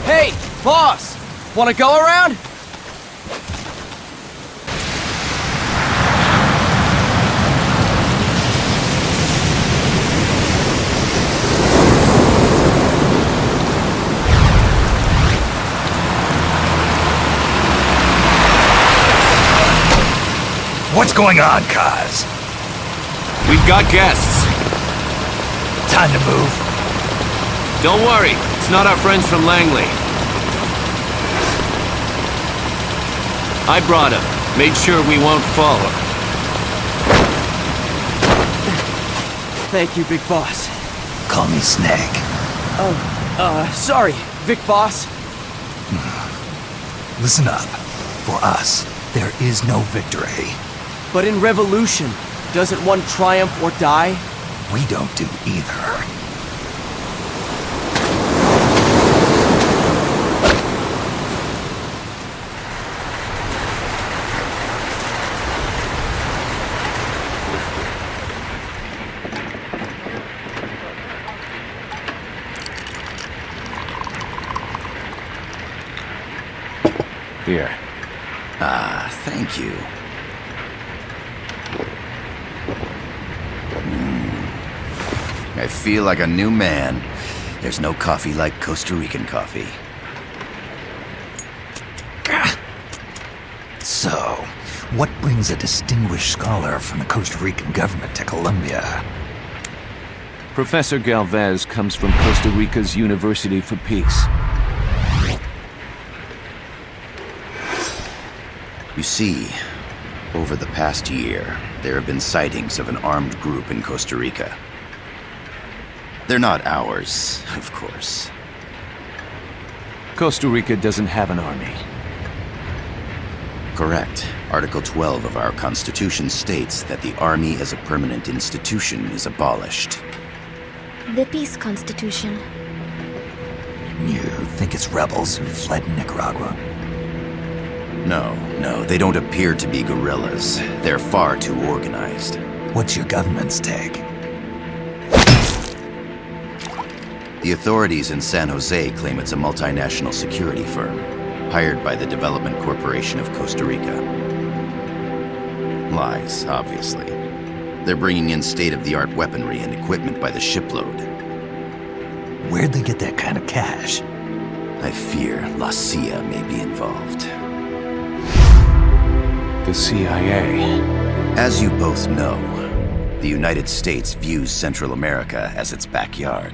Hey, boss! Wanna go around? What's going on, Kaz? We've got guests. Time to move. Don't worry, it's not our friends from Langley. I brought him. Made sure we won't fall. Thank you, Big Boss. Call me Snake. Sorry, Vic Boss. Listen up. For us, there is no victory. But in Revolution, doesn't one triumph or die? We don't do either. Here. Thank you. I feel like a new man. There's no coffee like Costa Rican coffee. So, what brings a distinguished scholar from the Costa Rican government to Colombia? Professor Galvez comes from Costa Rica's University for Peace. You see, over the past year, there have been sightings of an armed group in Costa Rica. They're not ours, of course. Costa Rica doesn't have an army. Correct. Article 12 of our Constitution states that the Army as a permanent institution is abolished. The Peace Constitution. You think it's rebels who fled Nicaragua? No, they don't appear to be guerrillas. They're far too organized. What's your government's take? The authorities in San Jose claim it's a multinational security firm, hired by the Development Corporation of Costa Rica. Lies, obviously. They're bringing in state-of-the-art weaponry and equipment by the shipload. Where'd they get that kind of cash? I fear La CIA may be involved. The CIA. As you both know, the United States views Central America as its backyard.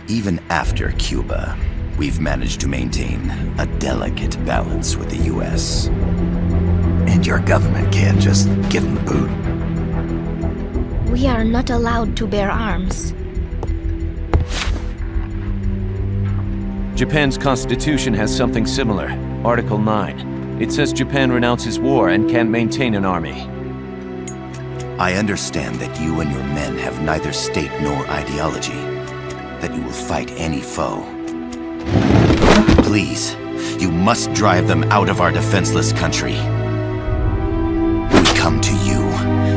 Even after Cuba, we've managed to maintain a delicate balance with the US. And your government can't just give them the boot? We are not allowed to bear arms. Japan's constitution has something similar. Article 9. It says Japan renounces war and can't maintain an army. I understand that you and your men have neither state nor ideology. That you will fight any foe. Please, you must drive them out of our defenseless country. We come to you,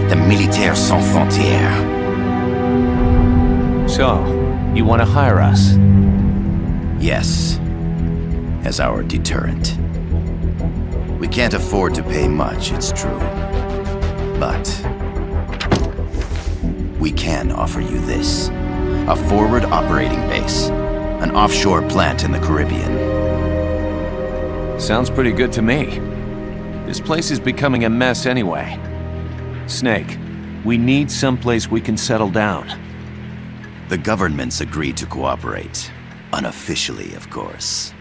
the Militaires Sans Frontières. So, you want to hire us? Yes, as our deterrent. We can't afford to pay much, it's true. But we can offer you this. A forward operating base. An offshore plant in the Caribbean. Sounds pretty good to me. This place is becoming a mess anyway. Snake, we need someplace we can settle down. The government's agreed to cooperate. Unofficially, of course.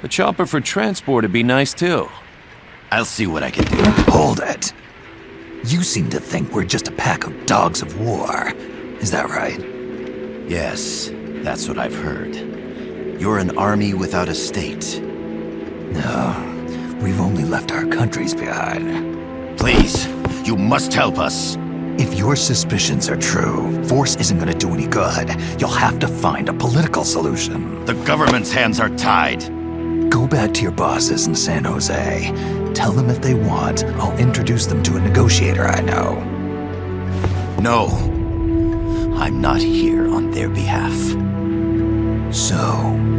A chopper for transport would be nice too. I'll see what I can do. Hold it. You seem to think we're just a pack of dogs of war. Is that right? Yes, that's what I've heard. You're an army without a state. No, we've only left our countries behind. Please, you must help us. If your suspicions are true, force isn't gonna do any good. You'll have to find a political solution. The government's hands are tied. Go back to your bosses in San Jose. Tell them if they want, I'll introduce them to a negotiator I know. No, I'm not here on their behalf. So,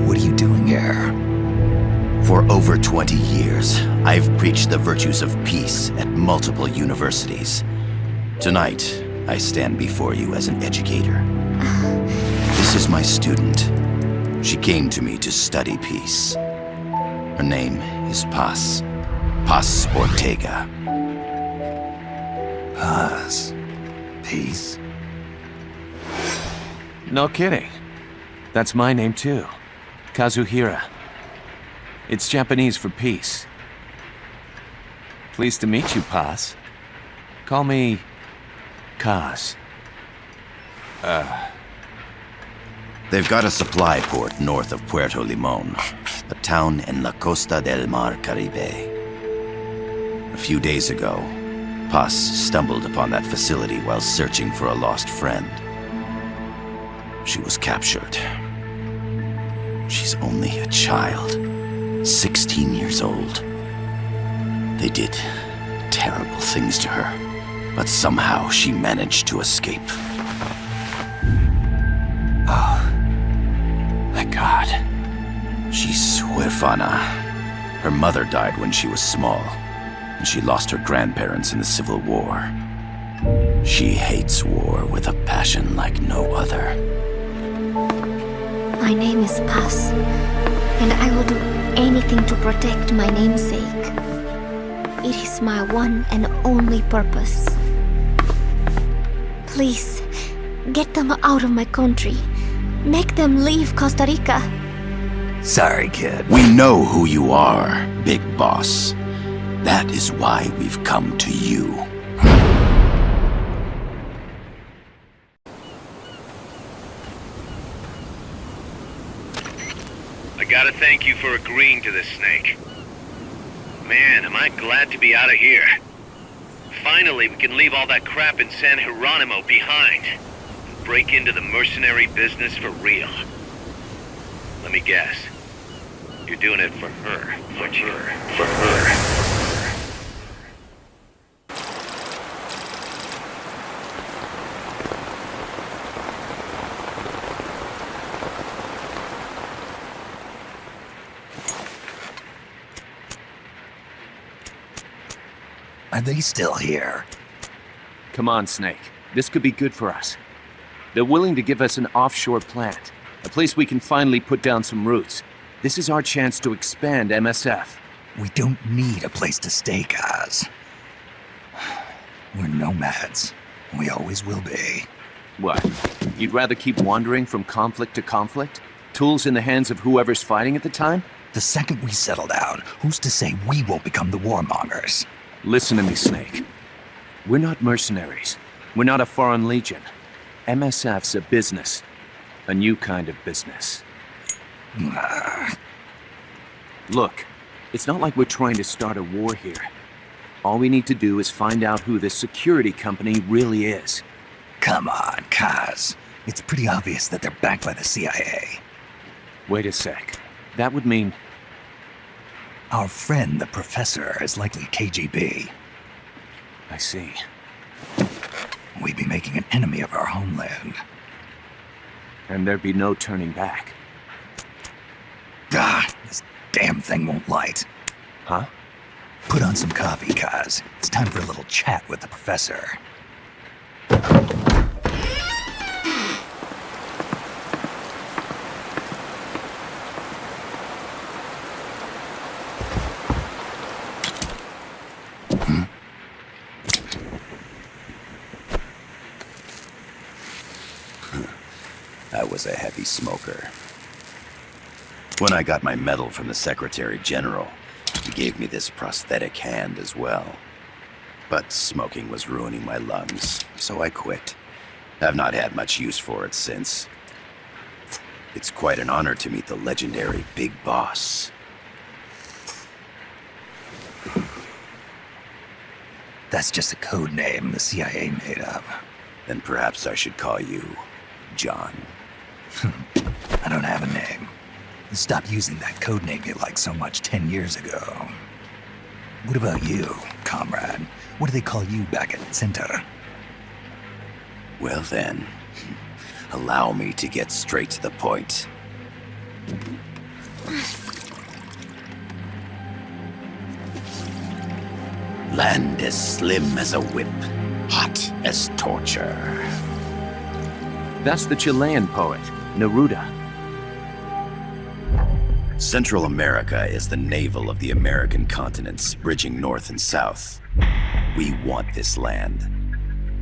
what are you doing here? For over 20 years, I've preached the virtues of peace at multiple universities. Tonight, I stand before you as an educator. This is my student. She came to me to study peace. Her name is Paz. Paz Ortega. Paz. Peace. No kidding. That's my name too. Kazuhira. It's Japanese for peace. Pleased to meet you, Paz. Call me Kaz. They've got a supply port north of Puerto Limon, a town in La Costa del Mar Caribe. A few days ago, Paz stumbled upon that facility while searching for a lost friend. She was captured. She's only a child, 16 years old. They did terrible things to her, but somehow she managed to escape. Thank God. She's huérfana. Her mother died when she was small, and she lost her grandparents in the Civil War. She hates war with a passion like no other. My name is Paz, and I will do anything to protect my namesake. It is my one and only purpose. Please, get them out of my country. Make them leave Costa Rica. Sorry, kid. We know who you are, Big Boss. That is why we've come to you. I gotta thank you for agreeing to this, Snake. Man, am I glad to be out of here. Finally, we can leave all that crap in San Geronimo behind. And break into the mercenary business for real. Let me guess. You're doing it for her, aren't you? For her. Are they still here? Come on, Snake. This could be good for us. They're willing to give us an offshore plant, a place we can finally put down some roots. This is our chance to expand MSF. We don't need a place to stay, Kaz. We're nomads. We always will be. What? You'd rather keep wandering from conflict to conflict? Tools in the hands of whoever's fighting at the time? The second we settle down, who's to say we won't become the warmongers? Listen to me, Snake. We're not mercenaries. We're not a foreign legion. MSF's a business. A new kind of business. Look, it's not like we're trying to start a war here. All we need to do is find out who this security company really is. Come on, Kaz. It's pretty obvious that they're backed by the CIA. Wait a sec. That would mean... Our friend, the professor, is likely KGB. I see. We'd be making an enemy of our homeland. And there'd be no turning back. This damn thing won't light. Huh? Put on some coffee, Kaz. It's time for a little chat with the professor. I was a heavy smoker. When I got my medal from the Secretary General, he gave me this prosthetic hand as well. but smoking was ruining my lungs, so I quit. I've not had much use for it since. It's quite an honor to meet the legendary Big Boss. That's just a code name the CIA made up. Then perhaps I should call you John. I don't have a name. You stopped using that code name you liked so much 10 years ago. What about you, comrade? What do they call you back at Center? Well then, allow me to get straight to the point. Land as slim as a whip, hot as torture. That's the Chilean poet, Neruda. Central America is the navel of the American continents, bridging north and south. We want this land.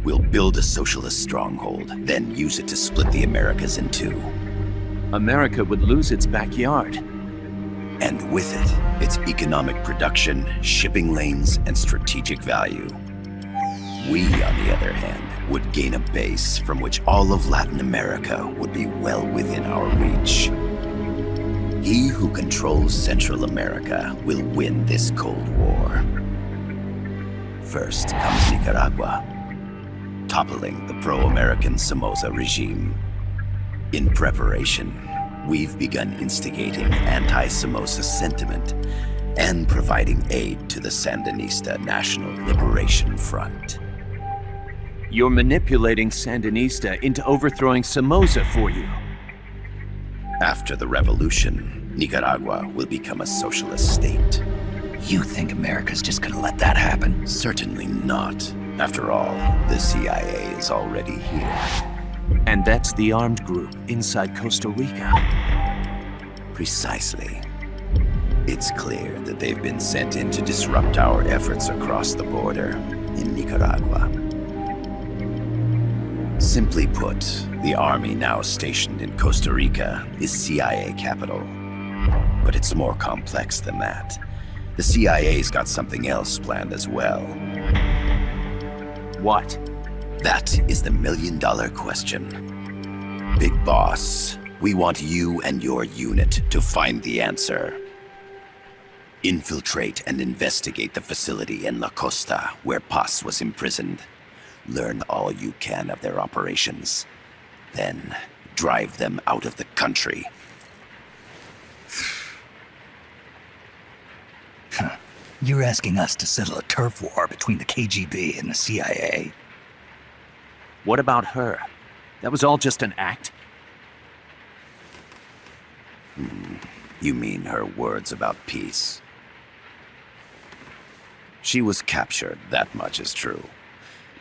We'll build a socialist stronghold, then use it to split the Americas in two. America would lose its backyard. And with it, its economic production, shipping lanes, and strategic value. We, on the other hand, would gain a base from which all of Latin America would be well within our reach. He who controls Central America will win this Cold War. First comes Nicaragua, toppling the pro-American Somoza regime. In preparation, we've begun instigating anti-Somoza sentiment and providing aid to the Sandinista National Liberation Front. You're manipulating Sandinista into overthrowing Somoza for you. After the revolution, Nicaragua will become a socialist state. You think America's just gonna let that happen? Certainly not. After all, the CIA is already here. And that's the armed group inside Costa Rica. Precisely. It's clear that they've been sent in to disrupt our efforts across the border in Nicaragua. Simply put, the army now stationed in Costa Rica is CIA capital. But it's more complex than that. The CIA's got something else planned as well. What? That is the million-dollar question. Big Boss, we want you and your unit to find the answer. Infiltrate and investigate the facility in La Costa where Paz was imprisoned. Learn all you can of their operations. Then, drive them out of the country. You're asking us to settle a turf war between the KGB and the CIA? What about her? That was all just an act? You mean her words about peace? She was captured, that much is true.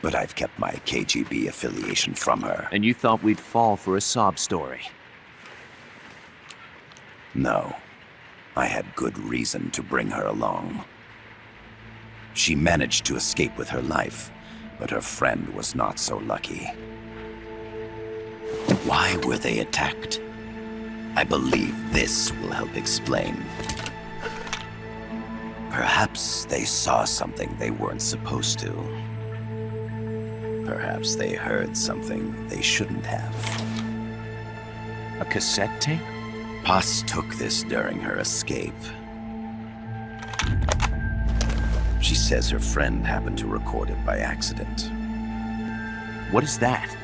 But I've kept my KGB affiliation from her. And you thought we'd fall for a sob story? No. I had good reason to bring her along. She managed to escape with her life, but her friend was not so lucky. Why were they attacked? I believe this will help explain. Perhaps they saw something they weren't supposed to. Perhaps they heard something they shouldn't have. A cassette tape? Paz took this during her escape. She says her friend happened to record it by accident. What is that?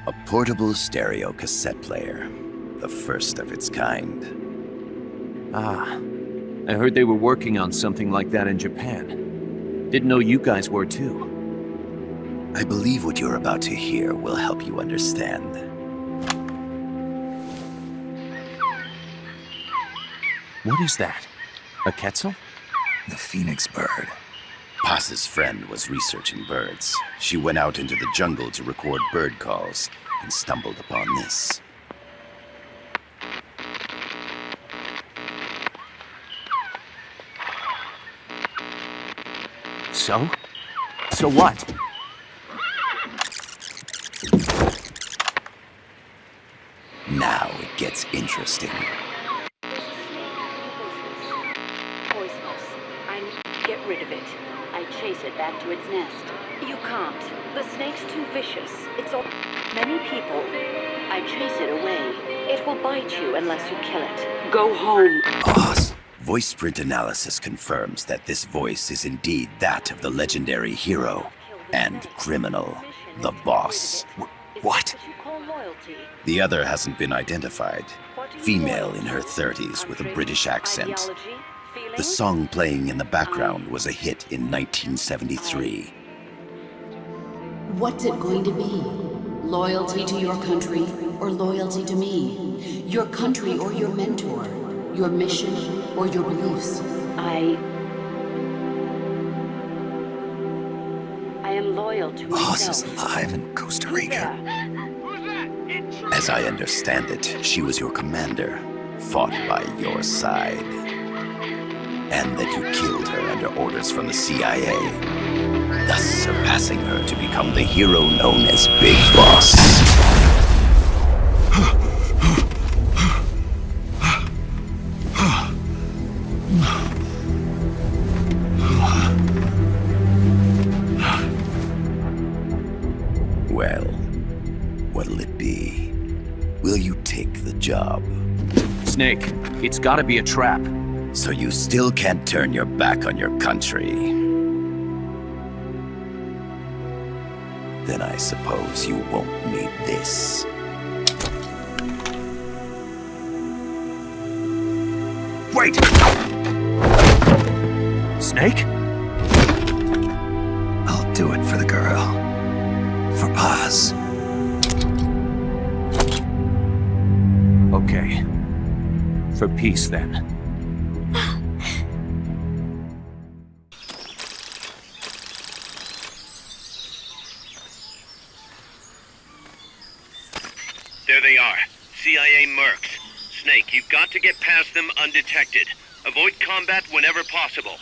A portable stereo cassette player. The first of its kind. Ah, I heard they were working on something like that in Japan. Didn't know you guys were too. I believe what you're about to hear will help you understand. What is that? A Quetzal? The Phoenix bird. Paz's friend was researching birds. She went out into the jungle to record bird calls and stumbled upon this. So? So what? Now it gets interesting. Poisonous. I need to get rid of it. to its nest. You can't. The snake's too vicious. It's all many people. I chase it away. It will bite you unless you kill it. Go home. Boss. Voice print analysis confirms that this voice is indeed that of the legendary hero and criminal, the boss. What? The other hasn't been identified. Female in her 30s with a British accent. The song playing in the background was a hit in 1973. What's it going to be? Loyalty to your country or loyalty to me? Your country or your mentor? Your mission or your beliefs? I am loyal to Boss myself. is alive in Costa Rica. As I understand it, she was your commander, fought by your side. And that you killed her under orders from the CIA, thus surpassing her to become the hero known as Big Boss. Well, what'll it be? Will you take the job? Snake, it's gotta be a trap. So you still can't turn your back on your country? Then I suppose you won't need this. Wait! Snake? I'll do it for the girl. For Paz. Okay. For peace, then. There they are. CIA mercs. Snake, you've got to get past them undetected. Avoid combat whenever possible.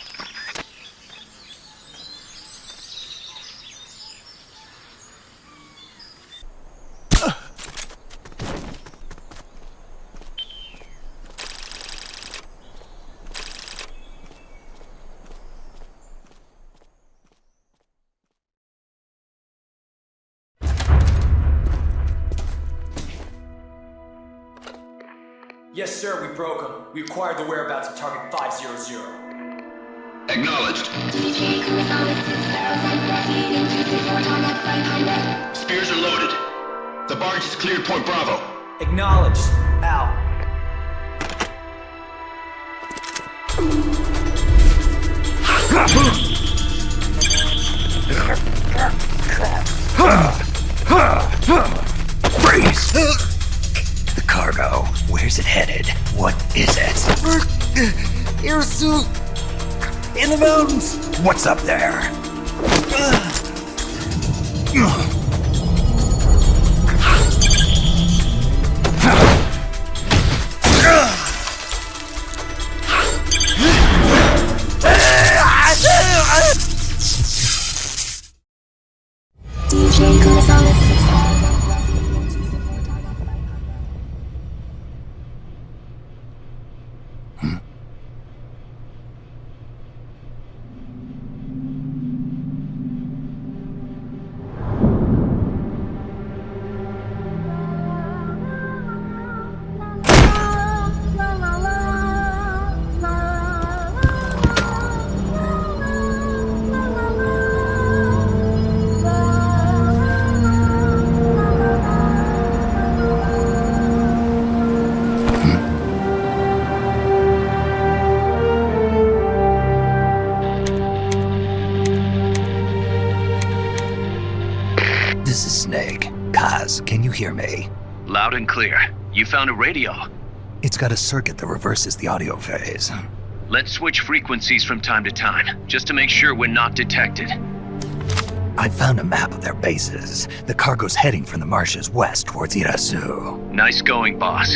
Yes, sir, we broke them. We acquired the whereabouts of target 500. Acknowledged. Spears are loaded. The barge has cleared Point Bravo. Acknowledged. Out. Freeze! The cargo. Where's it headed? What is it? Irasu! In the mountains! What's up there? DJ Gonzalez. This is Snake. Kaz, can you hear me? Loud and clear. You found a radio. It's got a circuit that reverses the audio phase. Let's switch frequencies from time to time, just to make sure we're not detected. I found a map of their bases. The cargo's heading from the marshes west towards Irasu. Nice going, boss.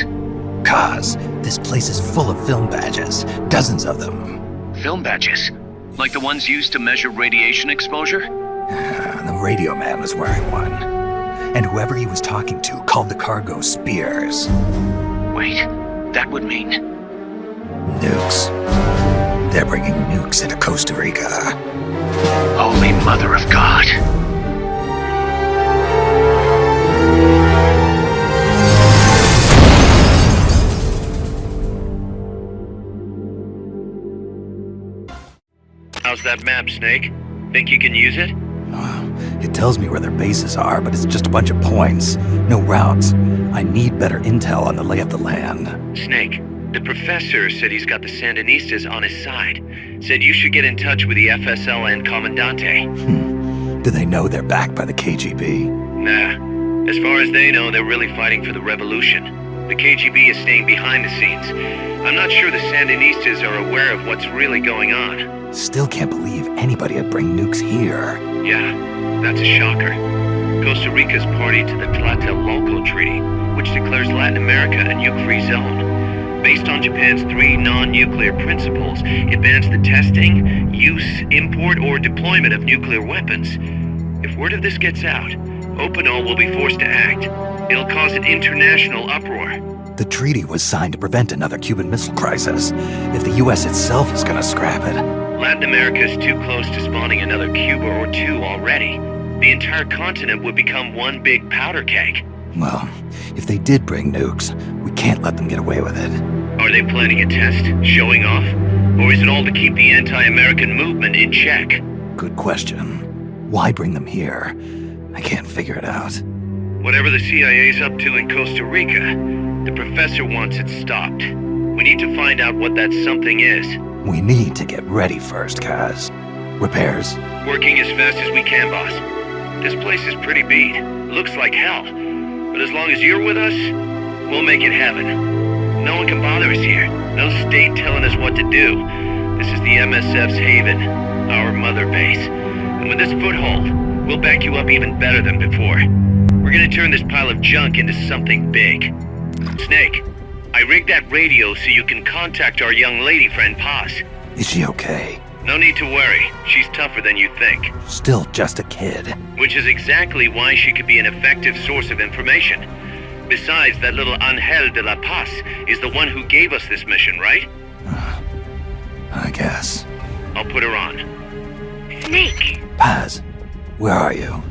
Kaz, this place is full of film badges. Dozens of them. Film badges? Like the ones used to measure radiation exposure? The radio man was wearing one. And whoever he was talking to called the cargo Spears. Wait, that would mean... Nukes. They're bringing nukes into Costa Rica. Holy Mother of God. How's that map, Snake? Think you can use it? It tells me where their bases are, but it's just a bunch of points. No routes. I need better intel on the lay of the land. Snake, the professor said he's got the Sandinistas on his side. Said you should get in touch with the FSL and Comandante. Do they know they're backed by the KGB? Nah. As far as they know, they're really fighting for the revolution. The KGB is staying behind the scenes. I'm not sure the Sandinistas are aware of what's really going on. Still can't believe anybody would bring nukes here. Yeah, that's a shocker. Costa Rica's party to the Tlatelolco Treaty, which declares Latin America a nuke-free zone. Based on Japan's 3 non-nuclear principles, it bans the testing, use, import, or deployment of nuclear weapons. If word of this gets out, Opinol will be forced to act. It'll cause an international uproar. The treaty was signed to prevent another Cuban Missile Crisis. If the US itself is gonna scrap it... Latin America is too close to spawning another Cuba or 2 already. The entire continent would become one big powder keg. Well, if they did bring nukes, we can't let them get away with it. Are they planning a test? Showing off? Or is it all to keep the anti-American movement in check? Good question. Why bring them here? I can't figure it out. Whatever the CIA's up to in Costa Rica, the professor wants it stopped. We need to find out what that something is. We need to get ready first, Kaz. Repairs? Working as fast as we can, boss. This place is pretty beat. Looks like hell. But as long as you're with us, we'll make it heaven. No one can bother us here. No state telling us what to do. This is the MSF's haven, our mother base. And with this foothold, we'll back you up even better than before. We're gonna turn this pile of junk into something big. Snake, I rigged that radio so you can contact our young lady friend Paz. Is she okay? No need to worry. She's tougher than you think. Still just a kid. Which is exactly why she could be an effective source of information. Besides, that little Angel de la Paz is the one who gave us this mission, right? I guess. I'll put her on. Snake! Paz, where are you?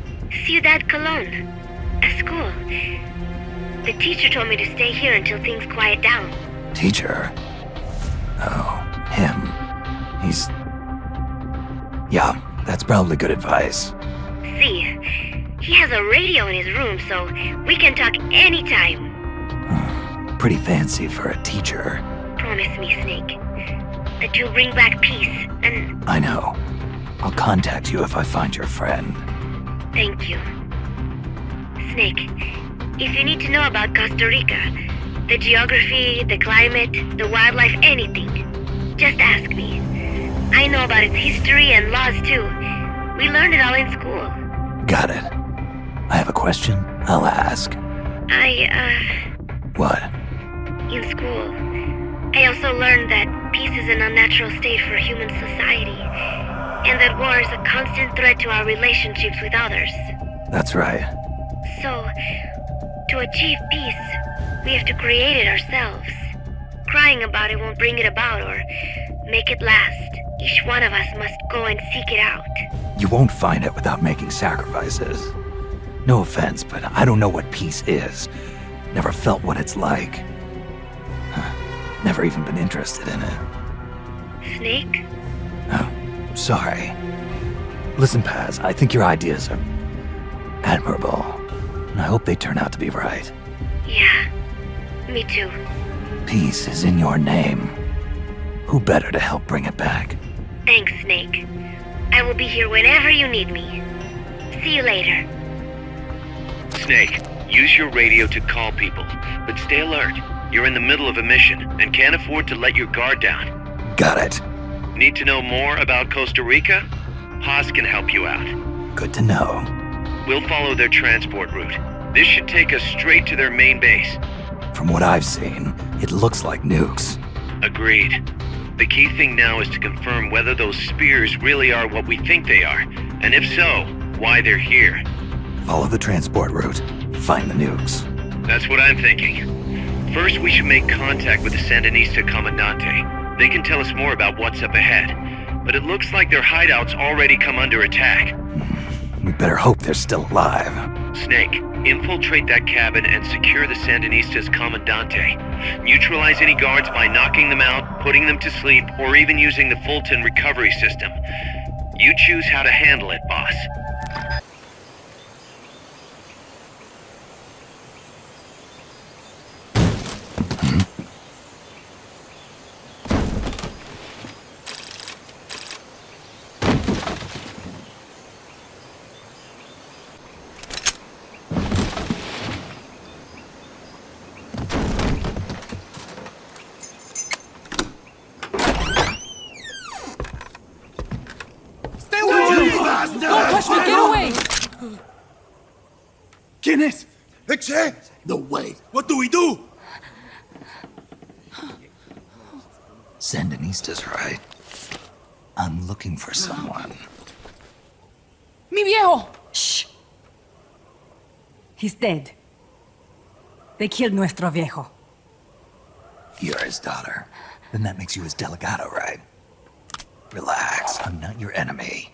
Ciudad Colon. At school. The teacher told me to stay here until things quiet down. Teacher? Oh, him. He's... Yeah, that's probably good advice. See, he has a radio in his room, so we can talk anytime. Pretty fancy for a teacher. Promise me, Snake, that you'll bring back peace, and... I know. I'll contact you if I find your friend. Thank you. Snake, if you need to know about Costa Rica, the geography, the climate, the wildlife, anything, just ask me. I know about its history and laws too. We learned it all in school. Got it. I have a question. I'll ask. What? In school, I also learned that peace is an unnatural state for human society, and that war is a constant threat to our relationships with others. That's right. So, to achieve peace, we have to create it ourselves. Crying about it won't bring it about or make it last. Each one of us must go and seek it out. You won't find it without making sacrifices. No offense, but I don't know what peace is. Never felt what it's like. Never even been interested in it. Snake? Oh, sorry. Listen, Paz, I think your ideas are admirable. And I hope they turn out to be right. Yeah, me too. Peace is in your name. Who better to help bring it back? Thanks, Snake. I will be here whenever you need me. See you later. Snake, use your radio to call people, but stay alert. You're in the middle of a mission and can't afford to let your guard down. Got it. Need to know more about Costa Rica? Paz can help you out. Good to know. We'll follow their transport route. This should take us straight to their main base. From what I've seen, it looks like nukes. Agreed. The key thing now is to confirm whether those spears really are what we think they are, and if so, why they're here. Follow the transport route. Find the nukes. That's what I'm thinking. First, we should make contact with the Sandinista Comandante. They can tell us more about what's up ahead. but it looks like their hideout's already come under attack. We better hope they're still alive. Snake, infiltrate that cabin and secure the Sandinistas' Comandante. Neutralize any guards by knocking them out, putting them to sleep, or even using the Fulton recovery system. You choose how to handle it, boss. Don't touch me! Get away! ¿Quién es? Eche! No way. What do we do? Sandinista's right. I'm looking for someone. Mi viejo! Shh. He's dead. They killed nuestro viejo. You're his daughter. Then that makes you his delegado, right? Relax, I'm not your enemy.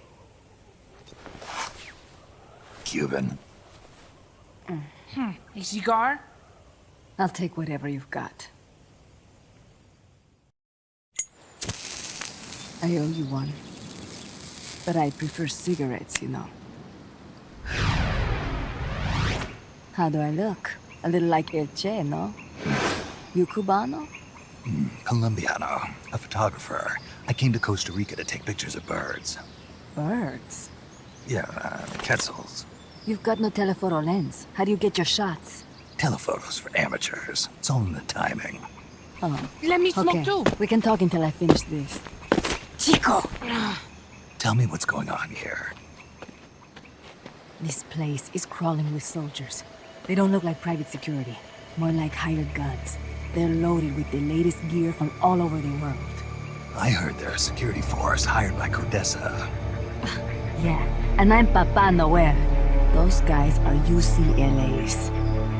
Cuban. A cigar? I'll take whatever you've got. I owe you one. But I prefer cigarettes, you know. How do I look? A little like El Che, no? You Cubano? Colombiano, a photographer. I came to Costa Rica to take pictures of birds. Birds? Yeah, quetzals. You've got no telephoto lens. How do you get your shots? Telephotos for amateurs. It's all in the timing. Oh. Let me smoke Okay, too. we can talk until I finish this. Chico! Tell me what's going on here. This place is crawling with soldiers. They don't look like private security. More like hired guns. They're loaded with the latest gear from all over the world. I heard they're a security force hired by Codesa. Yeah, and I'm Papa Noel. Those guys are UCLA's.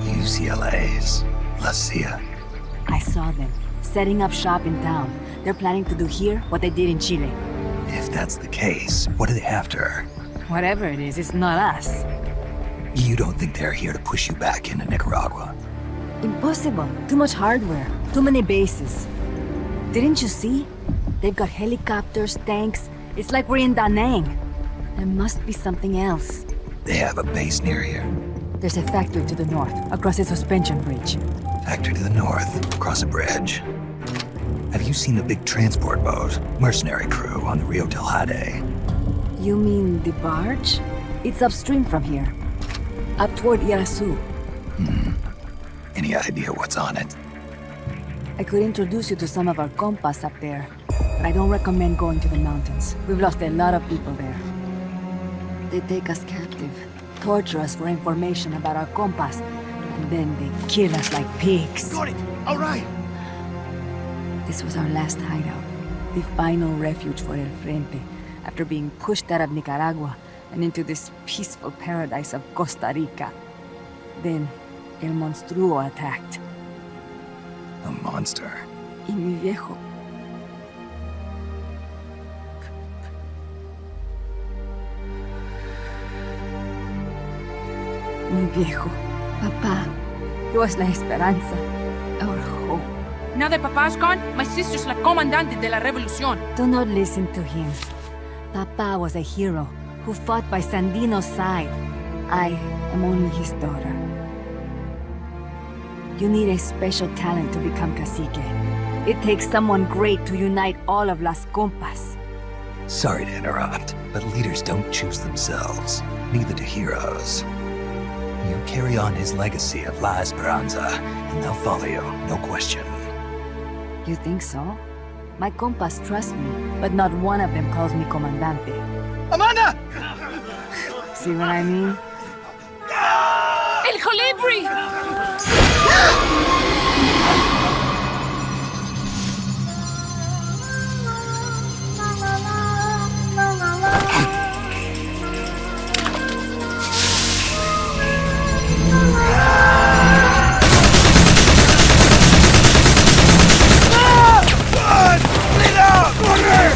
UCLA's. La CIA. I saw them, setting up shop in town. They're planning to do here what they did in Chile. If that's the case, what are they after? Whatever it is, it's not us. You don't think they're here to push you back into Nicaragua? Impossible. Too much hardware. Too many bases. Didn't you see? They've got helicopters, tanks. It's like we're in Da Nang. There must be something else. They have a base near here. There's a factory to the north, across a suspension bridge. Factory to the north, across a bridge. Have you seen the big transport boat, mercenary crew on the Rio del Jade? You mean the barge? It's upstream from here. Up toward Irasu. Any idea what's on it? I could introduce you to some of our compas up there, but I don't recommend going to the mountains. We've lost a lot of people there. They take us captive, torture us for information about our compas, and then they kill us like pigs. Got it! All right! This was our last hideout, the final refuge for El Frente, after being pushed out of Nicaragua and into this peaceful paradise of Costa Rica. Then, El Monstruo attacked. A monster. Y mi viejo. Mi viejo. Papá. He was la esperanza. Our hope. Now that Papa's gone, my sister's la comandante de la revolución. Do not listen to him. Papa was a hero who fought by Sandino's side. I am only his daughter. You need a special talent to become cacique. It takes someone great to unite all of Las Compas. Sorry to interrupt, but leaders don't choose themselves. Neither do heroes. You carry on his legacy of La Esperanza, and they'll follow you, no question. You think so? My compas trust me, but not one of them calls me Comandante. Amanda! See what I mean? El Colibri! Run! Split out! Corner!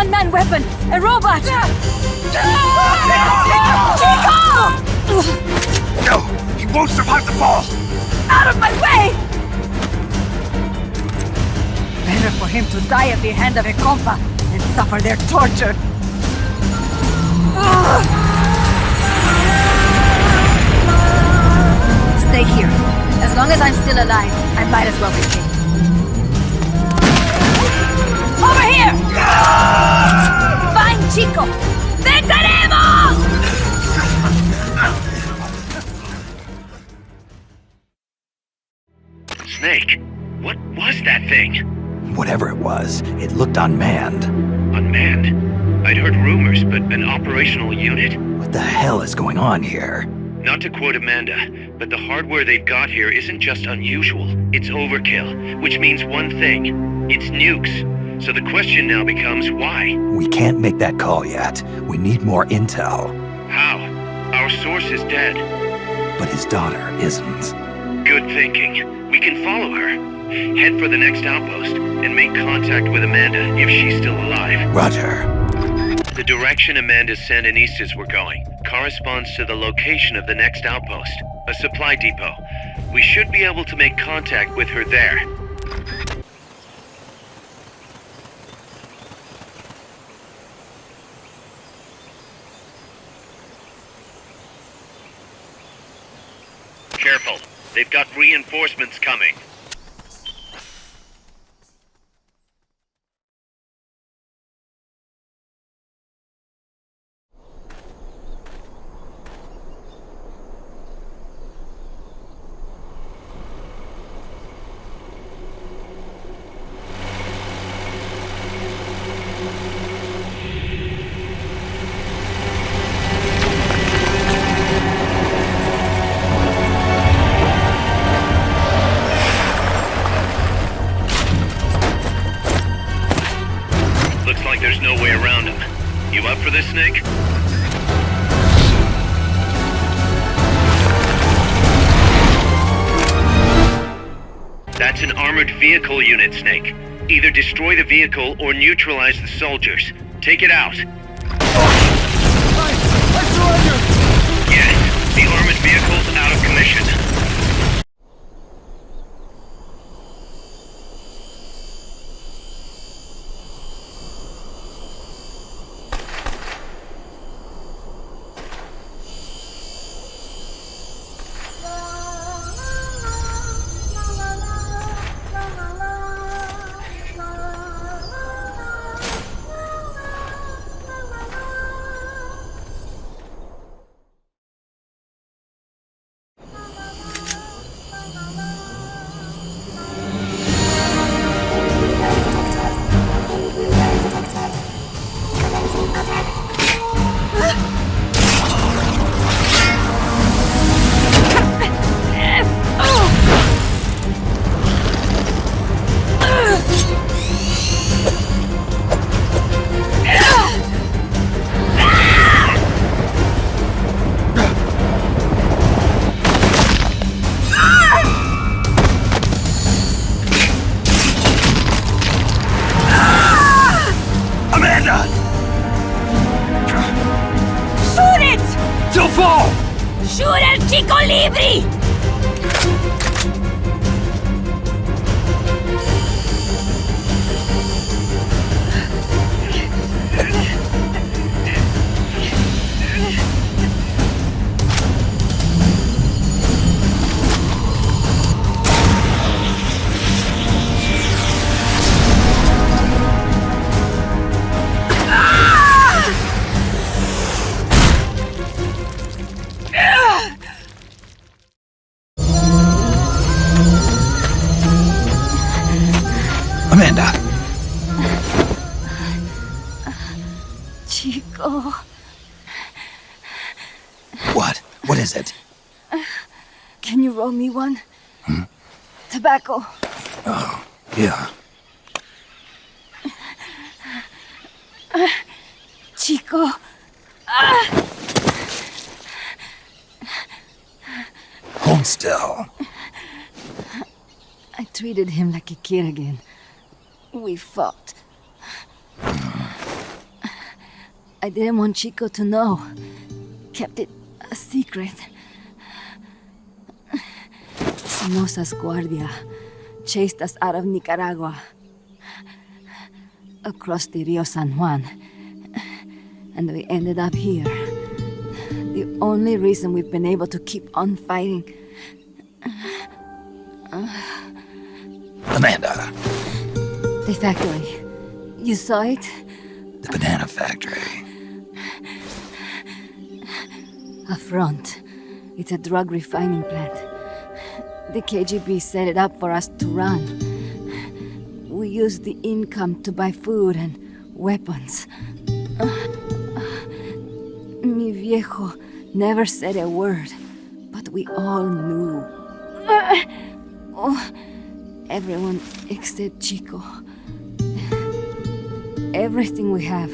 unmanned weapon! A robot! No! He won't survive the fall! Out of my way! Better for him to die at the hand of a compa than suffer their torture. Stay here. As long as I'm still alive, I might as well be king. Over here! Find Chico! ¡Venceremos! Snake, what was that thing? Whatever it was, it looked unmanned. Unmanned? I'd heard rumors, but an operational unit? What the hell is going on here? Not to quote Amanda, but the hardware they've got here isn't just unusual, it's overkill, which means one thing. It's nukes. So the question now becomes why? We can't make that call yet. We need more intel. How? Our source is dead. But his daughter isn't. Good thinking. We can follow her. Head for the next outpost and make contact with Amanda if she's still alive. Roger. The direction Amanda's Sandinistas were going corresponds to the location of the next outpost, a supply depot. We should be able to make contact with her there. Careful. They've got reinforcements coming. Looks like there's no way around him. You up for this, Snake? That's an armored vehicle unit, Snake. Either destroy the vehicle or neutralize the soldiers. Take it out. I surrender! Yes, the armored vehicle's out of commission. ¡Shoot al Chico Libri! Amanda! Chico. What? What is it? Can you roll me one? Tobacco. Oh, yeah. Chico. Hold still. I treated him like a kid again. We fought. I didn't want Chico to know. Kept it a secret. Somoza's Guardia chased us out of Nicaragua, across the Rio San Juan, and we ended up here. The only reason we've been able to keep on fighting. Amanda. The factory. You saw it? The banana factory. A front. It's a drug refining plant. The KGB set it up for us to run. We used the income to buy food and weapons. Mi viejo never said a word, but we all knew. Everyone except Chico. Everything we have,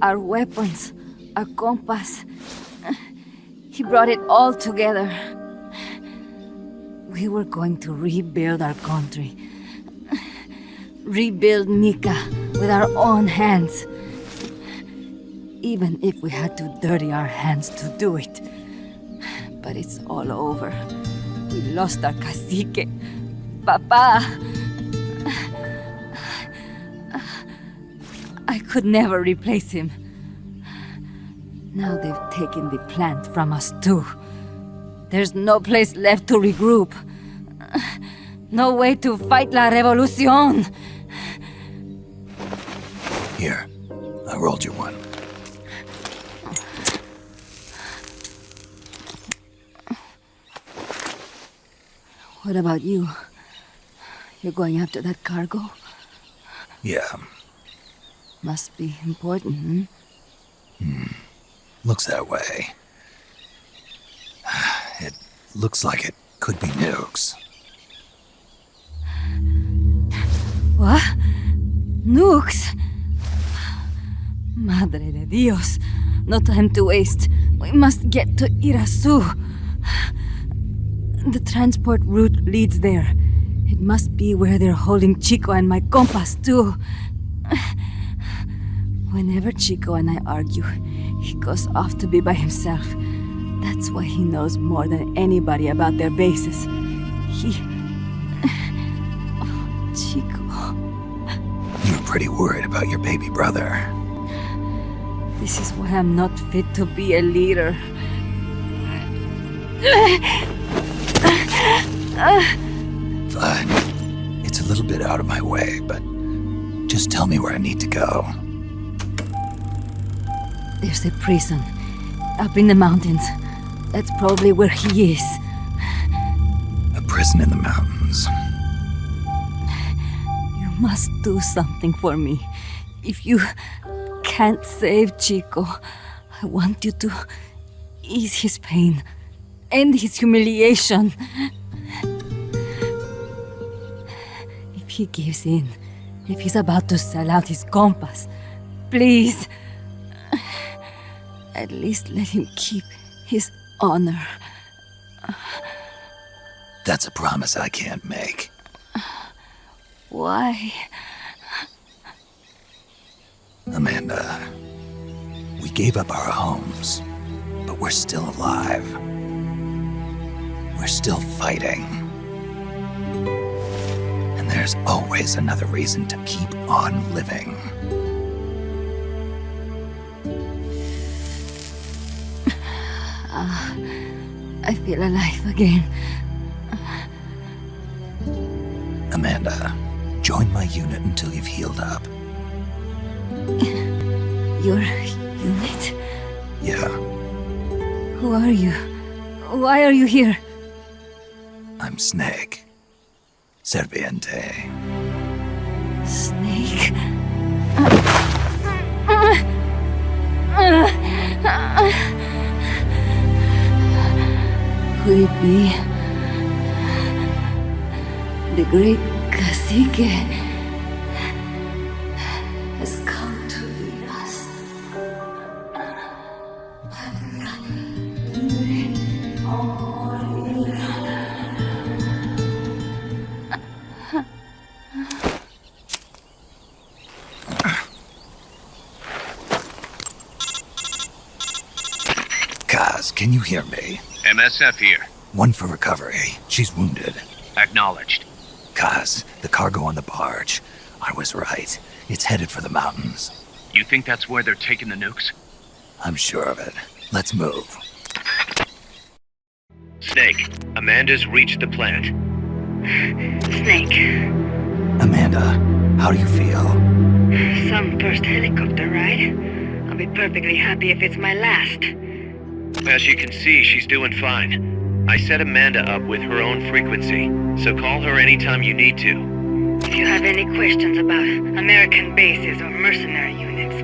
our weapons, our compass, he brought it all together. We were going to rebuild our country. Rebuild Nika with our own hands. Even if we had to dirty our hands to do it. But it's all over. We lost our cacique. Papa! I could never replace him. Now they've taken the plant from us too. There's no place left to regroup. No way to fight la revolucion. Here, I rolled you one. What about you? You're going after that cargo? Yeah. Must be important, Looks that way. It looks like it could be nukes. What? Nukes? Madre de Dios. No time to waste. We must get to Irasu. The transport route leads there. It must be where they're holding Chico and my compas, too. Whenever Chico and I argue, he goes off to be by himself. That's why he knows more than anybody about their bases. Chico. You're pretty worried about your baby brother. This is why I'm not fit to be a leader. Fine. It's a little bit out of my way, but just tell me where I need to go. There's a prison up in the mountains. That's probably where he is. A prison in the mountains. You must do something for me. If you can't save Chico, I want you to ease his pain, end his humiliation. If he gives in, if he's about to sell out his compass, please, at least let him keep his honor. That's a promise I can't make. Why? Amanda, we gave up our homes, but we're still alive. We're still fighting. And there's always another reason to keep on living. I feel alive again. Amanda, join my unit until you've healed up. Your unit? Yeah. Who are you? Why are you here? I'm Snake. Serviente. Snake? Could it be the great cacique has come to lead us? hear me? MSF here. One for recovery. She's wounded. Acknowledged. Kaz, the cargo on the barge. I was right. It's headed for the mountains. You think that's where they're taking the nukes? I'm sure of it. Let's move. Snake, Amanda's reached the plant. Snake. Amanda, how do you feel? Some first helicopter ride. I'll be perfectly happy if it's my last. As you can see, she's doing fine. I set Amanda up with her own frequency, so call her anytime you need to. If you have any questions about American bases or mercenary units,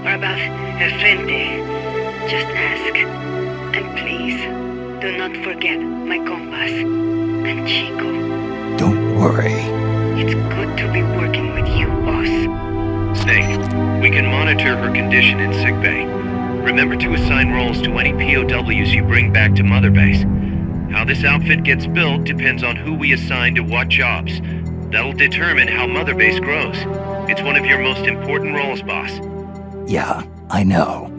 or about El Frente, just ask. And please, do not forget my compass and Chico. Don't worry. It's good to be working with you, boss. Snake, we can monitor her condition in sickbay. Remember to assign roles to any POWs you bring back to Mother Base. How this outfit gets built depends on who we assign to what jobs. That'll determine how Mother Base grows. It's one of your most important roles, boss. Yeah, I know.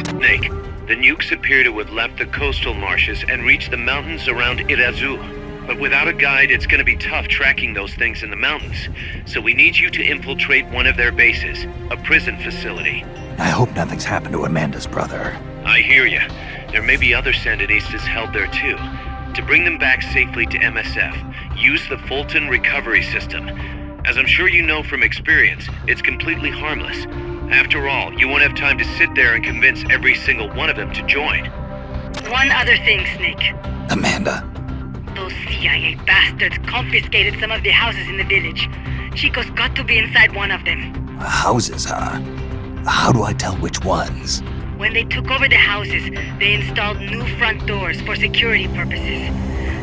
Snake, the nukes appear to have left the coastal marshes and reached the mountains around Irazu. But without a guide, it's gonna be tough tracking those things in the mountains. So we need you to infiltrate one of their bases, a prison facility. I hope nothing's happened to Amanda's brother. I hear ya. There may be other Sandinistas held there too. To bring them back safely to MSF, use the Fulton recovery system. As I'm sure you know from experience, it's completely harmless. After all, you won't have time to sit there and convince every single one of them to join. One other thing, Snake. Amanda. Those CIA bastards confiscated some of the houses in the village. Chico's got to be inside one of them. Houses, huh? How do I tell which ones? When they took over the houses, they installed new front doors for security purposes.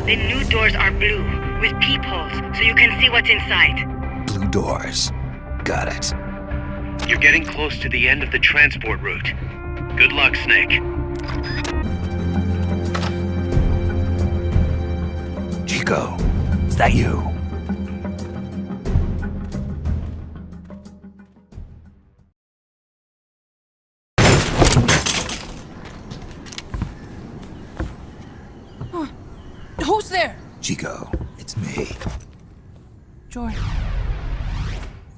The new doors are blue, with peepholes, so you can see what's inside. Blue doors. Got it. You're getting close to the end of the transport route. Good luck, Snake. Chico, is that you? Who's there? Chico, it's me.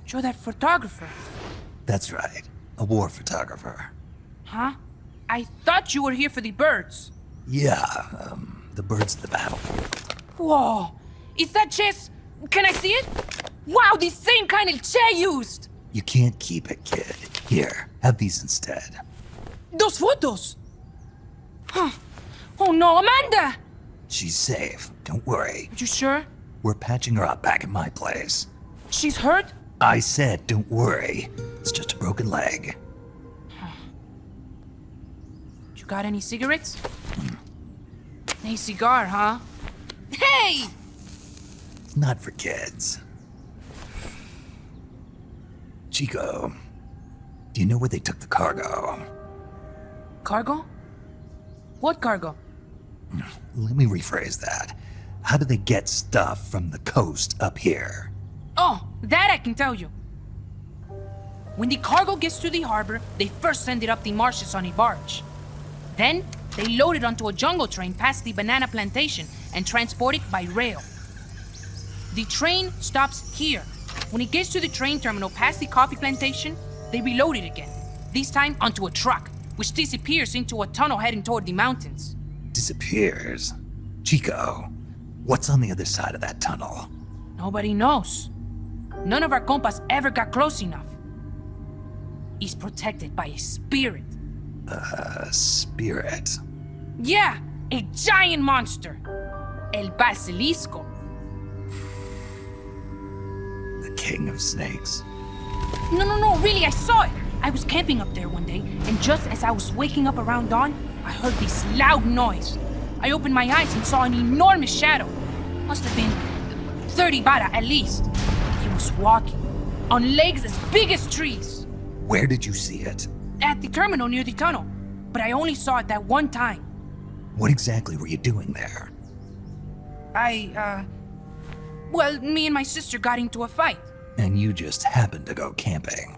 You're that photographer. That's right. A war photographer. Huh? I thought you were here for the birds. Yeah, the birds of the battlefield. Whoa! Is that chess? Can I see it? Wow, the same kind of chair used! You can't keep it, kid. Here, have these instead. Those photos! Huh. Oh no, Amanda! She's safe. Don't worry. You sure? We're patching her up back at my place. She's hurt? I said don't worry. It's just a broken leg. You got any cigarettes? A cigar, huh? Hey! Not for kids. Chico, do you know where they took the cargo? Cargo? What cargo? Let me rephrase that. How do they get stuff from the coast up here? Oh, that I can tell you. When the cargo gets to the harbor, they first send it up the marshes on a barge. Then, they load it onto a jungle train past the banana plantation and transport it by rail. The train stops here. When it gets to the train terminal past the coffee plantation, they reload it again. This time onto a truck, which disappears into a tunnel heading toward the mountains. Disappears? Chico, what's on the other side of that tunnel? Nobody knows. None of our compas ever got close enough. He's protected by a spirit. A spirit? Yeah, a giant monster. El Basilisco. The king of snakes. No, really, I saw it. I was camping up there one day, and just as I was waking up around dawn, I heard this loud noise. I opened my eyes and saw an enormous shadow. Must have been 30 bara at least. He was walking, on legs as big as trees. Where did you see it? At the terminal near the tunnel, but I only saw it that one time. What exactly were you doing there? Well, me and my sister got into a fight. And you just happened to go camping.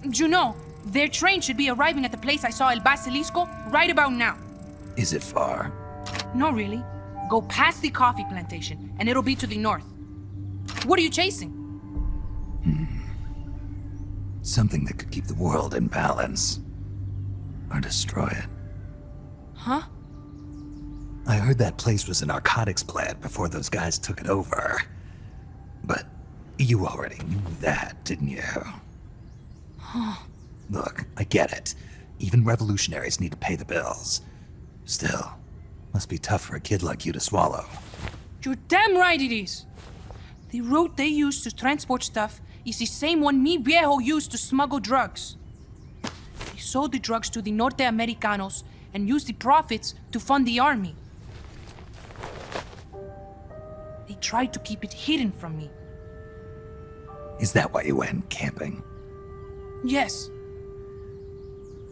You know, their train should be arriving at the place I saw El Basilisco right about now. Is it far? No, really. Go past the coffee plantation, and it'll be to the north. What are you chasing? Something that could keep the world in balance. Or destroy it. Huh? I heard that place was a narcotics plant before those guys took it over. But you already knew that, didn't you? Look, I get it. Even revolutionaries need to pay the bills. Still, must be tough for a kid like you to swallow. You're damn right it is. The route they use to transport stuff is the same one mi viejo used to smuggle drugs. He sold the drugs to the Norte Americanos and used the profits to fund the army. They tried to keep it hidden from me. Is that why you went camping? Yes.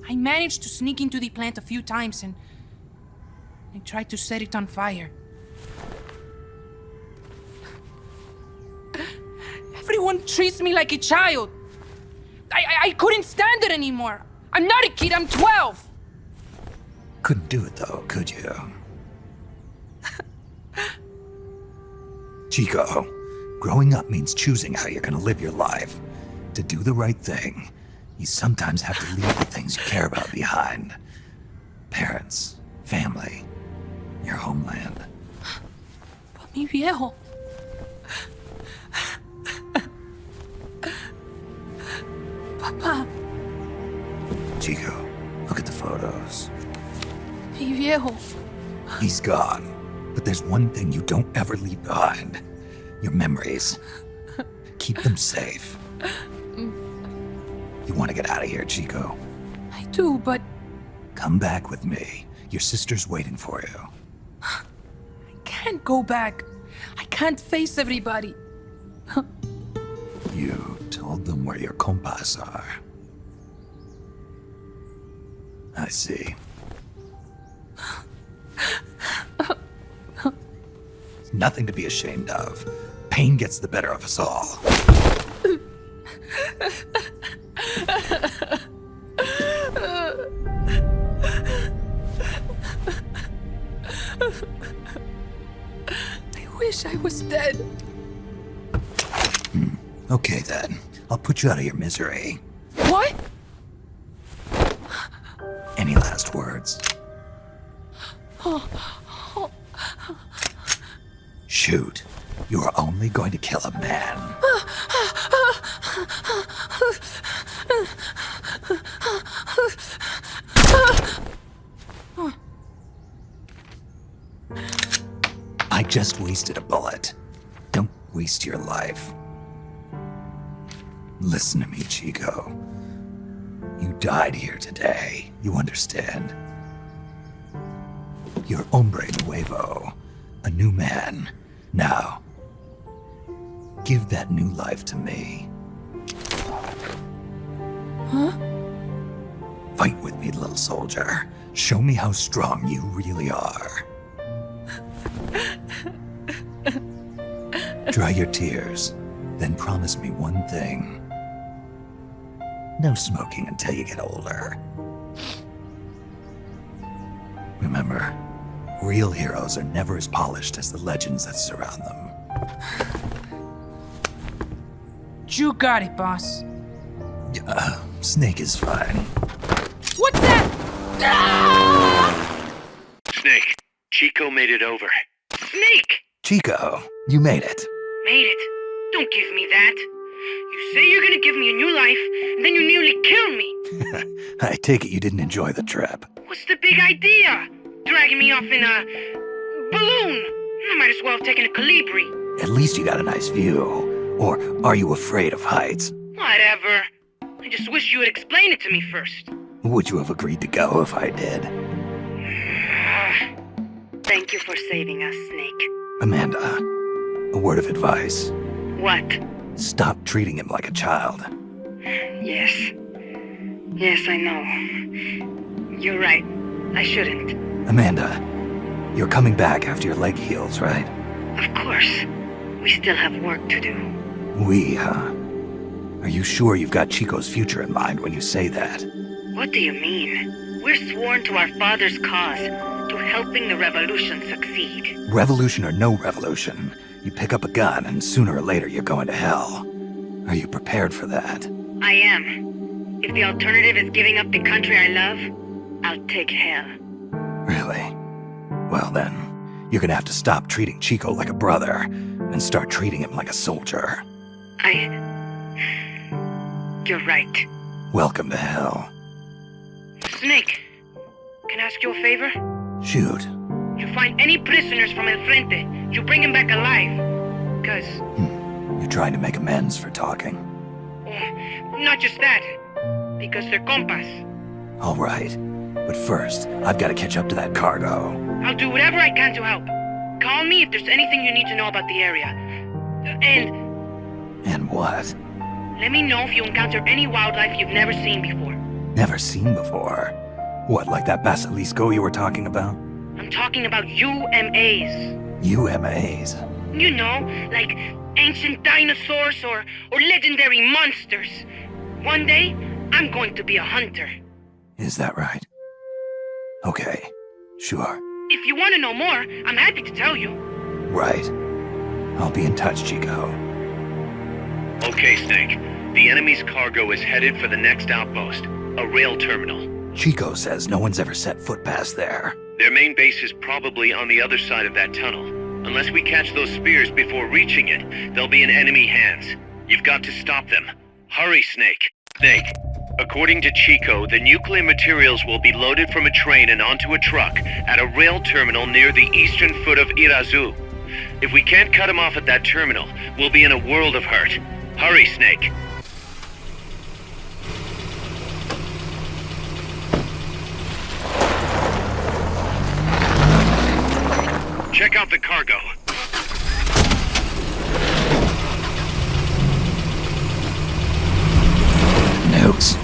I managed to sneak into the plant a few times and I tried to set it on fire. Everyone treats me like a child. I couldn't stand it anymore. I'm not a kid, I'm 12. Couldn't do it though, could you? Chico, growing up means choosing how you're gonna live your life. To do the right thing, you sometimes have to leave the things you care about behind. Parents, family, your homeland. But mi viejo. Papa. Chico, look at the photos. Mi viejo. He's gone, but there's one thing you don't ever leave behind. Your memories. Keep them safe. You want to get out of here, Chico? I do, but... Come back with me. Your sister's waiting for you. I can't go back. I can't face everybody. You told them where your compas are. I see. Nothing to be ashamed of. Pain gets the better of us all. I wish I was dead. Okay then. I'll put you out of your misery. What? Any last words? Shoot. You are only going to kill a man. I just wasted a bullet. Don't waste your life. Listen to me, Chico. You died here today. You understand? You're hombre nuevo. A new man. Now, give that new life to me. Huh? Fight with me, little soldier. Show me how strong you really are. Dry your tears, then promise me one thing. No smoking until you get older. Remember, real heroes are never as polished as the legends that surround them. You got it, boss. Snake is fine. What's that? Ah! Snake, Chico made it over. Snake! Chico, you made it. Made it. Don't give me that. You say you're gonna give me a new life, and then you nearly kill me. I take it you didn't enjoy the trip. What's the big idea? Dragging me off in a balloon? I might as well have taken a Colibri. At least you got a nice view. Or are you afraid of heights? Whatever. I just wish you would explain it to me first. Would you have agreed to go if I did? Thank you for saving us, Snake. Amanda, a word of advice. What? Stop treating him like a child. Yes. Yes, I know. You're right. I shouldn't. Amanda, you're coming back after your leg heals, right? Of course. We still have work to do. We, huh? Are you sure you've got Chico's future in mind when you say that? What do you mean? We're sworn to our father's cause. to helping the revolution succeed. Revolution or no revolution, you pick up a gun and sooner or later you're going to hell. Are you prepared for that? I am. If the alternative is giving up the country I love, I'll take hell. Really? Well then, you're gonna have to stop treating Chico like a brother and start treating him like a soldier. You're right. Welcome to hell. Snake, can I ask you a favor? Shoot. You find any prisoners from El Frente, you bring them back alive. 'Cause... You're trying to make amends for talking. Not just that. Because they're compas. All right. But first, I've got to catch up to that cargo. I'll do whatever I can to help. Call me if there's anything you need to know about the area. And what? Let me know if you encounter any wildlife you've never seen before. Never seen before? What, like that basilisco you were talking about? I'm talking about UMAs. UMAs? You know, like ancient dinosaurs or legendary monsters. One day, I'm going to be a hunter. Is that right? Okay, sure. If you want to know more, I'm happy to tell you. Right. I'll be in touch, Chico. Okay, Snake. The enemy's cargo is headed for the next outpost, a rail terminal. Chico says no one's ever set foot past there. Their main base is probably on the other side of that tunnel. Unless we catch those spears before reaching it, they'll be in enemy hands. You've got to stop them. Hurry, Snake. Snake, according to Chico, the nuclear materials will be loaded from a train and onto a truck at a rail terminal near the eastern foot of Irazu. If we can't cut him off at that terminal, we'll be in a world of hurt. Hurry, Snake. Check out the cargo. Nukes.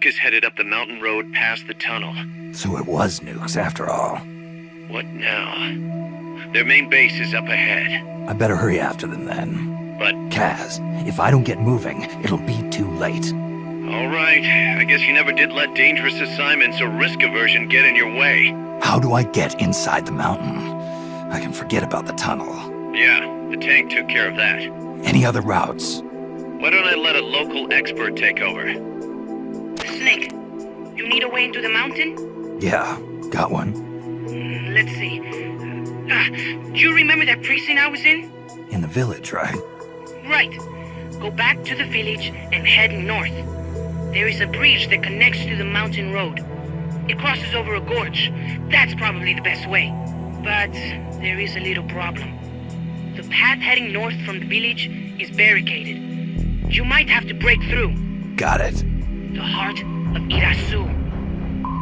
Is headed up the mountain road past the tunnel. So it was nukes after all. What now? Their main base is up ahead. I better hurry after them then. But... Kaz, if I don't get moving, it'll be too late. Alright, I guess you never did let dangerous assignments or risk aversion get in your way. How do I get inside the mountain? I can forget about the tunnel. Yeah, the tank took care of that. Any other routes? Why don't I let a local expert take over? Snake, you need a way into the mountain? Yeah, got one. Let's see. Do you remember that precinct I was in? In the village, right? Right. Go back to the village and head north. There is a bridge that connects to the mountain road. It crosses over a gorge. That's probably the best way. But there is a little problem. The path heading north from the village is barricaded. You might have to break through. Got it. The heart of Irazu.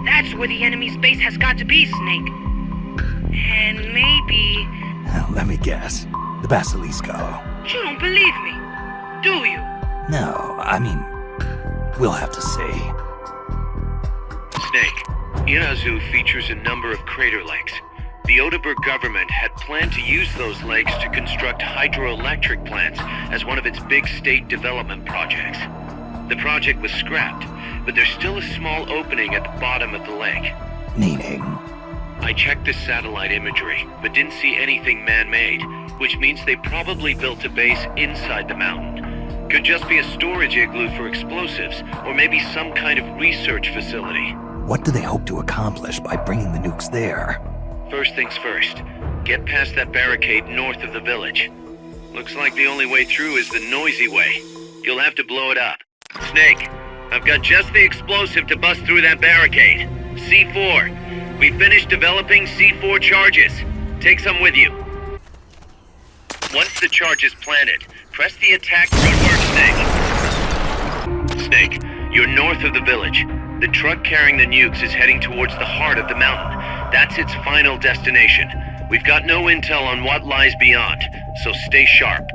That's where the enemy's base has got to be, Snake. And maybe... Let me guess. The Basilisco. You don't believe me, do you? No, I mean... We'll have to see. Snake, Irazu features a number of crater lakes. The Odeberg government had planned to use those lakes to construct hydroelectric plants as one of its big state development projects. The project was scrapped, but there's still a small opening at the bottom of the lake. Meaning? I checked the satellite imagery, but didn't see anything man-made, which means they probably built a base inside the mountain. Could just be a storage igloo for explosives, or maybe some kind of research facility. What do they hope to accomplish by bringing the nukes there? First things first, get past that barricade north of the village. Looks like the only way through is the noisy way. You'll have to blow it up. Snake, I've got just the explosive to bust through that barricade. C4. We finished developing C4 charges. Take some with you. Once the charge is planted, press the attack button, Snake. Snake, you're north of the village. The truck carrying the nukes is heading towards the heart of the mountain. That's its final destination. We've got no intel on what lies beyond, so stay sharp.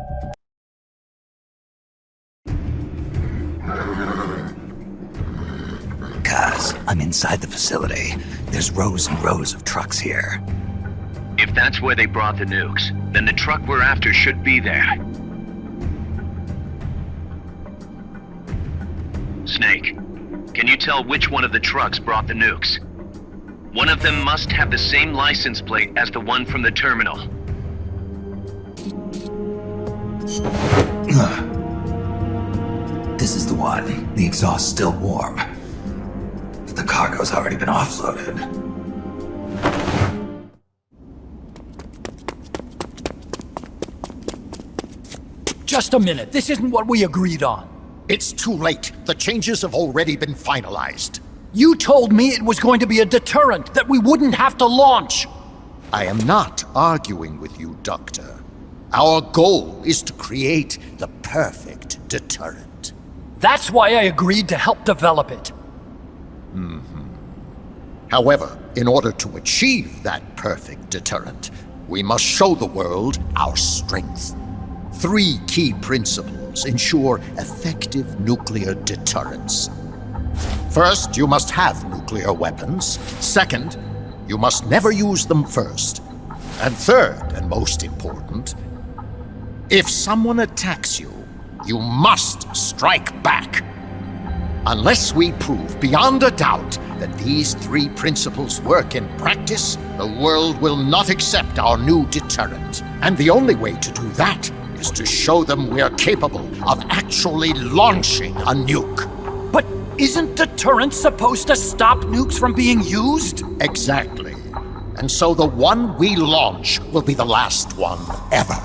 Kaz, I'm inside the facility. There's rows and rows of trucks here. If that's where they brought the nukes, then the truck we're after should be there. Snake, can you tell which one of the trucks brought the nukes? One of them must have the same license plate as the one from the terminal. This is the one. The exhaust's still warm. But the cargo's already been offloaded. Just a minute. This isn't what we agreed on. It's too late. The changes have already been finalized. You told me it was going to be a deterrent, that we wouldn't have to launch. I am not arguing with you, Doctor. Our goal is to create the perfect deterrent. That's why I agreed to help develop it. However, in order to achieve that perfect deterrent, we must show the world our strength. 3 key principles ensure effective nuclear deterrence. First, you must have nuclear weapons. Second, you must never use them first. And third, and most important, if someone attacks you, you must strike back. Unless we prove beyond a doubt that these 3 principles work in practice, the world will not accept our new deterrent. And the only way to do that is to show them we are capable of actually launching a nuke. But isn't deterrence supposed to stop nukes from being used? Exactly. And so the one we launch will be the last one ever.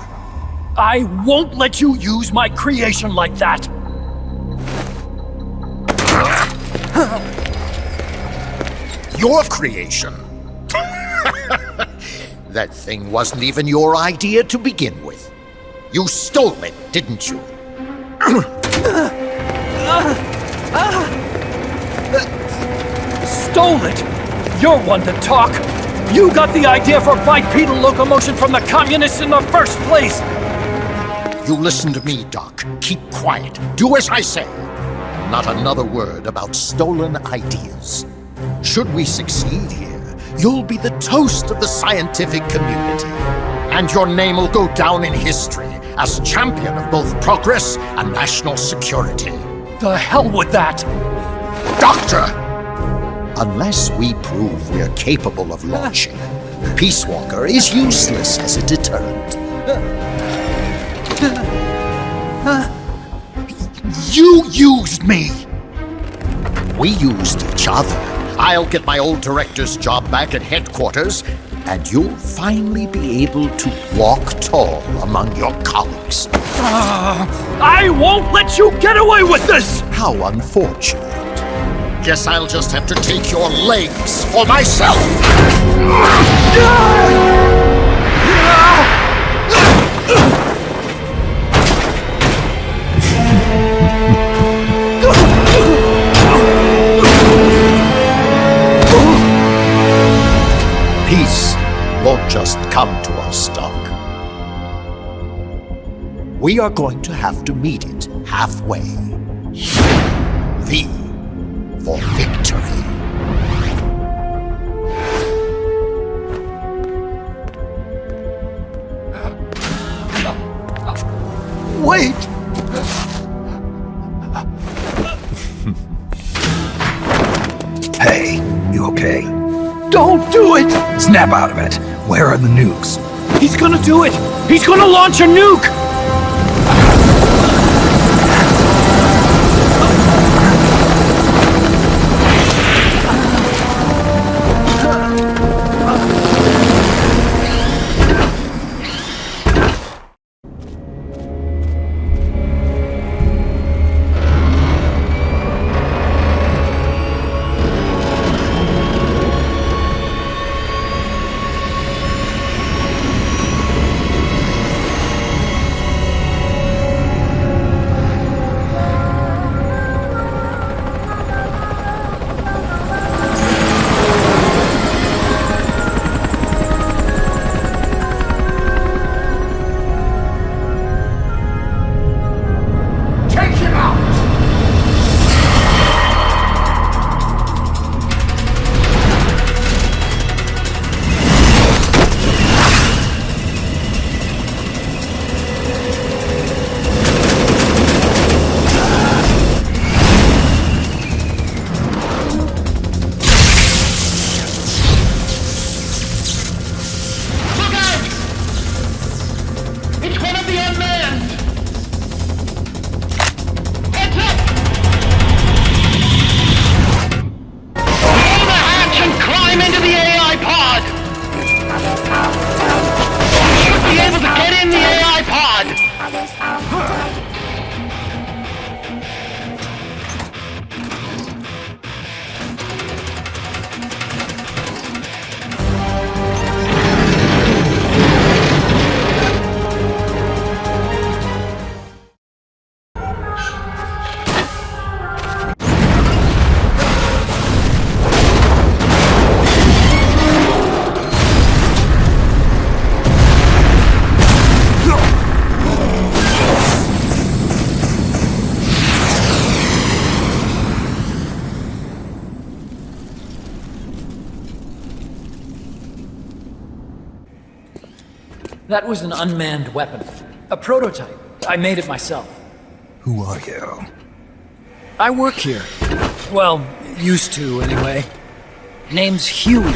I won't let you use my creation like that! Your creation? That thing wasn't even your idea to begin with. You stole it, didn't you? Stole it? You're one to talk! You got the idea for bipedal locomotion from the communists in the first place! You listen to me, Doc. Keep quiet. Do as I say. Not another word about stolen ideas. Should we succeed here, you'll be the toast of the scientific community. And your name will go down in history as champion of both progress and national security. The hell with that! Doctor! Unless we prove we're capable of launching, Peace Walker is useless as a deterrent. You used me! We used each other. I'll get my old director's job back at headquarters, and you'll finally be able to walk tall among your colleagues. I won't let you get away with this! How unfortunate. Guess I'll just have to take your legs for myself! Peace won't just come to us, Doc. We are going to have to meet it halfway. V for victory. Wait! Hey, you okay? Don't do it! Snap out of it. Where are the nukes? He's gonna do it! He's gonna launch a nuke! That was an unmanned weapon. A prototype. I made it myself. Who are you? I work here. Well, used to, anyway. Name's Huey.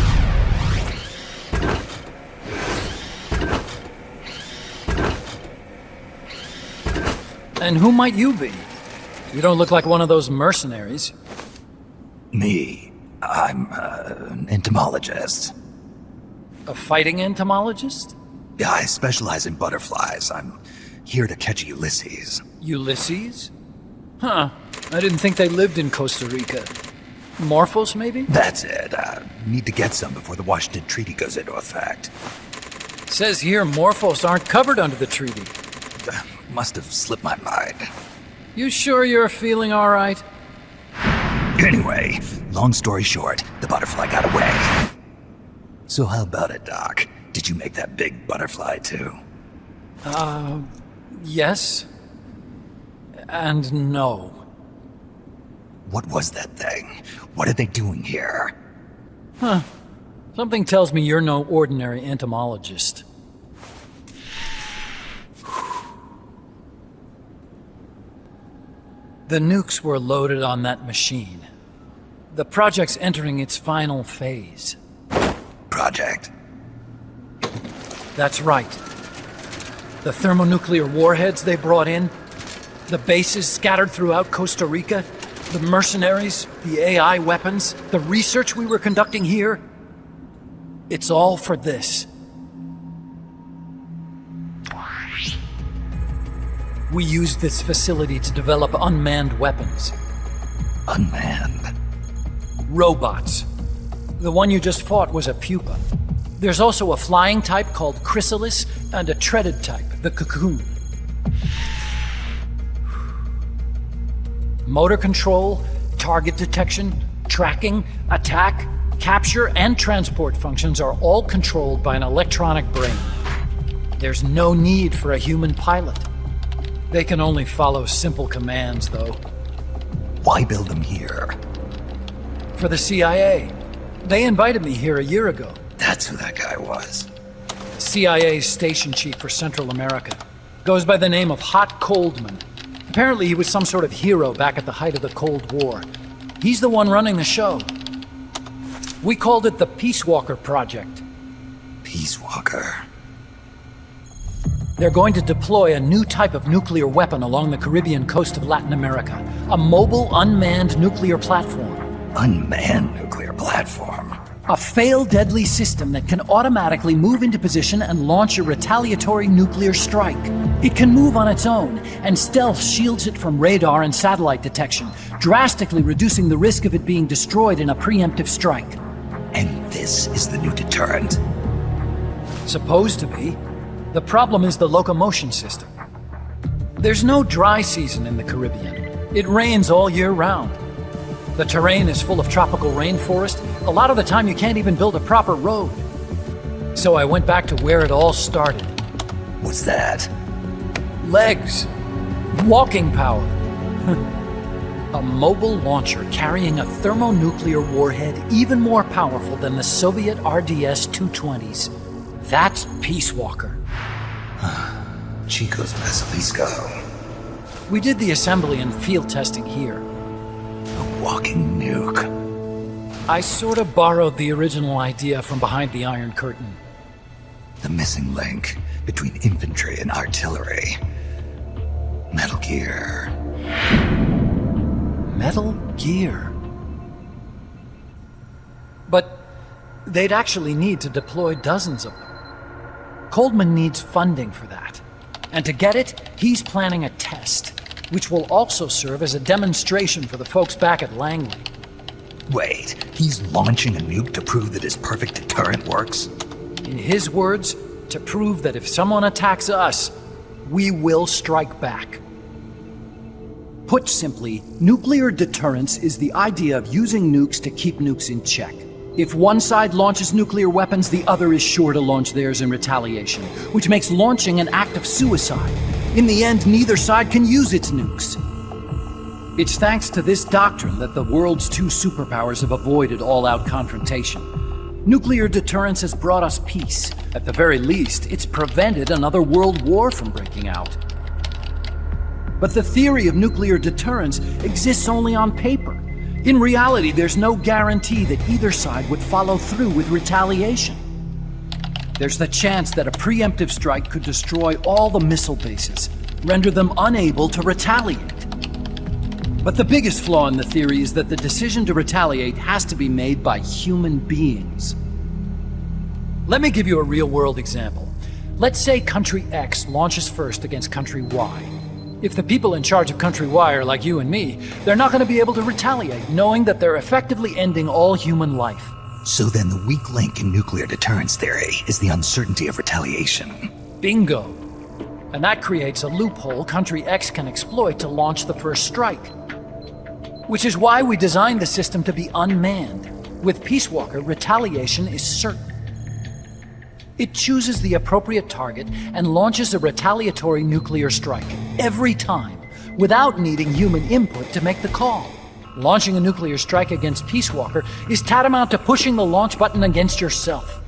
And who might you be? You don't look like one of those mercenaries. Me. I'm an entomologist. A fighting entomologist? Yeah, I specialize in butterflies. I'm here to catch Ulysses. Ulysses? Huh. I didn't think they lived in Costa Rica. Morphos, maybe? That's it. Need to get some before the Washington Treaty goes into effect. Says here Morphos aren't covered under the treaty. Must have slipped my mind. You sure you're feeling all right? Anyway, long story short, the butterfly got away. So how about it, Doc? Did you make that big butterfly too? Yes. And no. What was that thing? What are they doing here? Huh. Something tells me you're no ordinary entomologist. The nukes were loaded on that machine. The project's entering its final phase. Project? That's right. The thermonuclear warheads they brought in, the bases scattered throughout Costa Rica, the mercenaries, the AI weapons, the research we were conducting here. It's all for this. We used this facility to develop unmanned weapons. Unmanned? Robots. The one you just fought was a pupa. There's also a flying type called Chrysalis and a treaded type, the Cocoon. Motor control, target detection, tracking, attack, capture, and transport functions are all controlled by an electronic brain. There's no need for a human pilot. They can only follow simple commands, though. Why build them here? For the CIA. They invited me here a year ago. That's who that guy was. CIA's station chief for Central America. Goes by the name of Hot Coldman. Apparently he was some sort of hero back at the height of the Cold War. He's the one running the show. We called it the Peace Walker Project. Peace Walker? They're going to deploy a new type of nuclear weapon along the Caribbean coast of Latin America. A mobile, unmanned nuclear platform. Unmanned nuclear platform? A fail-deadly system that can automatically move into position and launch a retaliatory nuclear strike. It can move on its own, and stealth shields it from radar and satellite detection, drastically reducing the risk of it being destroyed in a preemptive strike. And this is the new deterrent? Supposed to be. The problem is the locomotion system. There's no dry season in the Caribbean. It rains all year round. The terrain is full of tropical rainforest. A lot of the time you can't even build a proper road. So I went back to where it all started. What's that? Legs. Walking power. A mobile launcher carrying a thermonuclear warhead even more powerful than the Soviet RDS-220s. That's Peace Walker. Chico's Basilisco. We did the assembly and field testing here. A walking nuke. I sort of borrowed the original idea from behind the Iron Curtain. The missing link between infantry and artillery. Metal Gear. Metal Gear. But they'd actually need to deploy dozens of them. Coldman needs funding for that. And to get it, he's planning a test, which will also serve as a demonstration for the folks back at Langley. Wait, he's launching a nuke to prove that his perfect deterrent works? In his words, to prove that if someone attacks us, we will strike back. Put simply, nuclear deterrence is the idea of using nukes to keep nukes in check. If one side launches nuclear weapons, the other is sure to launch theirs in retaliation, which makes launching an act of suicide. In the end, neither side can use its nukes. It's thanks to this doctrine that the world's two superpowers have avoided all-out confrontation. Nuclear deterrence has brought us peace. At the very least, it's prevented another world war from breaking out. But the theory of nuclear deterrence exists only on paper. In reality, there's no guarantee that either side would follow through with retaliation. There's the chance that a preemptive strike could destroy all the missile bases, render them unable to retaliate. But the biggest flaw in the theory is that the decision to retaliate has to be made by human beings. Let me give you a real-world example. Let's say Country X launches first against Country Y. If the people in charge of Country Y are like you and me, they're not going to be able to retaliate, knowing that they're effectively ending all human life. So then the weak link in nuclear deterrence theory is the uncertainty of retaliation. Bingo. And that creates a loophole Country X can exploit to launch the first strike. Which is why we designed the system to be unmanned. With Peace Walker, retaliation is certain. It chooses the appropriate target and launches a retaliatory nuclear strike every time, without needing human input to make the call. Launching a nuclear strike against Peace Walker is tantamount to pushing the launch button against yourself.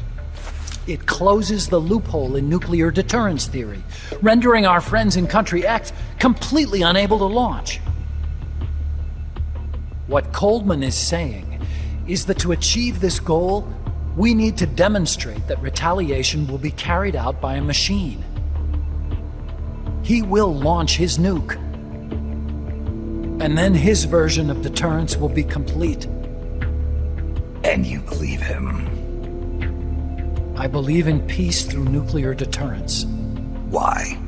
It closes the loophole in nuclear deterrence theory, rendering our friends in Country X completely unable to launch. What Coldman is saying is that to achieve this goal, we need to demonstrate that retaliation will be carried out by a machine. He will launch his nuke. And then his version of deterrence will be complete. And you believe him? I believe in peace through nuclear deterrence. Why?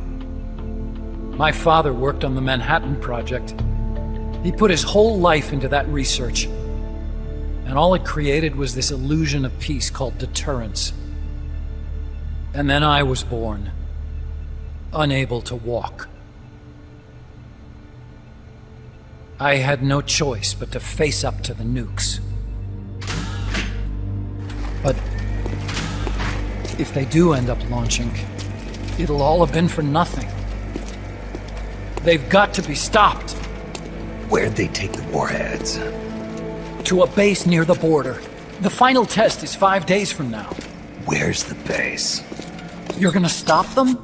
My father worked on the Manhattan Project. He put his whole life into that research. And all it created was this illusion of peace called deterrence. And then I was born, unable to walk. I had no choice but to face up to the nukes. But if they do end up launching, it'll all have been for nothing. They've got to be stopped. Where'd they take the warheads? To a base near the border. The final test is 5 days from now. Where's the base? You're gonna stop them?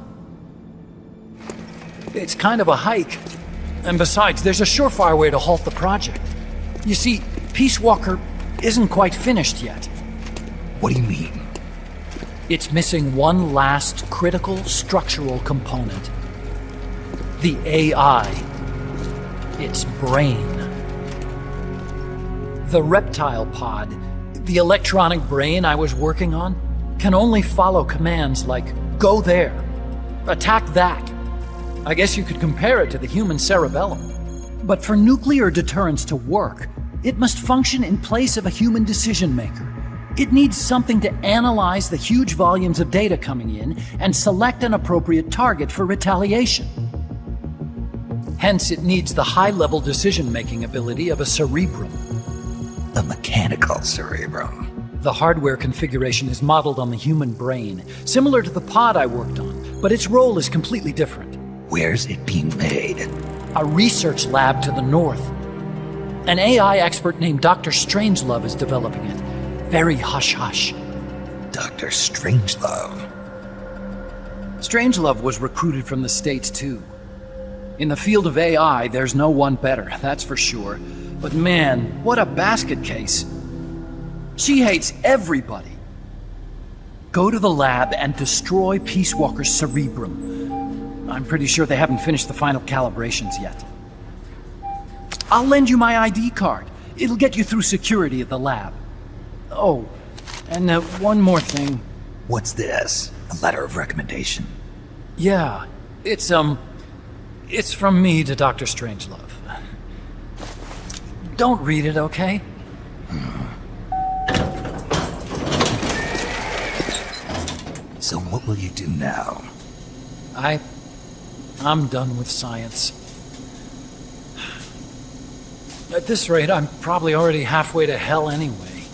It's kind of a hike. And besides, there's a surefire way to halt the project. You see, Peace Walker isn't quite finished yet. What do you mean? It's missing one last critical structural component. The AI. Its brain. The reptile pod, the electronic brain I was working on, can only follow commands like, go there, attack that. I guess you could compare it to the human cerebellum. But for nuclear deterrence to work, it must function in place of a human decision maker. It needs something to analyze the huge volumes of data coming in and select an appropriate target for retaliation. Hence, it needs the high-level decision-making ability of a cerebrum. A mechanical cerebrum. The hardware configuration is modeled on the human brain, similar to the pod I worked on, but its role is completely different. Where's it being made? A research lab to the north. An AI expert named Dr. Strangelove is developing it. Very hush-hush. Dr. Strangelove? Strangelove was recruited from the States, too. In the field of AI, there's no one better, that's for sure. But man, what a basket case. She hates everybody. Go to the lab and destroy Peace Walker's cerebrum. I'm pretty sure they haven't finished the final calibrations yet. I'll lend you my ID card. It'll get you through security at the lab. Oh, and one more thing. What's this? A letter of recommendation? Yeah, it's from me to Dr. Strangelove. Don't read it, okay? So what will you do now? I'm done with science. At this rate, I'm probably already halfway to hell anyway.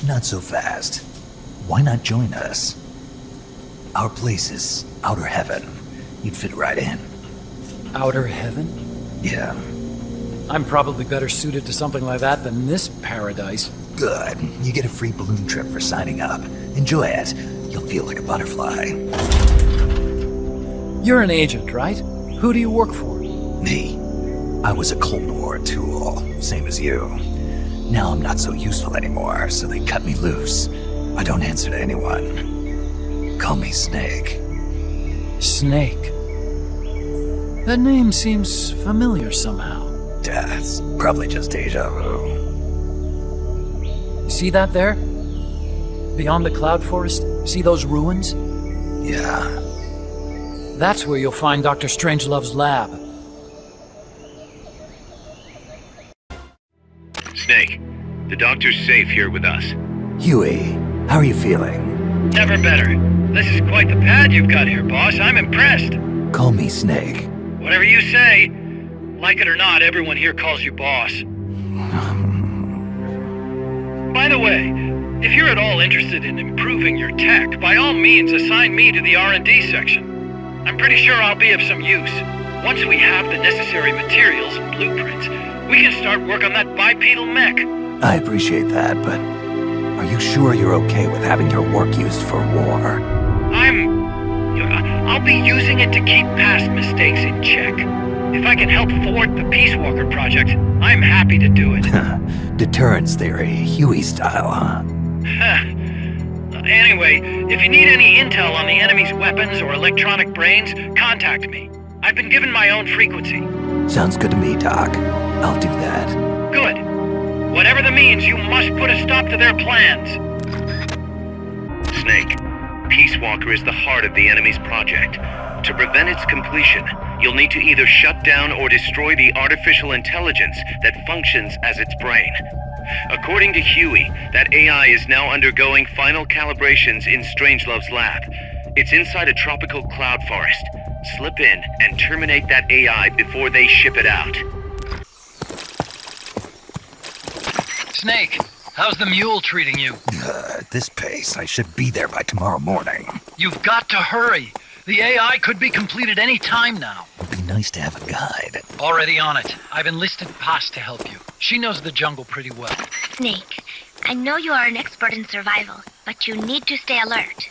Not so fast. Why not join us? Our place is outer heaven. You'd fit right in. Outer heaven? Yeah. I'm probably better suited to something like that than this paradise. Good. You get a free balloon trip for signing up. Enjoy it. You'll feel like a butterfly. You're an agent, right? Who do you work for? Me. I was a Cold War tool, same as you. Now I'm not so useful anymore, so they cut me loose. I don't answer to anyone. Call me Snake. Snake? That name seems familiar somehow. That's probably just deja vu. See that there? Beyond the cloud forest? See those ruins? Yeah. That's where you'll find Dr. Strangelove's lab. Snake, the doctor's safe here with us. Huey, how are you feeling? Never better. This is quite the pad you've got here, boss. I'm impressed. Call me Snake. Whatever you say. Like it or not, everyone here calls you boss. By the way, if you're at all interested in improving your tech, by all means assign me to the R&D section. I'm pretty sure I'll be of some use. Once we have the necessary materials and blueprints, we can start work on that bipedal mech. I appreciate that, but are you sure you're okay with having your work used for war? I'll be using it to keep past mistakes in check. If I can help thwart the Peace Walker project, I'm happy to do it. Deterrence theory, Huey style, huh? Anyway, if you need any intel on the enemy's weapons or electronic brains, contact me. I've been given my own frequency. Sounds good to me, Doc. I'll do that. Good. Whatever the means, you must put a stop to their plans. Snake, Peace Walker is the heart of the enemy's project. To prevent its completion, you'll need to either shut down or destroy the artificial intelligence that functions as its brain. According to Huey, that AI is now undergoing final calibrations in Strangelove's lab. It's inside a tropical cloud forest. Slip in and terminate that AI before they ship it out. Snake, how's the mule treating you? At this pace, I should be there by tomorrow morning. You've got to hurry. The AI could be completed any time now. It'd be nice to have a guide. Already on it. I've enlisted Paz to help you. She knows the jungle pretty well. Snake, I know you are an expert in survival, but you need to stay alert.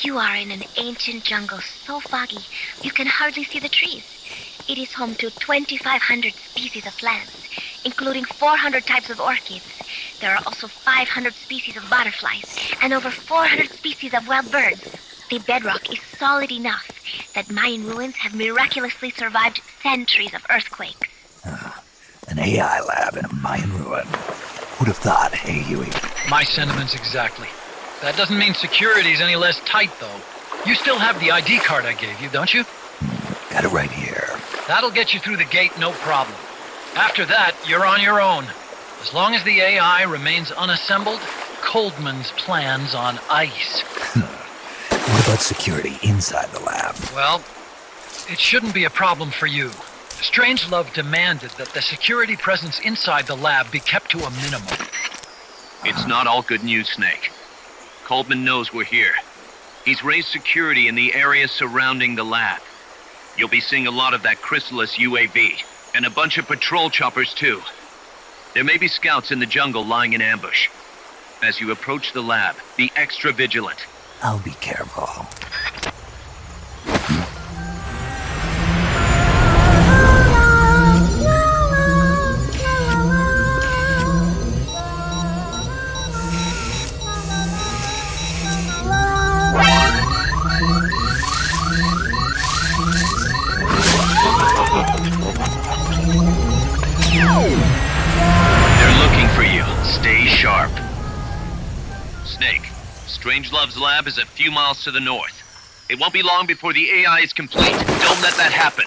You are in an ancient jungle so foggy, you can hardly see the trees. It is home to 2,500 species of plants, including 400 types of orchids. There are also 500 species of butterflies, and over 400 species of wild birds. The bedrock is solid enough that Mayan ruins have miraculously survived centuries of earthquakes. An AI lab in a Mayan ruin. Who'd have thought, hey, Huey? My sentiments exactly. That doesn't mean security's any less tight, though. You still have the ID card I gave you, don't you? Got it right here. That'll get you through the gate, no problem. After that, you're on your own. As long as the AI remains unassembled, Coldman's plan's on ice. What about security inside the lab? Well, it shouldn't be a problem for you. Strangelove demanded that the security presence inside the lab be kept to a minimum. It's not all good news, Snake. Coldman knows we're here. He's raised security in the area surrounding the lab. You'll be seeing a lot of that Chrysalis UAV, and a bunch of patrol choppers too. There may be scouts in the jungle lying in ambush. As you approach the lab, be extra vigilant. I'll be careful. They're looking for you. Stay sharp. Snake, Strangelove's lab is a few miles to the north. It won't be long before the AI is complete. Don't let that happen.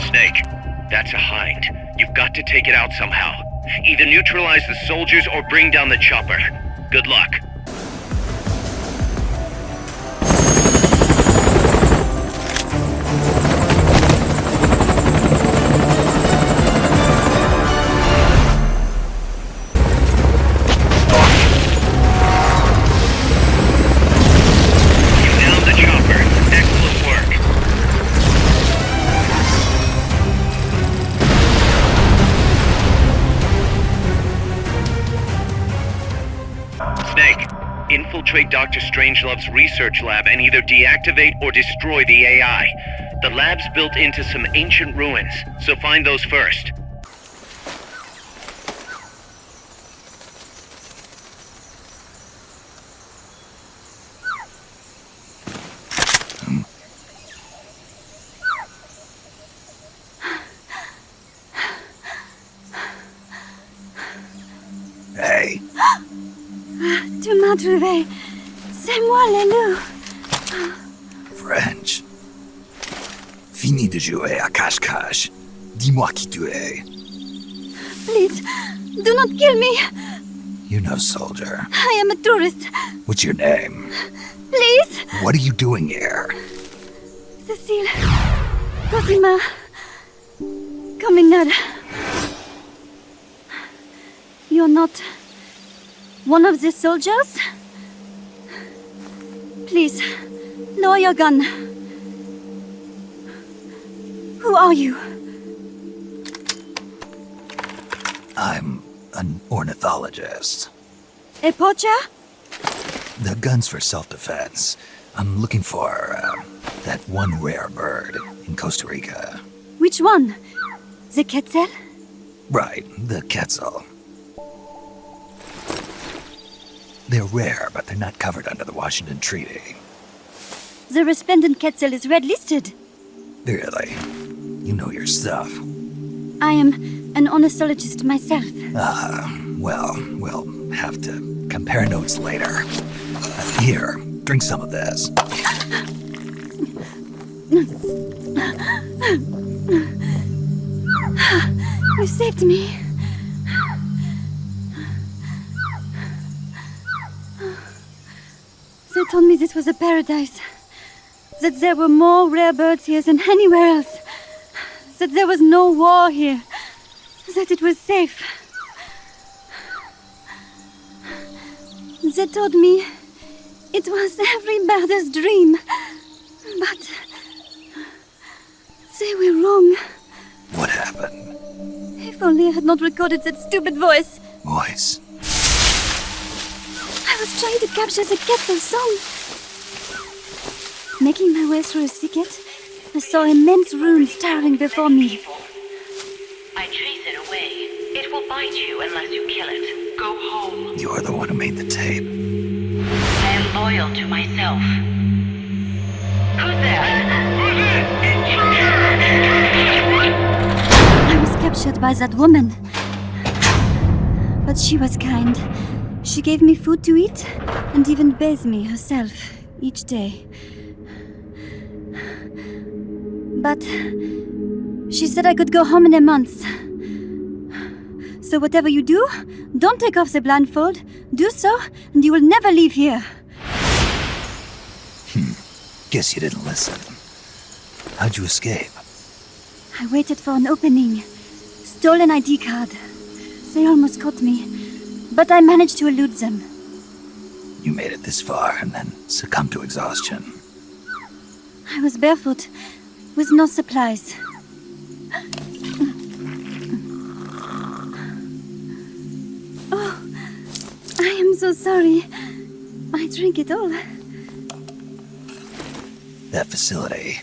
Snake, that's a hind. You've got to take it out somehow. Either neutralize the soldiers or bring down the chopper. Good luck. infiltrate Dr. Strangelove's research lab and either deactivate or destroy the AI. The lab's built into some ancient ruins, so find those first. Hey. Tu m'as trouvé. C'est moi, le loup. French. Fini de jouer à cache-cache. Dis-moi qui tu es. Please, do not kill me. You know, soldier. I am a tourist. What's your name? Please. What are you doing here? Cecile. Cosima. Caminada. You're not one of the soldiers? Please, lower your gun. Who are you? I'm an ornithologist. A poacher? The gun's for self-defense. I'm looking for that one rare bird in Costa Rica. Which one? The quetzal? Right, the quetzal. They're rare, but they're not covered under the Washington Treaty. The resplendent quetzal is red-listed. Really? You know your stuff. I am an ornithologist myself. Well, we'll have to compare notes later. Here, drink some of this. You saved me. They told me this was a paradise. That there were more rare birds here than anywhere else. That there was no war here. That it was safe. They told me it was every birder's dream. But they were wrong. What happened? If only I had not recorded that stupid voice. Voice? I was trying to capture the quetzal song. Making my way through a thicket, I saw immense runes towering before me. I chase it away. It will bite you unless you kill it. Go home. You're the one who made the tape. I am loyal to myself. Who's there? I was captured by that woman. But she was kind. She gave me food to eat and even bathed me herself each day. But she said I could go home in a month. So whatever you do, don't take off the blindfold. Do so, and you will never leave here. Guess you didn't listen. How'd you escape? I waited for an opening. Stole an ID card. They almost caught me, but I managed to elude them. You made it this far and then succumbed to exhaustion. I was barefoot, with no supplies. Oh, I am so sorry. I drank it all. That facility.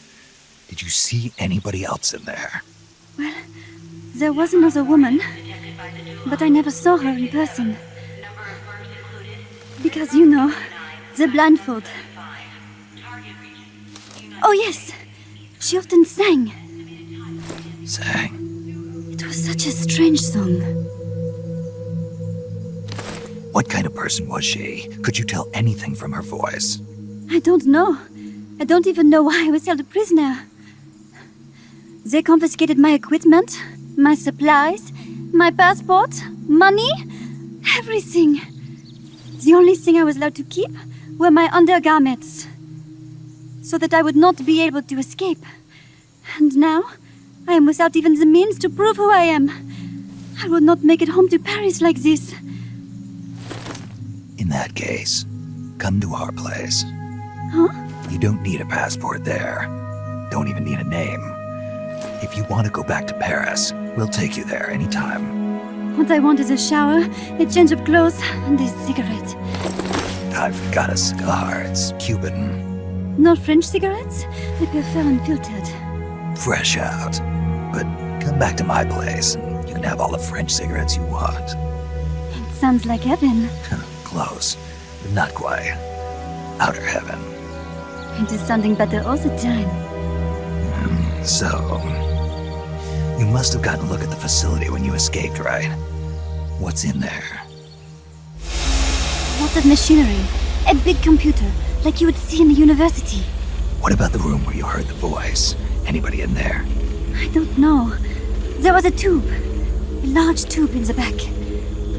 Did you see anybody else in there? Well, there was another woman, but I never saw her in person. Because, you know, the blindfold. Oh, yes. She often sang. Sang? It was such a strange song. What kind of person was she? Could you tell anything from her voice? I don't know. I don't even know why I was held a prisoner. They confiscated my equipment, my supplies, my passport, money, everything. The only thing I was allowed to keep were my undergarments, so that I would not be able to escape. And now, I am without even the means to prove who I am. I will not make it home to Paris like this. In that case, come to our place. Huh? You don't need a passport there. Don't even need a name. If you want to go back to Paris, we'll take you there anytime. What I want is a shower, a change of clothes, and a cigarette. I've got a cigar. It's Cuban. No French cigarettes? I prefer unfiltered. Fresh out. But come back to my place and you can have all the French cigarettes you want. It sounds like heaven. Close, but not quite. Outer heaven. It is sounding better all the time. So, you must have gotten a look at the facility when you escaped, right? What's in there? Lots of machinery. A big computer, like you would see in the university. What about the room where you heard the voice? Anybody in there? I don't know. There was a tube. A large tube in the back.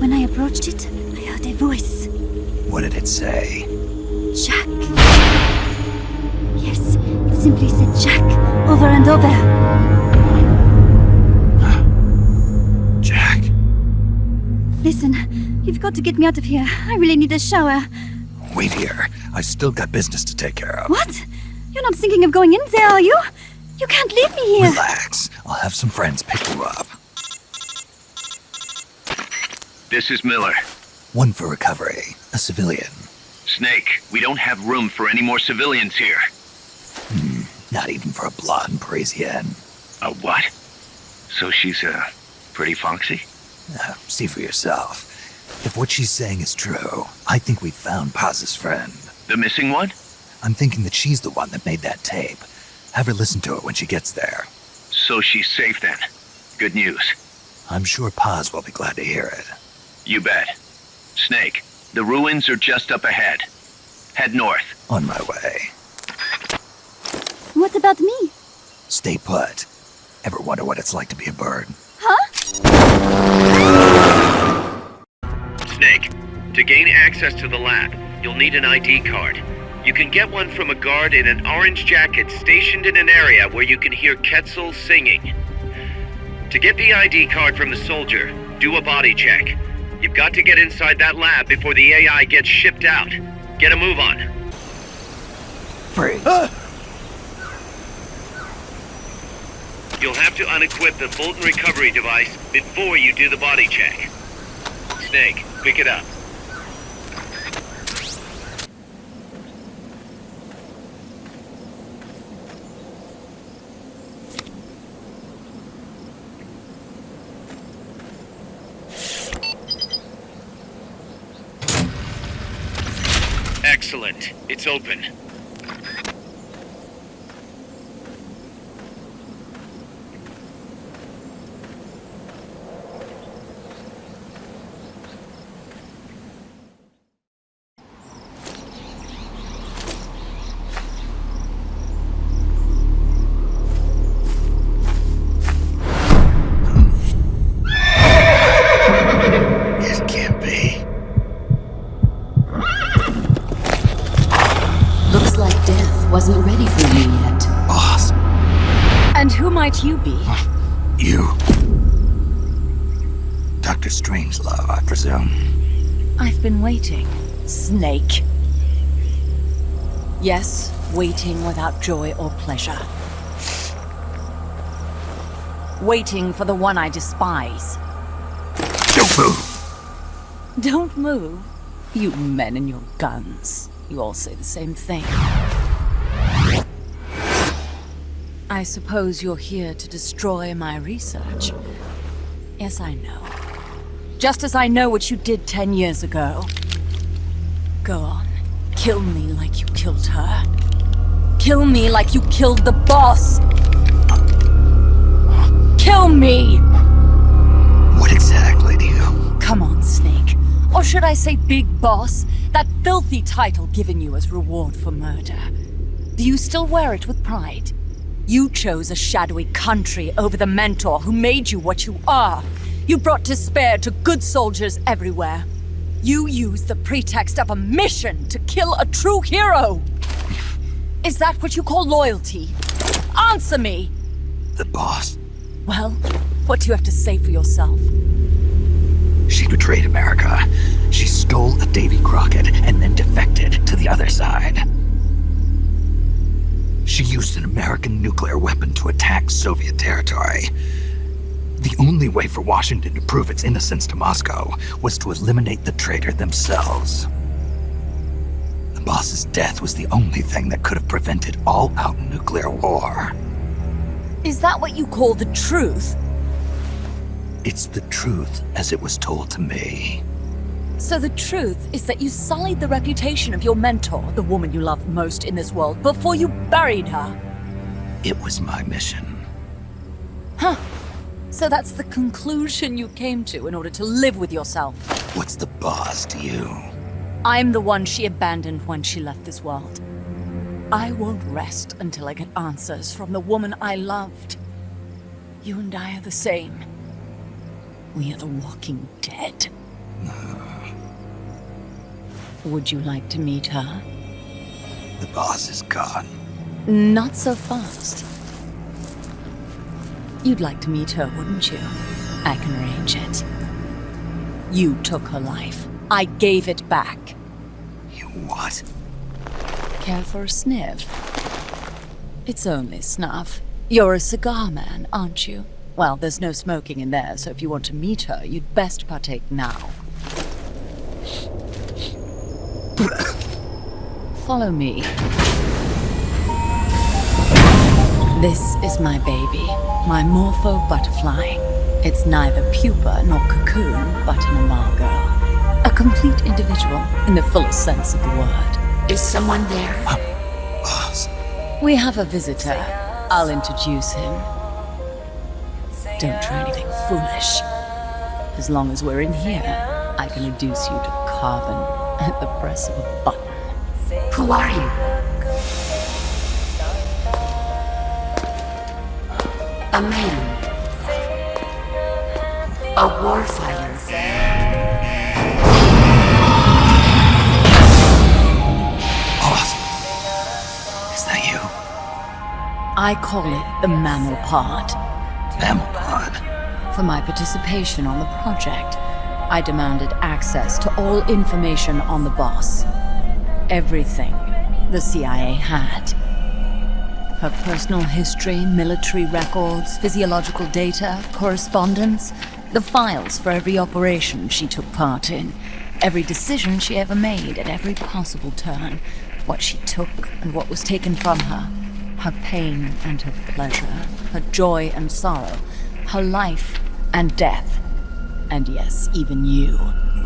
When I approached it, I heard a voice. What did it say? Jack. Yes, it simply said Jack, over and over. Jack. Listen, you've got to get me out of here. I really need a shower. Wait here. I've still got business to take care of. What? You're not thinking of going in there, are you? You can't leave me here. Relax. I'll have some friends pick you up. This is Miller. One for recovery. A civilian. Snake, we don't have room for any more civilians here. Not even for a blonde Parisienne. A what? So she's, pretty foxy? See for yourself. If what she's saying is true, I think we found Paz's friend. The missing one? I'm thinking that she's the one that made that tape. Have her listen to it when she gets there. So she's safe then. Good news. I'm sure Paz will be glad to hear it. You bet. Snake, the ruins are just up ahead. Head north. On my way. What about me? Stay put. Ever wonder what it's like to be a bird? Huh? Snake, to gain access to the lab, you'll need an ID card. You can get one from a guard in an orange jacket stationed in an area where you can hear Quetzal singing. To get the ID card from the soldier, do a body check. You've got to get inside that lab before the AI gets shipped out. Get a move on. Freeze. You'll have to unequip the Fulton recovery device before you do the body check. Snake, pick it up. Excellent. It's open. It can't be. Looks like death wasn't ready for you yet. Boss. And who might you be? You. Dr. Strangelove, I presume. I've been waiting, Snake. Yes, waiting without joy or pleasure. Waiting for the one I despise. Don't move! Don't move? You men and your guns. You all say the same thing. I suppose you're here to destroy my research. Yes, I know. Just as I know what you did 10 years ago. Go on. Kill me like you killed her. Kill me like you killed the boss. Kill me! What exactly do you... Come on, Snake. Or should I say Big Boss? That filthy title given you as reward for murder. Do you still wear it with pride? You chose a shadowy country over the mentor who made you what you are. You brought despair to good soldiers everywhere. You used the pretext of a mission to kill a true hero. Is that what you call loyalty? Answer me! The boss. Well, what do you have to say for yourself? She betrayed America. She stole a Davy Crockett and then defected to the other side. She used an American nuclear weapon to attack Soviet territory. The only way for Washington to prove its innocence to Moscow was to eliminate the traitor themselves. boss's death was the only thing that could have prevented all-out nuclear war. Is that what you call the truth? It's the truth as it was told to me. So the truth is that you sullied the reputation of your mentor, the woman you loved most in this world, before you buried her. It was my mission. Huh. So that's the conclusion you came to in order to live with yourself. What's the boss to you? I'm the one she abandoned when she left this world. I won't rest until I get answers from the woman I loved. You and I are the same. We are the walking dead. Would you like to meet her? The boss is gone. Not so fast. You'd like to meet her, wouldn't you? I can arrange it. You took her life. I gave it back. You what? Care for a sniff? It's only snuff. You're a cigar man, aren't you? Well, there's no smoking in there, so if you want to meet her, you'd best partake now. Follow me. This is my baby, my Morpho butterfly. It's neither pupa nor cocoon, but an imago. A complete individual, in the fullest sense of the word. Is someone there? Boss. We have a visitor. I'll introduce him. Don't try anything foolish. As long as we're in here, I can reduce you to carbon at the press of a button. Who are you? A man. A warfighter. Boss. Is that you? I call it the Mammal Pod. Mammal Pod? For my participation on the project, I demanded access to all information on the boss. Everything the CIA had. Her personal history, military records, physiological data, correspondence, the files for every operation she took part in, every decision she ever made at every possible turn, what she took and what was taken from her, her pain and her pleasure, her joy and sorrow, her life and death, and yes, even you.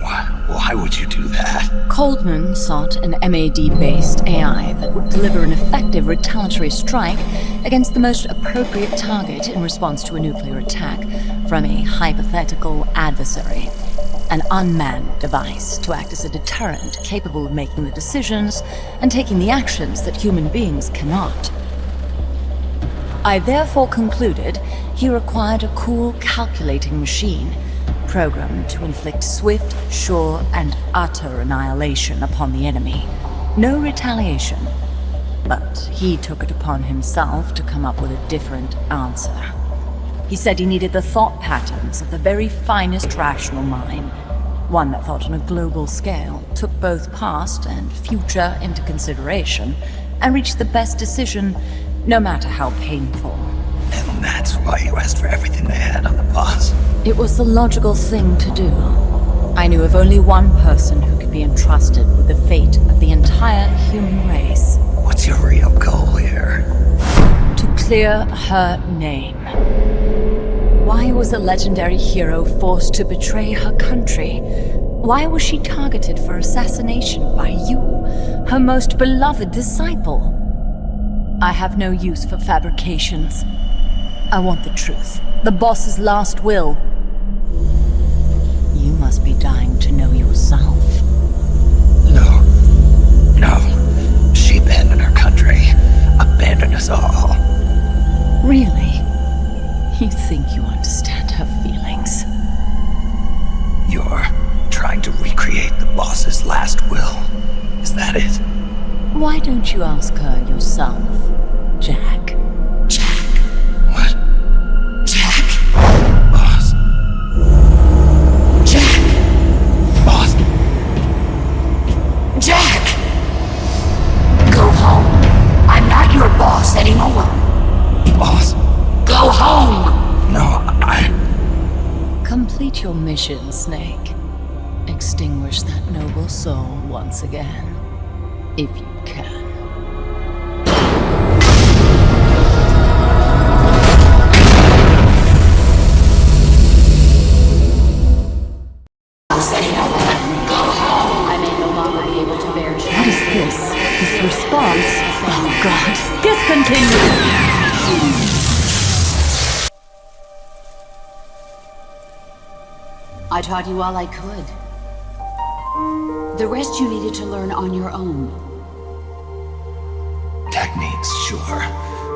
Why would you do that? Coldman sought an MAD-based AI that would deliver an effective retaliatory strike against the most appropriate target in response to a nuclear attack from a hypothetical adversary. An unmanned device to act as a deterrent capable of making the decisions and taking the actions that human beings cannot. I therefore concluded he required a cool calculating machine programmed to inflict swift, sure, and utter annihilation upon the enemy. No retaliation. But he took it upon himself to come up with a different answer. He said he needed the thought patterns of the very finest rational mind, one that thought on a global scale, took both past and future into consideration, and reached the best decision, no matter how painful. And that's why you asked for everything they had on the boss. It was the logical thing to do. I knew of only one person who could be entrusted with the fate of the entire human race. What's your real goal here? To clear her name. Why was a legendary hero forced to betray her country? Why was she targeted for assassination by you, her most beloved disciple? I have no use for fabrications. I want the truth. The boss's last will. You must be dying to know yourself. No. She abandoned her country. Abandoned us all. Really? You think you understand her feelings? You're trying to recreate the boss's last will. Is that it? Why don't you ask her yourself, Jack? What? Jack? Boss. Jack! Boss. Jack! Go home. I'm not your boss anymore. Boss. Go home! No, Complete your mission, Snake. Extinguish that noble soul once again. If you can. I may no longer be able to bear. What is this? This response? Oh God. Discontinue! I taught you all I could. The rest you needed to learn on your own. Techniques, sure.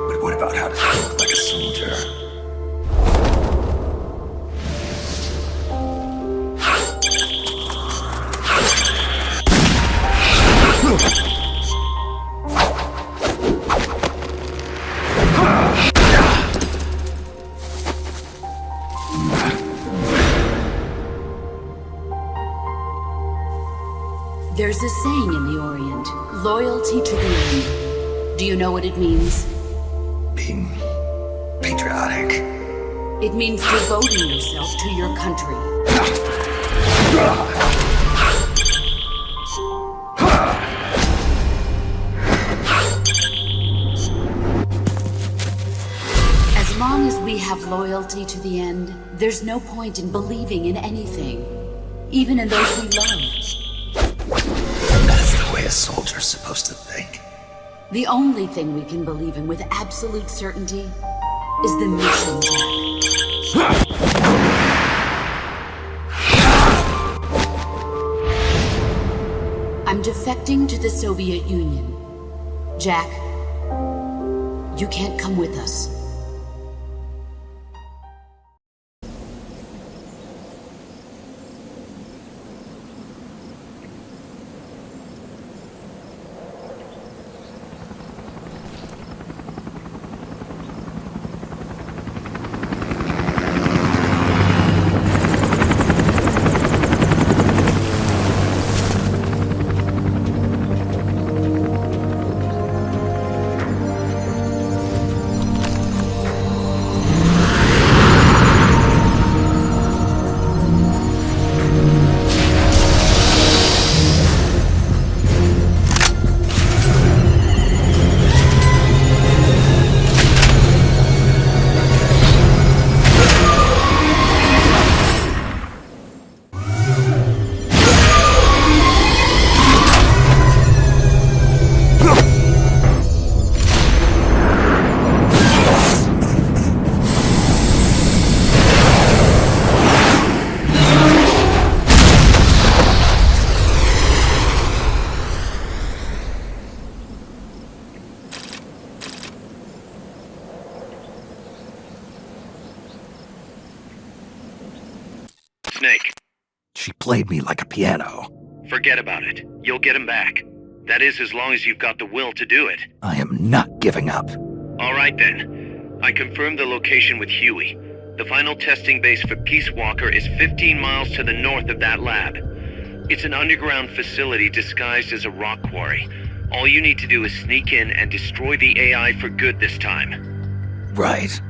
But what about how to think like a soldier? There's a saying in the Orient, loyalty to the end. Do you know what it means? Being patriotic. It means devoting yourself to your country. As long as we have loyalty to the end, there's no point in believing in anything, even in those we love. And that's the way a soldier's supposed to think. The only thing we can believe in with absolute certainty is the mission, Jack. I'm defecting to the Soviet Union. Jack, you can't come with us. Snake. She played me like a piano. Forget about it. You'll get him back. That is, as long as you've got the will to do it. I am not giving up. All right, then. I confirmed the location with Huey. The final testing base for Peace Walker is 15 miles to the north of that lab. It's an underground facility disguised as a rock quarry. All you need to do is sneak in and destroy the AI for good this time. Right.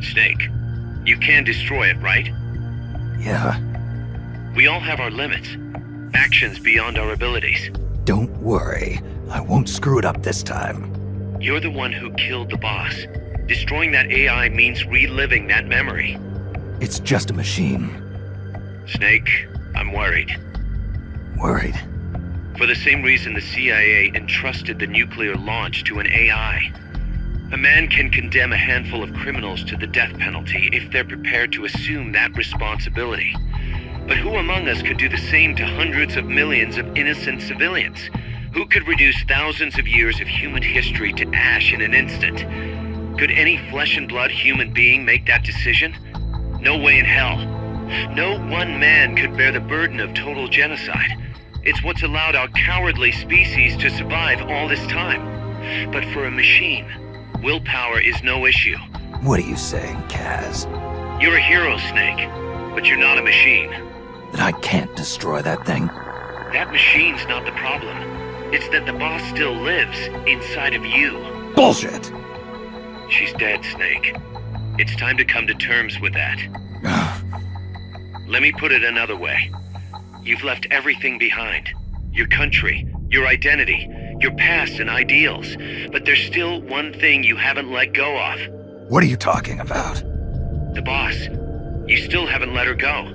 Snake, you can destroy it, right? Yeah. We all have our limits. Actions beyond our abilities. Don't worry. I won't screw it up this time. You're the one who killed the boss. Destroying that AI means reliving that memory. It's just a machine. Snake, I'm worried. Worried? For the same reason the CIA entrusted the nuclear launch to an AI. A man can condemn a handful of criminals to the death penalty if they're prepared to assume that responsibility. But who among us could do the same to hundreds of millions of innocent civilians? Who could reduce thousands of years of human history to ash in an instant? Could any flesh and blood human being make that decision? No way in hell. No one man could bear the burden of total genocide. It's what's allowed our cowardly species to survive all this time. But for a machine, willpower is no issue. What are you saying, Kaz? You're a hero, Snake, but you're not a machine. That I can't destroy that thing? That machine's not the problem. It's that the boss still lives inside of you. Bullshit! She's dead, Snake. It's time to come to terms with that. Let me put it another way. You've left everything behind. Your country, your identity, your past and ideals. But there's still one thing you haven't let go of. What are you talking about? The boss. You still haven't let her go.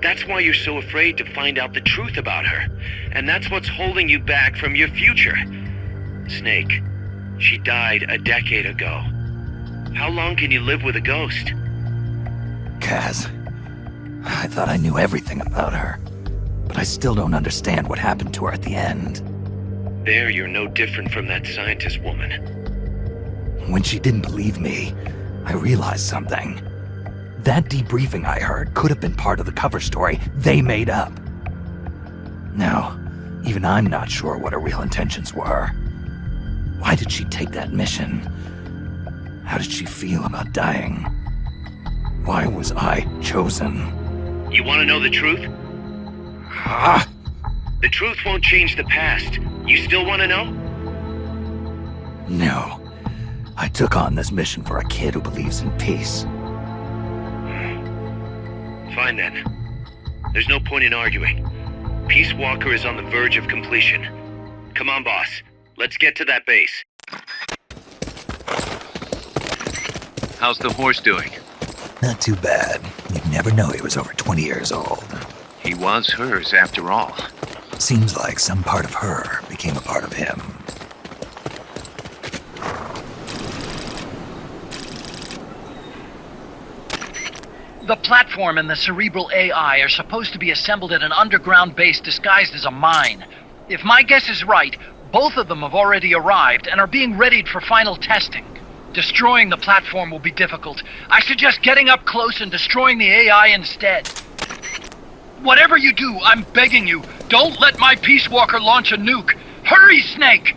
That's why you're so afraid to find out the truth about her. And that's what's holding you back from your future. Snake, she died a decade ago. How long can you live with a ghost? Kaz, I thought I knew everything about her, but I still don't understand what happened to her at the end. There, you're no different from that scientist woman. When she didn't believe me, I realized something. That debriefing I heard could have been part of the cover story they made up. Now, even I'm not sure what her real intentions were. Why did she take that mission? How did she feel about dying? Why was I chosen? You want to know the truth? The truth won't change the past. You still want to know? No. I took on this mission for a kid who believes in peace. Fine then. There's no point in arguing. Peace Walker is on the verge of completion. Come on, boss. Let's get to that base. How's the horse doing? Not too bad. You'd never know he was over 20 years old. He was hers, after all. Seems like some part of her became a part of him. The platform and the cerebral AI are supposed to be assembled at an underground base disguised as a mine. If my guess is right, both of them have already arrived and are being readied for final testing. Destroying the platform will be difficult. I suggest getting up close and destroying the AI instead. Whatever you do, I'm begging you, don't let my Peace Walker launch a nuke. Hurry, Snake!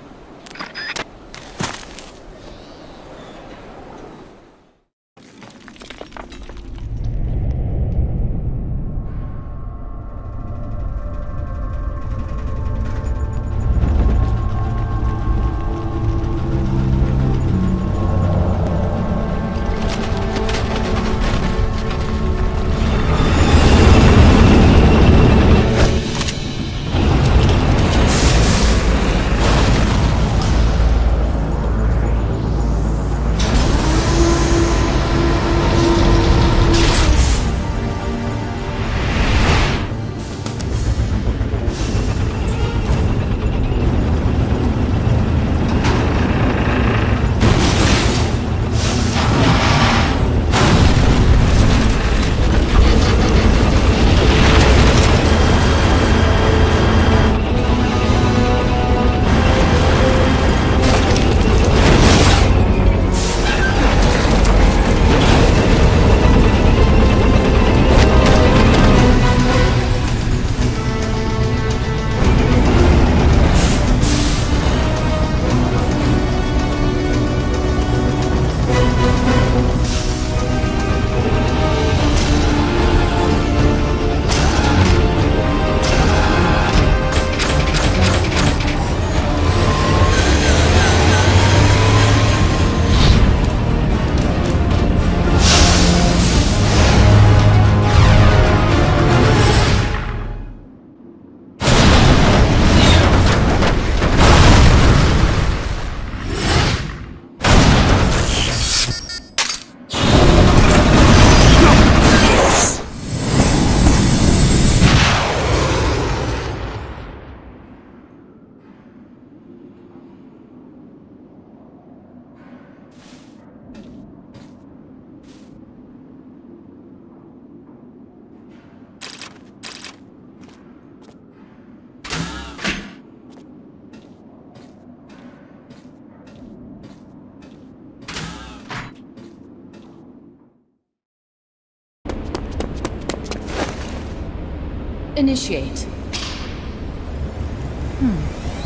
Initiate.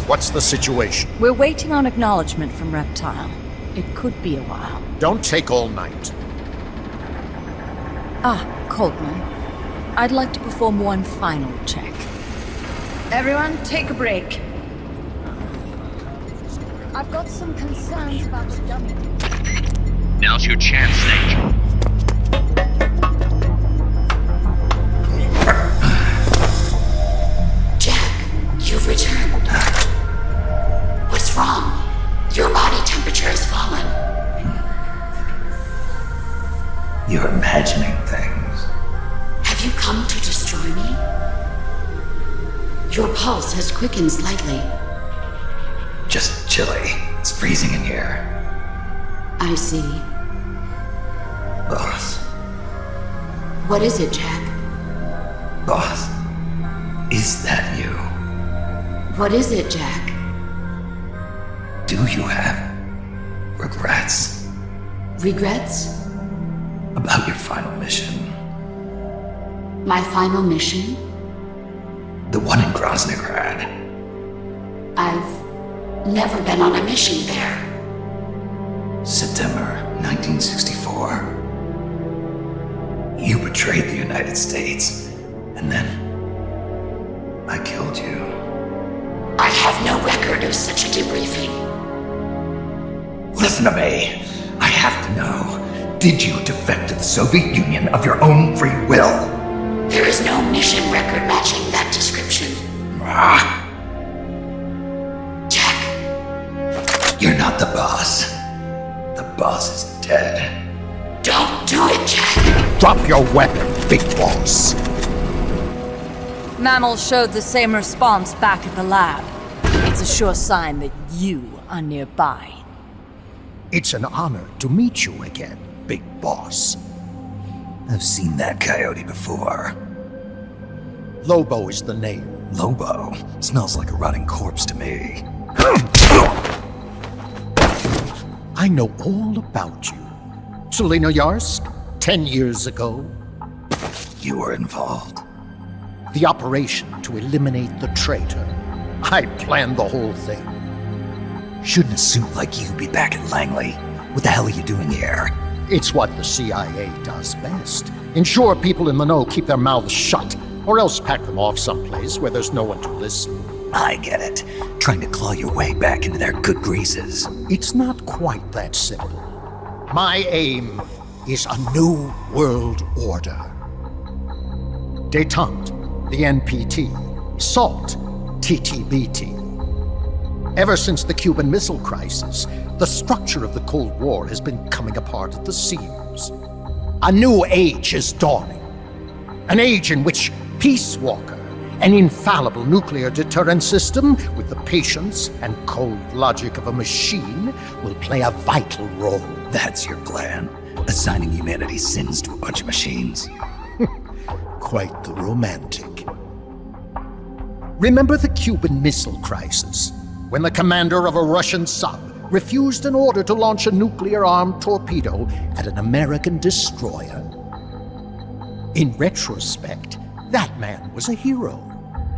What's the situation? We're waiting on acknowledgement from Reptile. It could be a while. Don't take all night. Coltman. I'd like to perform one final check. Everyone, take a break. I've got some concerns about the dummy. Now's your chance, Snake. Jack, you've returned. creature has fallen. You're imagining things. Have you come to destroy me? Your pulse has quickened slightly. Just chilly. It's freezing in here. I see. Boss. What is it, Jack? Boss. Is that you? What is it, Jack? Do you have regrets? Regrets? About your final mission? My final mission? The one in Groznygrad. I've never been on a mission there. September 1964. You betrayed the United States, and then I killed you. I have no record of such a debriefing. Listen to me. I have to know. Did you defect to the Soviet Union of your own free will? There is no mission record matching that description. Jack. You're not the boss. The boss is dead. Don't do it, Jack. Drop your weapon, Big Boss. Mammal showed the same response back at the lab. It's a sure sign that you are nearby. It's an honor to meet you again, Big Boss. I've seen that coyote before. Lobo is the name. Lobo? Smells like a rotting corpse to me. I know all about you. Selinoyarsk, 10 years ago. You were involved. The operation to eliminate the traitor. I planned the whole thing. Shouldn't a suit like you be back at Langley? What the hell are you doing here? It's what the CIA does best. Ensure people in the know keep their mouths shut, or else pack them off someplace where there's no one to listen. I get it. Trying to claw your way back into their good graces. It's not quite that simple. My aim is a new world order. Détente, the NPT. SALT, TTBT. Ever since the Cuban Missile Crisis, the structure of the Cold War has been coming apart at the seams. A new age is dawning. An age in which Peace Walker, an infallible nuclear deterrent system with the patience and cold logic of a machine, will play a vital role. That's your plan? Assigning humanity's sins to a bunch of machines? Quite the romantic. Remember the Cuban Missile Crisis, when the commander of a Russian sub refused an order to launch a nuclear-armed torpedo at an American destroyer? In retrospect, that man was a hero.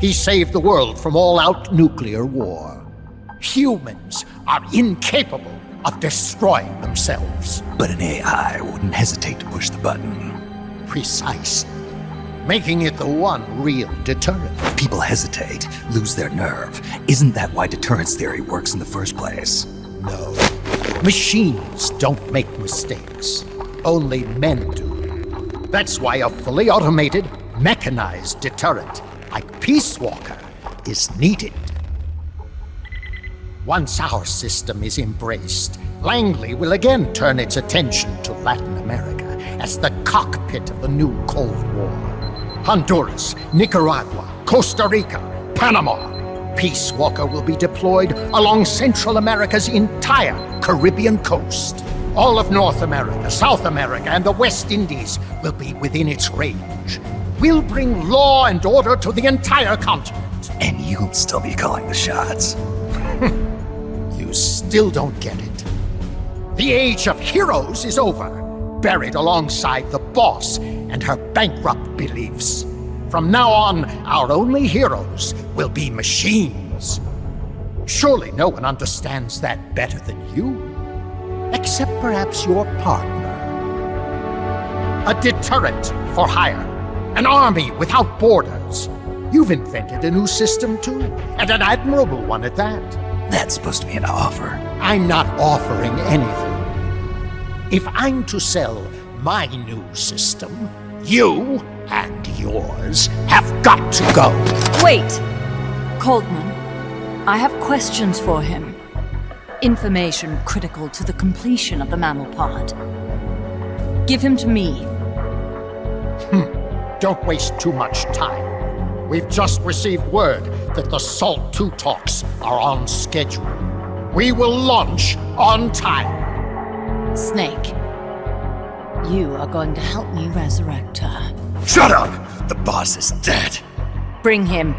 He saved the world from all-out nuclear war. Humans are incapable of destroying themselves. But an AI wouldn't hesitate to push the button. Precisely. Making it the one real deterrent. People hesitate, lose their nerve. Isn't that why deterrence theory works in the first place? No. Machines don't make mistakes. Only men do. That's why a fully automated, mechanized deterrent like Peace Walker is needed. Once our system is embraced, Langley will again turn its attention to Latin America as the cockpit of the new Cold War. Honduras, Nicaragua, Costa Rica, Panama. Peace Walker will be deployed along Central America's entire Caribbean coast. All of North America, South America, and the West Indies will be within its range. We'll bring law and order to the entire continent. And you'll still be calling the shots. You still don't get it. The age of heroes is over, buried alongside the boss and her bankrupt beliefs. From now on, our only heroes will be machines. Surely no one understands that better than you. Except perhaps your partner. A deterrent for hire. An army without borders. You've invented a new system too, and an admirable one at that. That's supposed to be an offer. I'm not offering anything. If I'm to sell my new system, you and yours have got to go. Wait! Coldman, I have questions for him. Information critical to the completion of the mammal pod. Give him to me. Don't waste too much time. We've just received word that the SALT II talks are on schedule. We will launch on time. Snake, you are going to help me resurrect her. Shut up! The boss is dead. Bring him.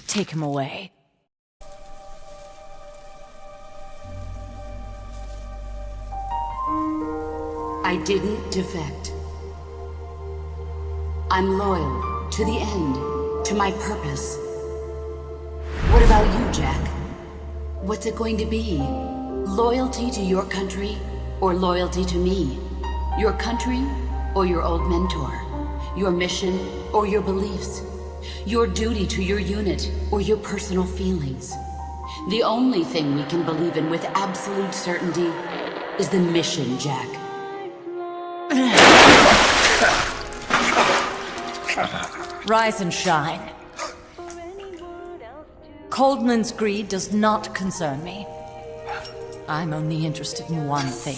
Take him away. I didn't defect. I'm loyal to the end, to my purpose. What about you, Jack? What's it going to be? Loyalty to your country or loyalty to me? Your country or your old mentor? Your mission or your beliefs? Your duty to your unit or your personal feelings? The only thing we can believe in with absolute certainty is the mission, Jack. Rise and shine. Coldman's greed does not concern me. I'm only interested in one thing.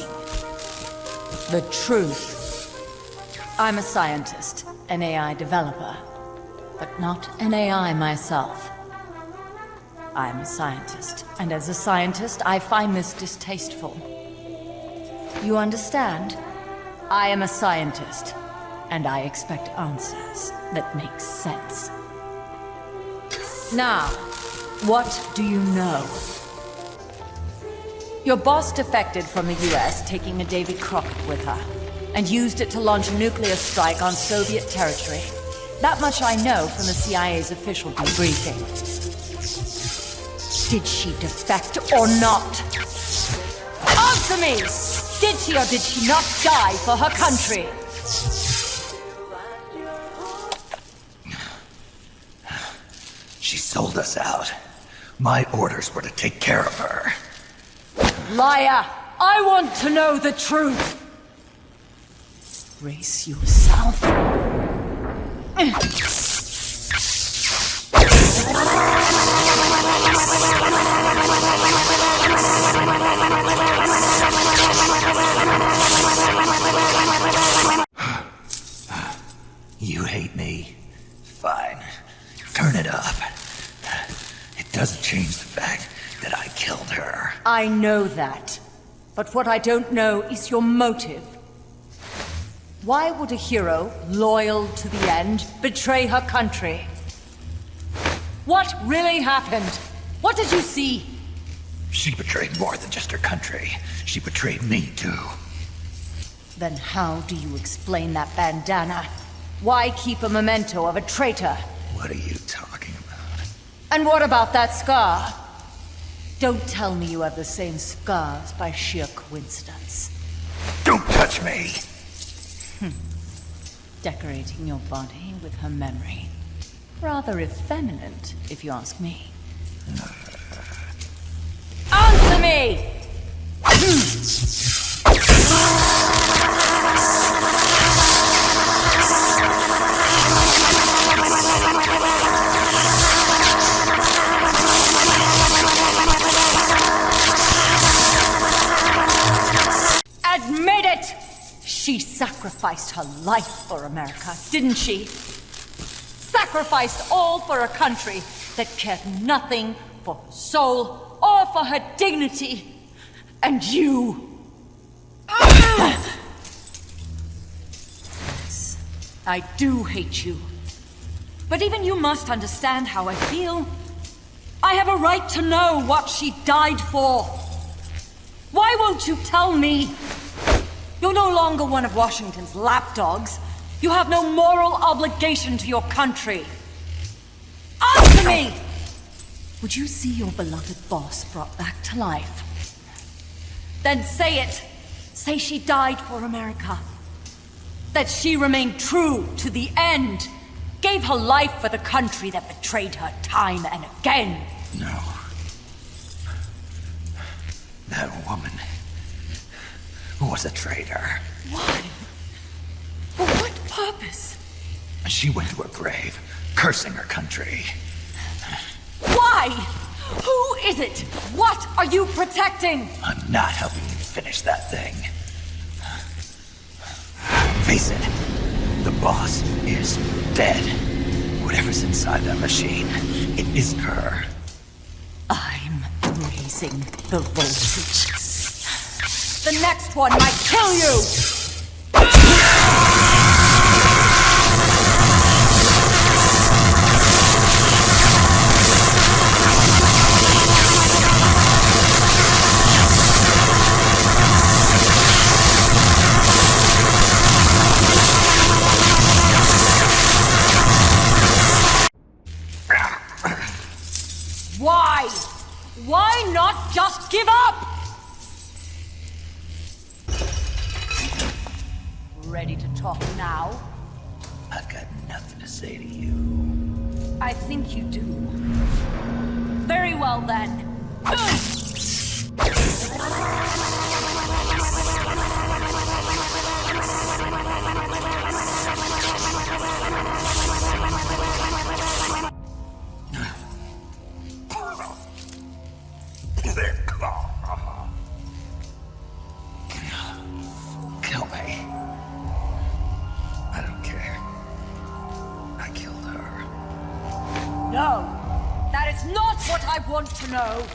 The truth. I'm a scientist, an AI developer, but not an AI myself. I'm a scientist, and as a scientist, I find this distasteful. You understand? I am a scientist, and I expect answers that make sense. Now, what do you know? Your boss defected from the US, taking a Davy Crockett with her, and used it to launch a nuclear strike on Soviet territory. That much I know from the CIA's official debriefing. Did she defect or not? Answer me! Did she or did she not die for her country? She sold us out. My orders were to take care of her. Liar! I want to know the truth! Brace yourself. You hate me? Fine. Turn it up. It doesn't change the fact that I killed her. I know that. But what I don't know is your motive. Why would a hero, loyal to the end, betray her country? What really happened? What did you see? She betrayed more than just her country. She betrayed me, too. Then how do you explain that bandana? Why keep a memento of a traitor? What are you talking about? And what about that scar? Don't tell me you have the same scars by sheer coincidence. Don't touch me! Decorating your body with her memory. Rather effeminate, if you ask me. Answer me! Admit it! She sacrificed her life for America, didn't she? Sacrificed all for a country that cared nothing for her soul or for her dignity. And you... Yes, I do hate you. But even you must understand how I feel. I have a right to know what she died for. Why won't you tell me? You're no longer one of Washington's lapdogs. You have no moral obligation to your country. Answer me! Would you see your beloved boss brought back to life? Then say it. Say she died for America. That she remained true to the end. Gave her life for the country that betrayed her time and again. No. That woman was a traitor. Why? For what purpose? She went to her grave, cursing her country. Why? Who is it? What are you protecting? I'm not helping you finish that thing. Face it, the boss is dead. Whatever's inside that machine, it isn't her. I'm raising the voltage. The next one might kill you! Why? Why not just give up? Ready to talk now? I've got nothing to say to you. I think you do. Very well then. Kill me. I don't care. I killed her. No, that is not what I want to know.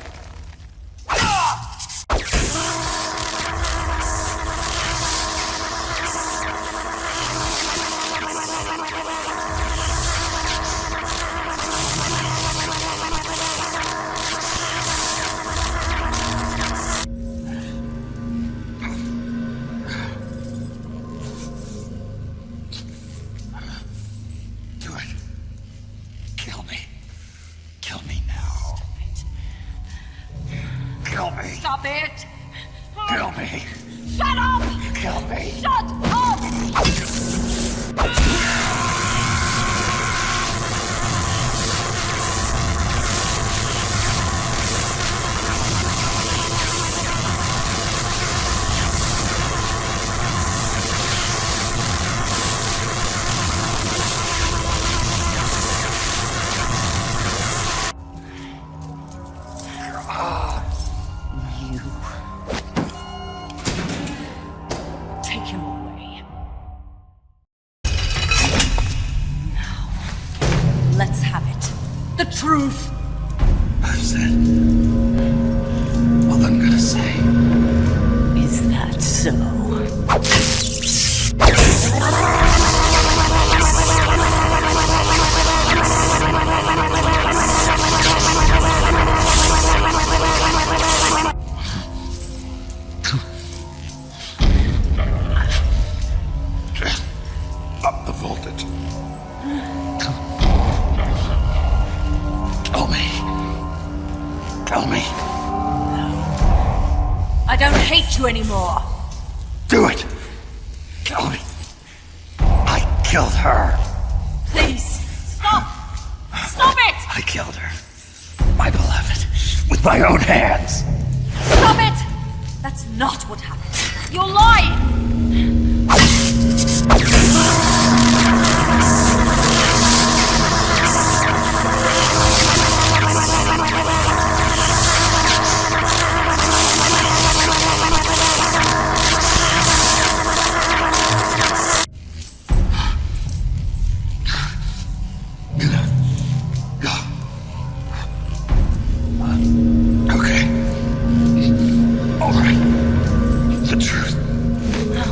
Do it. Kill me. Kill me now. Kill me. Stop it! Kill me. Shut up! Kill me. Shut up! Take him away. Now, let's have it. The truth. I've said all I'm gonna say. Is that so? Up the voltage. Kill me. Kill me. I don't hate you anymore. Do it. Kill me. I killed her. Please, stop! Stop it! I killed her. My beloved. With my own hands. Stop it! That's not what happened. You're lying! Okay. All right. The truth. No.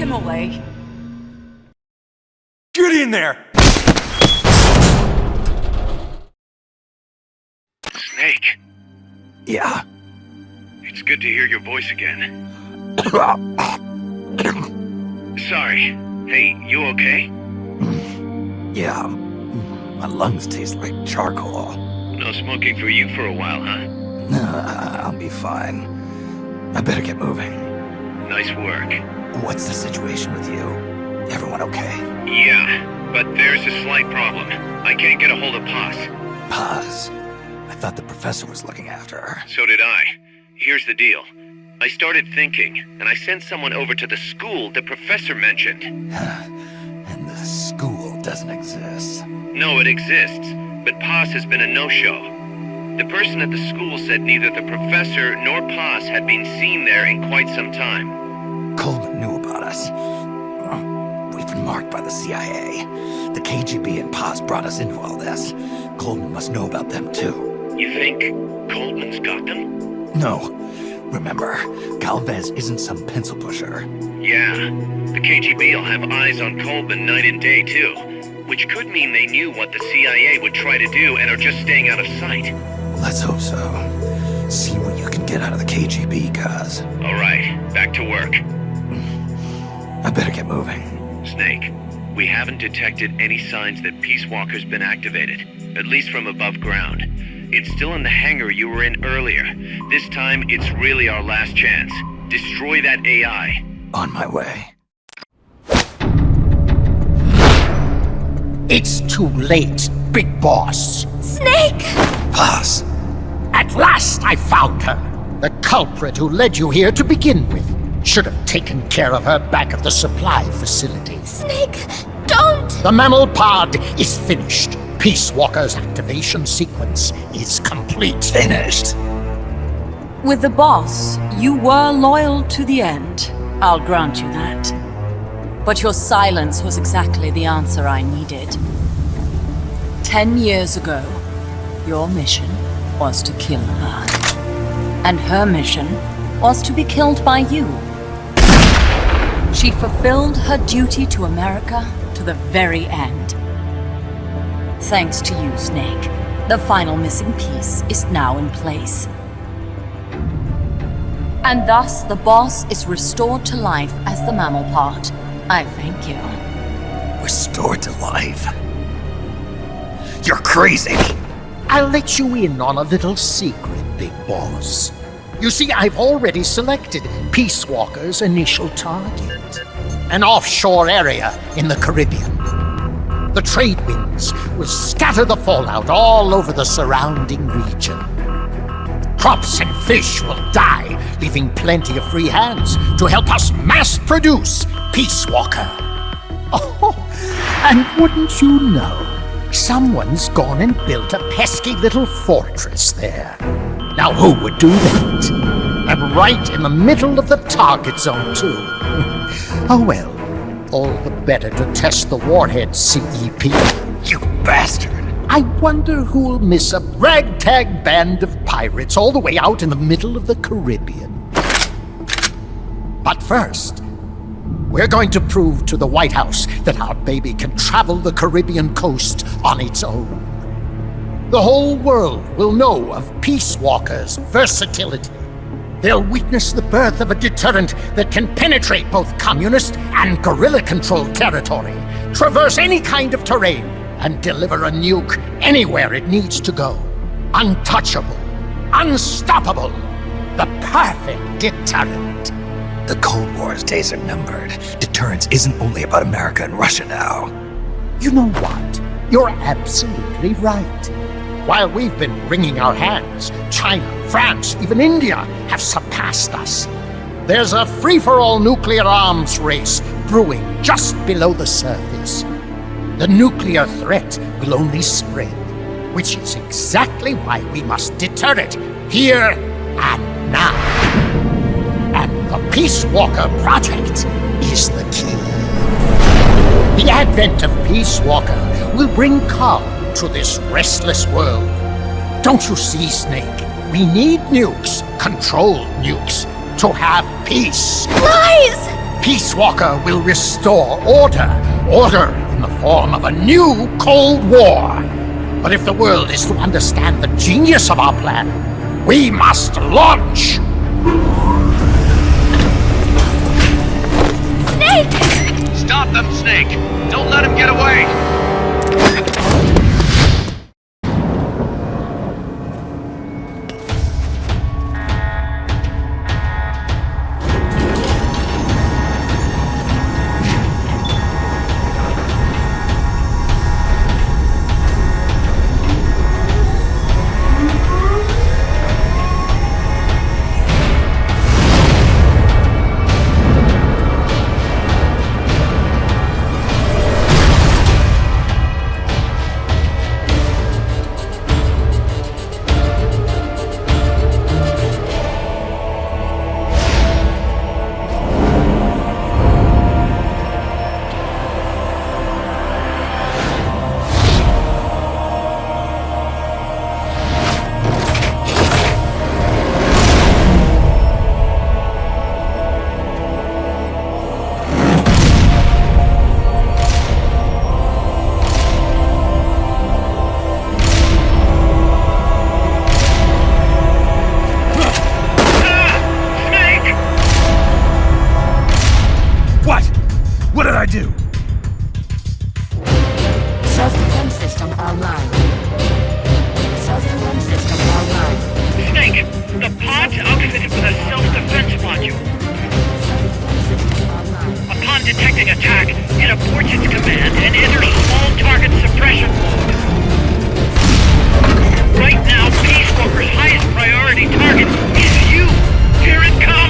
him away. Get in there! Snake, Yeah. it's good to hear your voice again. Sorry. Hey, you okay? Yeah. My lungs taste like charcoal. No smoking for you for a while, huh? I'll be fine. I better get moving. Nice work. What's the situation with you? Everyone okay? Yeah, but there's a slight problem. I can't get a hold of Paz. Paz? I thought the professor was looking after her. So did I. Here's the deal. I started thinking, and I sent someone over to the school the professor mentioned. And the school doesn't exist. No, it exists, but Paz has been a no-show. The person at the school said neither the professor nor Paz had been seen there in quite some time. Coleman knew about us. We've been marked by the CIA. The KGB and Paz brought us into all this. Coleman must know about them too. You think Coleman's got them? No. Remember, Galvez isn't some pencil pusher. Yeah, the KGB will have eyes on Coleman night and day too, which could mean they knew what the CIA would try to do and are just staying out of sight. Let's hope so. See what you can get out of the KGB, Kaz. All right, back to work. I better get moving. Snake, we haven't detected any signs that Peace Walker's been activated, at least from above ground. It's still in the hangar you were in earlier. This time, it's really our last chance. Destroy that AI. On my way. It's too late, Big Boss. Snake! Paz! At last I found her. The culprit who led you here to begin with. Should have taken care of her back at the supply facility. Snake, don't! The mammal pod is finished. Peace Walker's activation sequence is complete. Finished? With the boss, you were loyal to the end. I'll grant you that. But your silence was exactly the answer I needed. 10 years ago, your mission was to kill her. And her mission was to be killed by you. She fulfilled her duty to America to the very end. Thanks to you, Snake, the final missing piece is now in place. And thus, the boss is restored to life as the mammal pod. I thank you. Restored to life? You're crazy! I'll let you in on a little secret, Big Boss. You see, I've already selected Peace Walker's initial target. An offshore area in the Caribbean. The trade winds will scatter the fallout all over the surrounding region. Crops and fish will die, leaving plenty of free hands to help us mass-produce Peace Walker. Oh, and wouldn't you know, someone's gone and built a pesky little fortress there. Now who would do that? And right in the middle of the target zone, too. Oh well, all the better to test the warhead, CEP. You bastard! I wonder who'll miss a ragtag band of pirates all the way out in the middle of the Caribbean. But first, we're going to prove to the White House that our baby can travel the Caribbean coast on its own. The whole world will know of Peace Walker's versatility. They'll witness the birth of a deterrent that can penetrate both communist and guerrilla-controlled territory, traverse any kind of terrain, and deliver a nuke anywhere it needs to go. Untouchable. Unstoppable. The perfect deterrent. The Cold War's days are numbered. Deterrence isn't only about America and Russia now. You know what? You're absolutely right. While we've been wringing our hands, China, France, even India have surpassed us. There's a free-for-all nuclear arms race brewing just below the surface. The nuclear threat will only spread, which is exactly why we must deter it here and now. And the Peace Walker Project is the key. The advent of Peace Walker will bring calm to this restless world. Don't you see, Snake? We need nukes, controlled nukes, to have peace. Lies! Peace Walker will restore order. Order in the form of a new Cold War. But if the world is to understand the genius of our plan, we must launch! Snake! Stop them, Snake! Don't let him get away! What did I do? Self-defense system online. Self-defense system online. Snake, the pod's outfitted with a self-defense module. Upon detecting attack, it aborts its command and enters small target suppression mode. Right now, Peace Walker's highest priority target is you! Here it comes!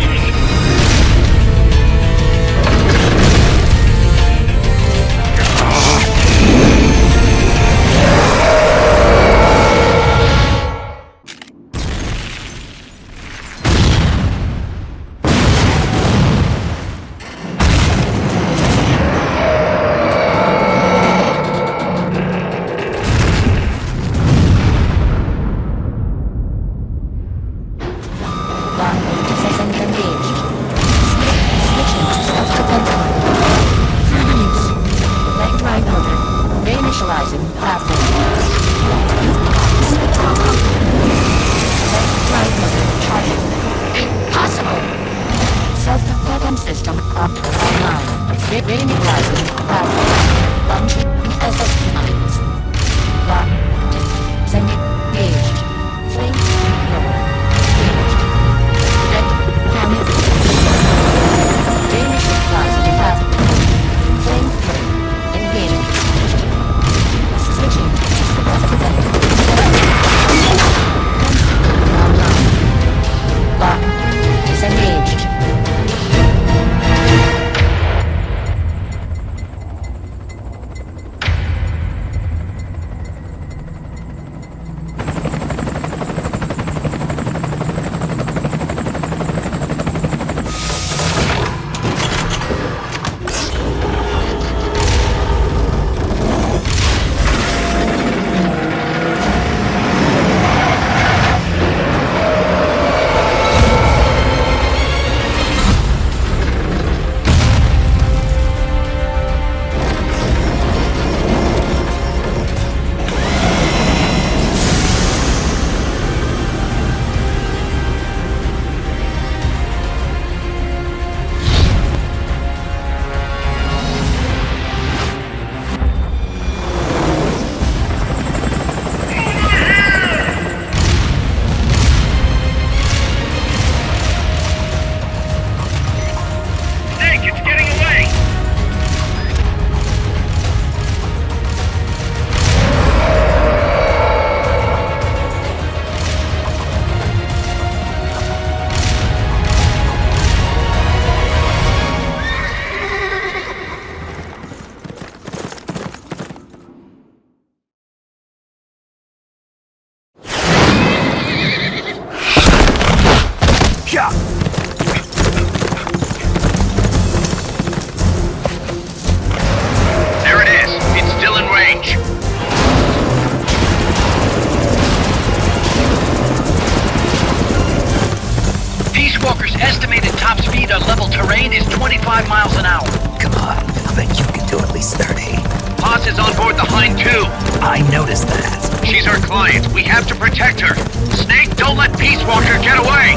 Walker's estimated top speed on level terrain is 25 miles an hour. Come on, I bet you can do at least 30. Boss is on board the Hind too. I noticed that. She's our client. We have to protect her. Snake, don't let Peace Walker get away!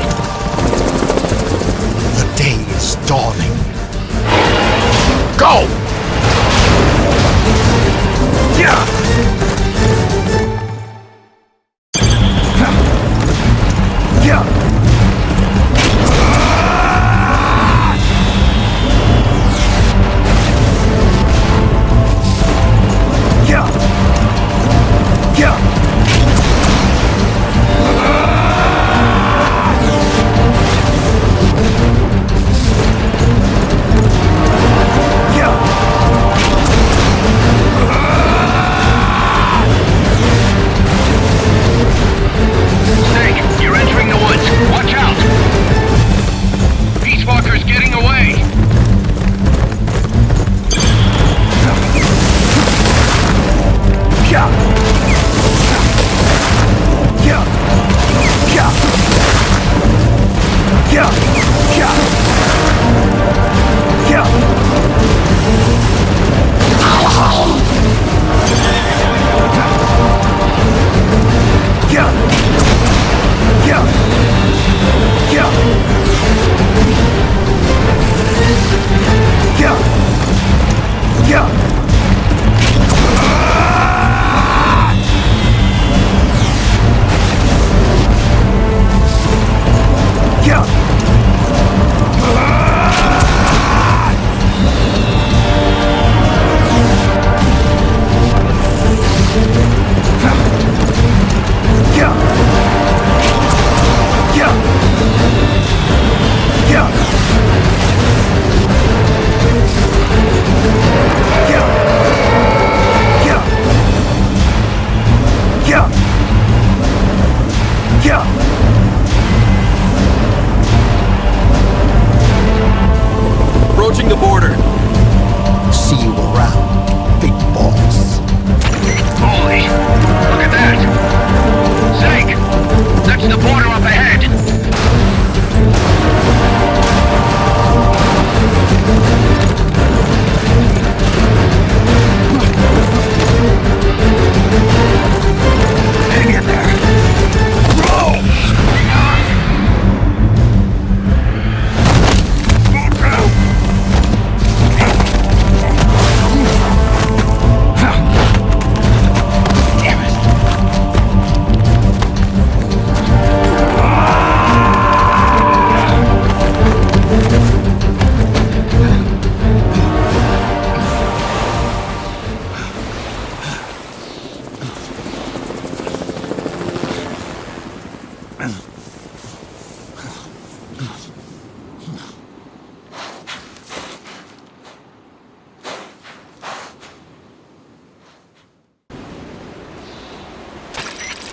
The day is dawning. Go! Yeah! Approaching the border. See you around, big boss. Holy, look at that! Snake, that's the border up ahead. Hang in there. Roll!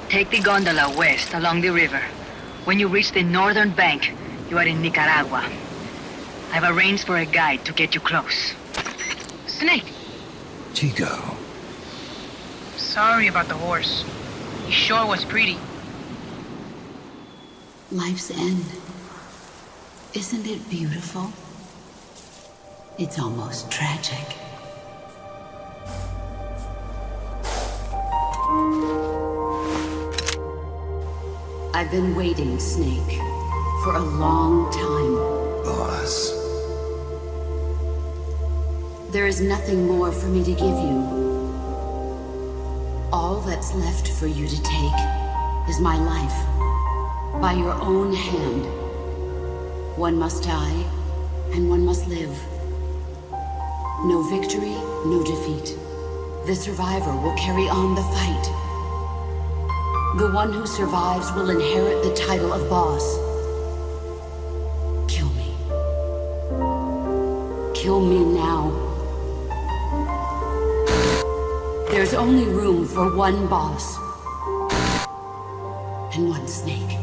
Take the gondola west along the river. When you reach the northern bank, you are in Nicaragua. I've arranged for a guide to get you close. Snake! Chico. Sorry about the horse. He sure was pretty. Life's end. Isn't it beautiful? It's almost tragic. I've been waiting, Snake, for a long time. Boss. There is nothing more for me to give you. All that's left for you to take is my life. By your own hand. One must die, and one must live. No victory, no defeat. The survivor will carry on the fight. The one who survives will inherit the title of boss. Kill me. Kill me now. There's only room for one boss. And one snake.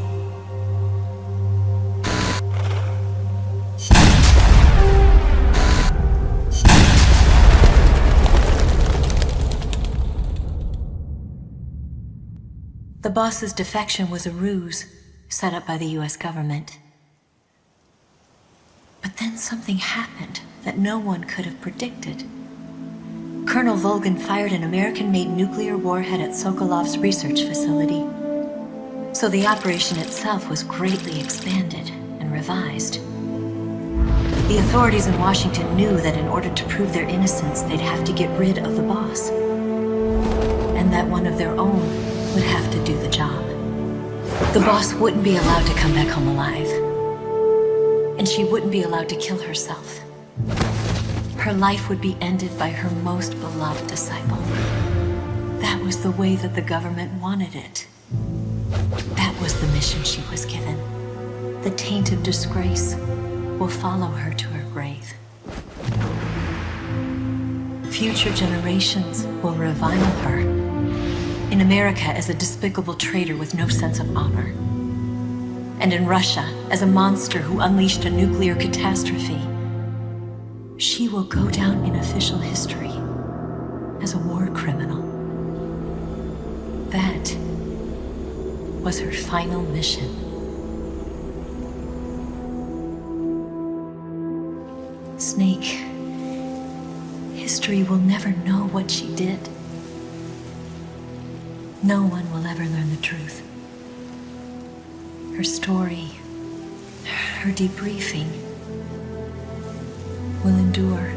The boss's defection was a ruse set up by the US government. something happened that no one could have predicted. Colonel Volgin fired an American-made nuclear warhead at Sokolov's research facility. So the operation itself was greatly expanded and revised. The authorities in Washington knew that in order to prove their innocence, they'd have to get rid of the boss. And that one of their own would have to do the job. The boss wouldn't be allowed to come back home alive. And she wouldn't be allowed to kill herself. Her life would be ended by her most beloved disciple. That was the way that the government wanted it. That was the mission she was given. The taint of disgrace will follow her to her grave. Future generations will revile her. In America as a despicable traitor with no sense of honor. And in Russia as a monster who unleashed a nuclear catastrophe. She will go down in official history as a war criminal. That was her final mission. Snake, history will never know what she did. No one will ever learn the truth. Her story, her debriefing, will endure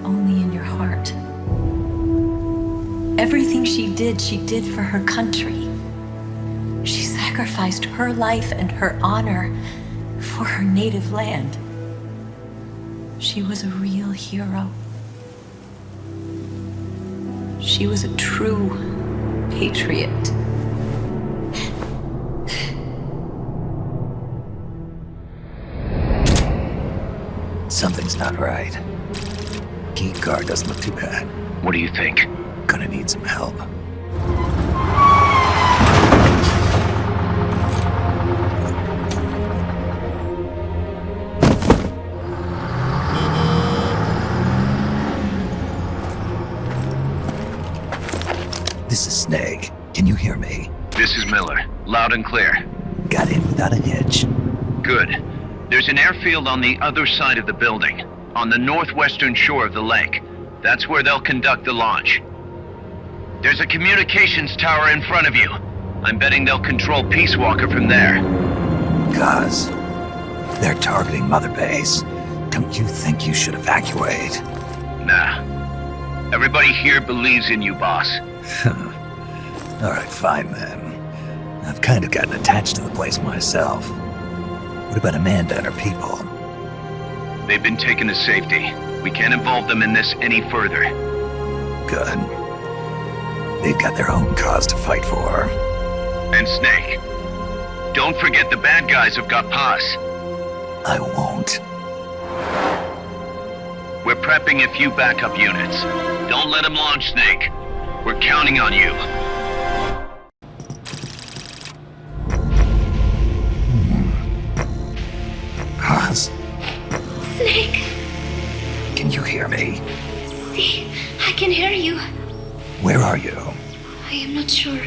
only in your heart. Everything she did for her country. She sacrificed her life and her honor for her native land. She was a real hero. She was a true patriot. Something's not right. Key card doesn't look too bad. What do you think? Gonna need some help. This is Snake. Can you hear me? This is Miller. Loud and clear. Got in without a hitch. Good. There's an airfield on the other side of the building, on the northwestern shore of the lake. That's where they'll conduct the launch. There's a communications tower in front of you. I'm betting they'll control Peace Walker from there. Gaz, they're targeting Mother Base. Don't you think you should evacuate? Nah. Everybody here believes in you, boss. Alright, fine then. I've kind of gotten attached to the place myself. What about Amanda and her people? They've been taken to safety. We can't involve them in this any further. Good. They've got their own cause to fight for. And Snake. Don't forget the bad guys have got Paz. I won't. We're prepping a few backup units. Don't let them launch, Snake. We're counting on you. Paz? Snake! Can you hear me? See, I can hear you. Where are you? I am not sure.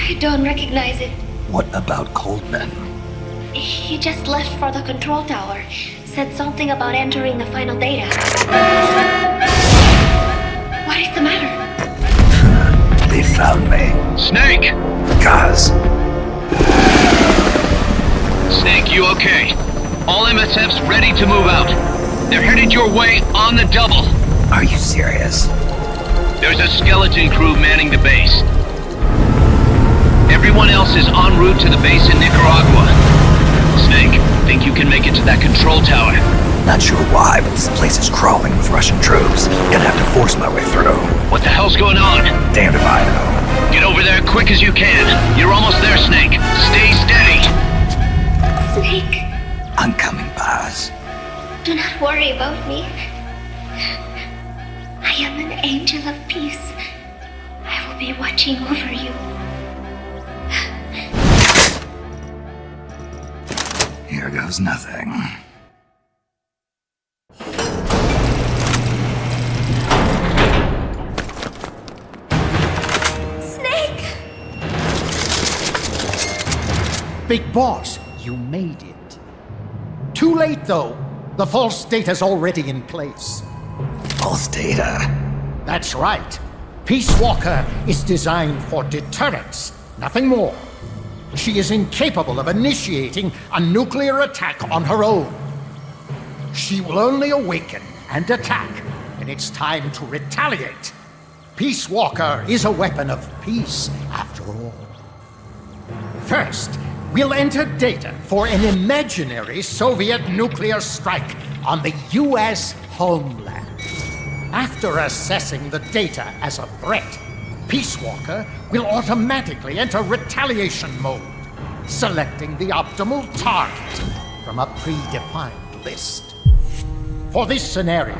I don't recognize it. What about Coldman? He just left for the control tower. Said something about entering the final data. What is the matter? They found me. Snake! Gaz! Snake, you okay? All MSF's ready to move out. They're headed your way on the double. Are you serious? There's a skeleton crew manning the base. Everyone else is en route to the base in Nicaragua. Snake, think you can make it to that control tower? Not sure why, but this place is crawling with Russian troops. Gonna have to force my way through. What the hell's going on? Damned if I know. Get over there quick as you can. You're almost there, Snake. Stay steady. Snake. I'm coming, Paz. Do not worry about me. I am an angel of peace. I will be watching over you. Here goes nothing. Snake! Big Boss, you made it. Too late, though. The false data's already in place. False data? That's right. Peace Walker is designed for deterrence, nothing more. She is incapable of initiating a nuclear attack on her own. She will only awaken and attack when it's time to retaliate. Peace Walker is a weapon of peace, after all. First, we'll enter data for an imaginary Soviet nuclear strike on the US homeland. After assessing the data as a threat, Peace Walker will automatically enter retaliation mode, selecting the optimal target from a predefined list. For this scenario,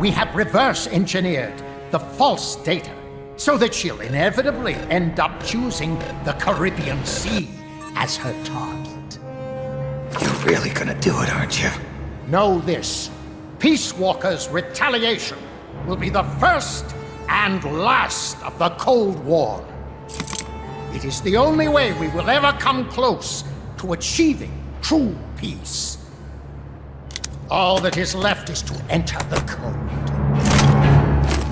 we have reverse engineered the false data so that she'll inevitably end up choosing the Caribbean Sea as her target. You're really gonna do it, aren't you? Know this. Peace Walker's retaliation will be the first and last of the Cold War. It is the only way we will ever come close to achieving true peace. All that is left is to enter the code.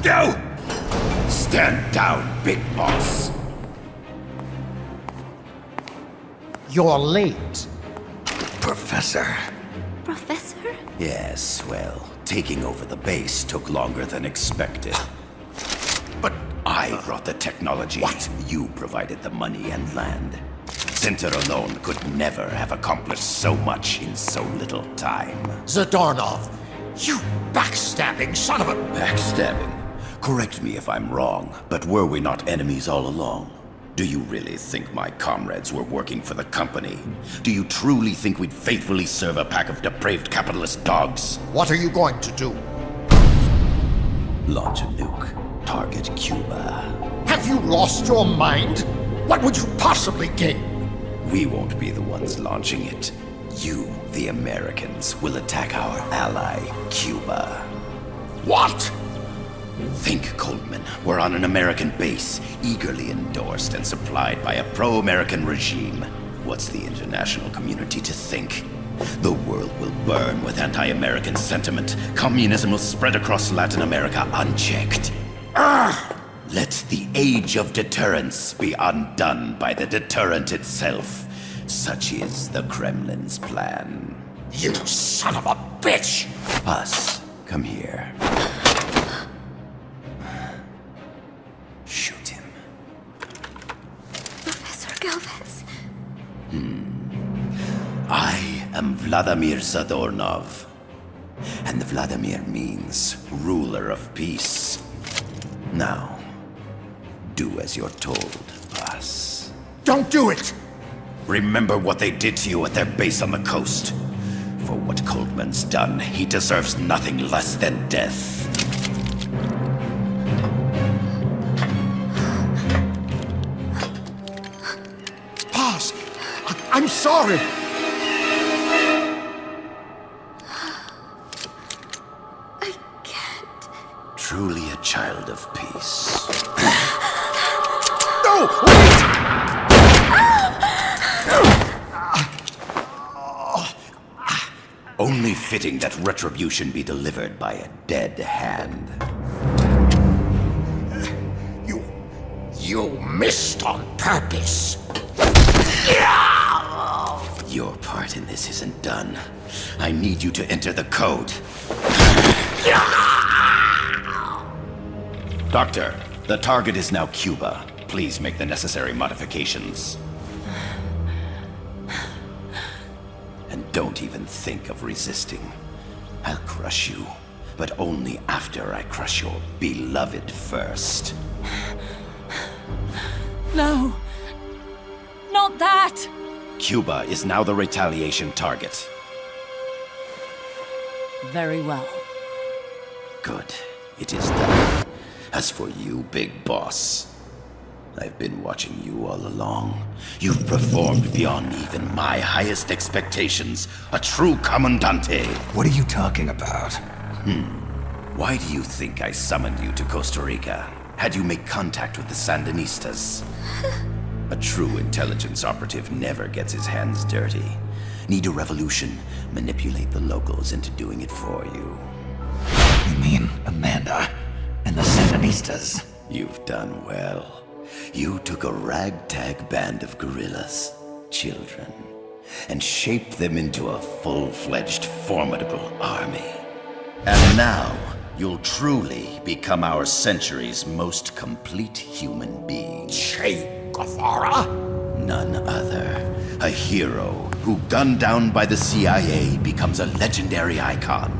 No! Stand down, Big Boss. You're late. Professor. Professor? Yes, well, taking over the base took longer than expected. But I brought the technology. What? You provided the money and land. Center alone could never have accomplished so much in so little time. Zadornov, you backstabbing son of a... Backstabbing? Correct me if I'm wrong, but were we not enemies all along? Do you really think my comrades were working for the company? Do you truly think we'd faithfully serve a pack of depraved capitalist dogs? What are you going to do? Launch a nuke. Target Cuba. Have you lost your mind? What would you possibly gain? We won't be the ones launching it. You, the Americans, will attack our ally, Cuba. What? Think, Coldman. We're on an American base, eagerly endorsed and supplied by a pro-American regime. What's the international community to think? The world will burn with anti-American sentiment. Communism will spread across Latin America unchecked. Let the age of deterrence be undone by the deterrent itself. Such is the Kremlin's plan. You son of a bitch! Us, come here. Shoot him. Professor Galvez. I am Vladimir Zadornov. And Vladimir means ruler of peace. Now, do as you're told, boss. Don't do it! Remember what they did to you at their base on the coast. For what Coldman's done, he deserves nothing less than death. Boss, I'm sorry. I can't. Truly a child of peace. No! Wait! Only fitting that retribution be delivered by a dead hand. You missed on purpose. Your part in this isn't done. I need you to enter the code. Doctor, the target is now Cuba. Please make the necessary modifications. And don't even think of resisting. I'll crush you, but only after I crush your beloved first. No. Not that! Cuba is now the retaliation target. Very well. Good. It is done. As for you, Big Boss, I've been watching you all along. You've performed beyond even my highest expectations. A true Commandante. What are you talking about? Why do you think I summoned you to Costa Rica? Had you make contact with the Sandinistas? A true intelligence operative never gets his hands dirty. Need a revolution? Manipulate the locals into doing it for you. You mean Amanda and the Sandinistas? You've done well. You took a ragtag band of guerrillas, children, and shaped them into a full-fledged, formidable army. And now, you'll truly become our century's most complete human being. Che Guevara? None other. A hero who, gunned down by the CIA, becomes a legendary icon.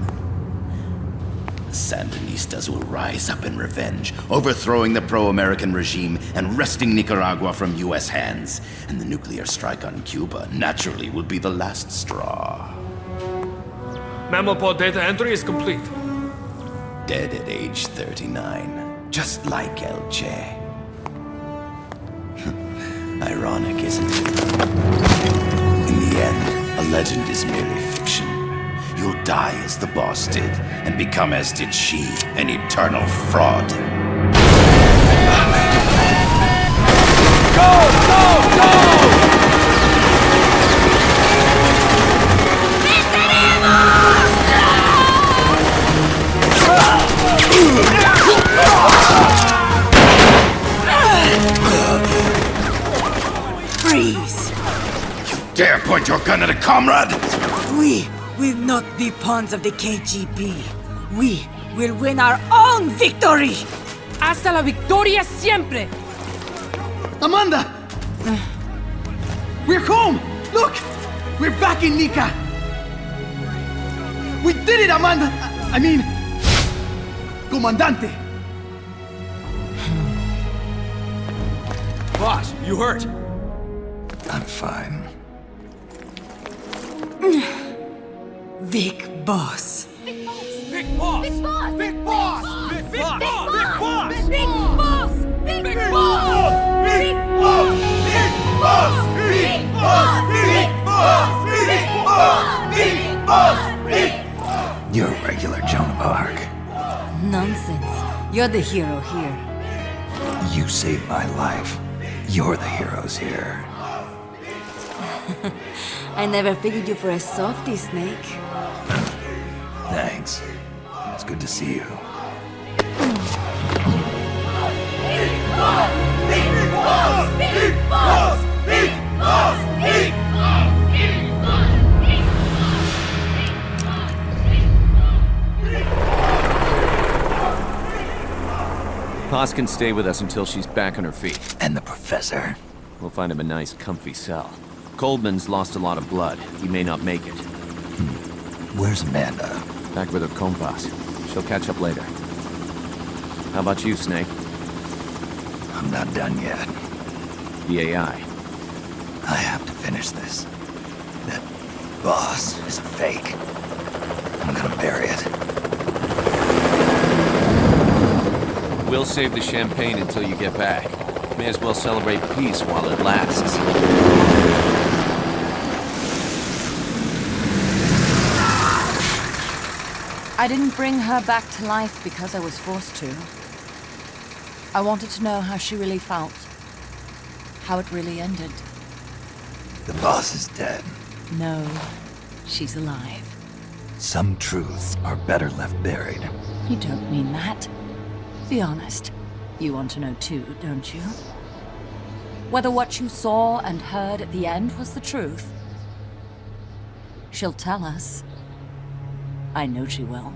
The Sandinistas will rise up in revenge, overthrowing the pro-American regime and wresting Nicaragua from US hands. And the nuclear strike on Cuba naturally will be the last straw. Mammal data entry is complete. Dead at age 39, just like El Che. Ironic, isn't it? In the end, a legend is merely fiction. You'll die as the boss did, and become as did she, an eternal fraud. Go! Go! Go! Freeze! You dare point your gun at a comrade? We will not be pawns of the KGB. We will win our own victory! Hasta la victoria siempre! Amanda! We're home! Look! We're back in Nika! We did it, Amanda! I mean... Comandante! Boss, you hurt? I'm fine. Big boss. Big boss! Big boss! Big boss! Big Big boss! boss! Big boss! Big Big boss! boss! Big boss! Big boss! Big boss! Big boss! Big boss! Big boss! Big boss! You're a regular Joan of Arc. Nonsense. You're the hero here. You saved my life. You're the heroes here. I never figured you for a softie, Snake. Thanks. It's good to see you. Paz can stay with us until she's back on her feet. And the professor? We'll find him a nice, comfy cell. Coldman's lost a lot of blood. He may not make it. Where's Amanda? Back with her compas. She'll catch up later. How about you, Snake? I'm not done yet. The AI. I have to finish this. That boss is a fake. I'm gonna bury it. We'll save the champagne until you get back. May as well celebrate peace while it lasts. I didn't bring her back to life because I was forced to. I wanted to know how she really felt. How it really ended. The boss is dead. No, she's alive. Some truths are better left buried. You don't mean that. Be honest. You want to know too, don't you? Whether what you saw and heard at the end was the truth. She'll tell us. I know she will.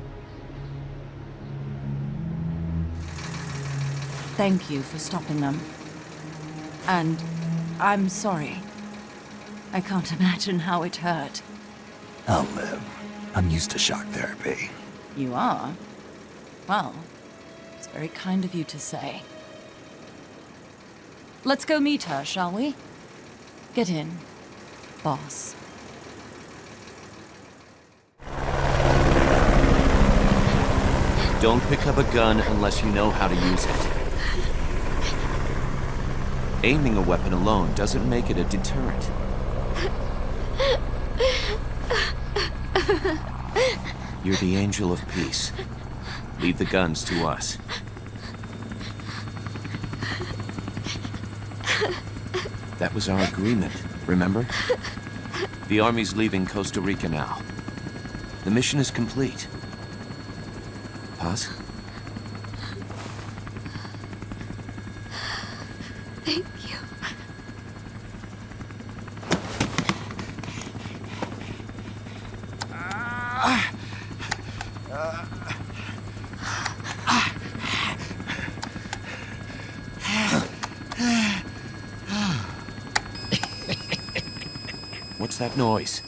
Thank you for stopping them. And I'm sorry. I can't imagine how it hurt. I'll live. I'm used to shock therapy. You are? Well, it's very kind of you to say. Let's go meet her, shall we? Get in, boss. Don't pick up a gun unless you know how to use it. Aiming a weapon alone doesn't make it a deterrent. You're the angel of peace. Leave the guns to us. That was our agreement, remember? The army's leaving Costa Rica now. The mission is complete. Paz? Thank you. What's that noise?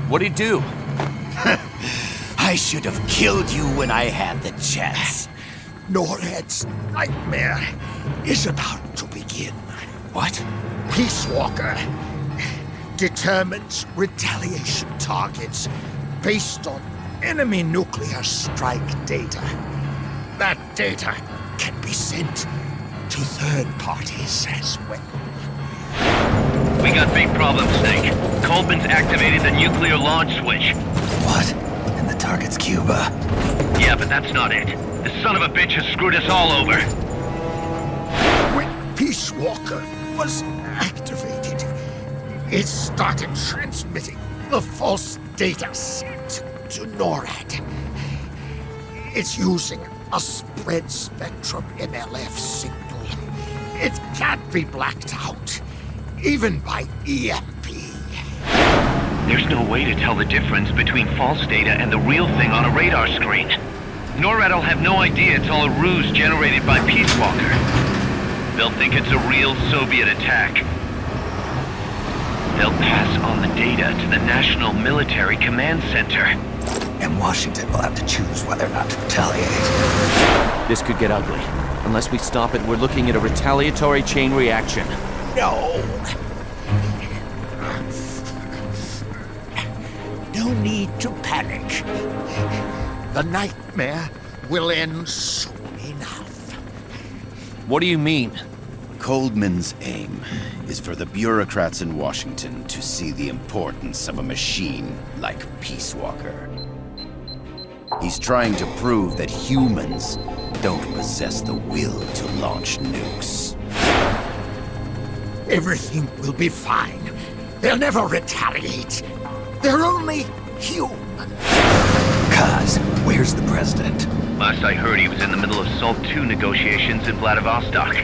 What'd he do? I should have killed you when I had the chance. NORAD's nightmare is about to begin. What? Peace Walker determines retaliation targets based on enemy nuclear strike data. That data can be sent to third parties as well. We got big problems, Snake. Coldman's activated the nuclear launch switch. What? And the target's Cuba. Yeah, but that's not it. The son of a bitch has screwed us all over. When Peace Walker was activated, it started transmitting the false data set to NORAD. It's using a spread spectrum MLF signal. It can't be blacked out, even by EMP. There's no way to tell the difference between false data and the real thing on a radar screen. NORAD will have no idea it's all a ruse generated by Peace Walker. They'll think it's a real Soviet attack. They'll pass on the data to the National Military Command Center. And Washington will have to choose whether or not to retaliate. This could get ugly. Unless we stop it, we're looking at a retaliatory chain reaction. No. No need to panic. The nightmare will end soon enough. What do you mean? Coldman's aim is for the bureaucrats in Washington to see the importance of a machine like Peace Walker. He's trying to prove that humans don't possess the will to launch nukes. Everything will be fine. They'll never retaliate. They're only human. Kaz, where's the president? Last I heard, he was in the middle of SALT II negotiations in Vladivostok.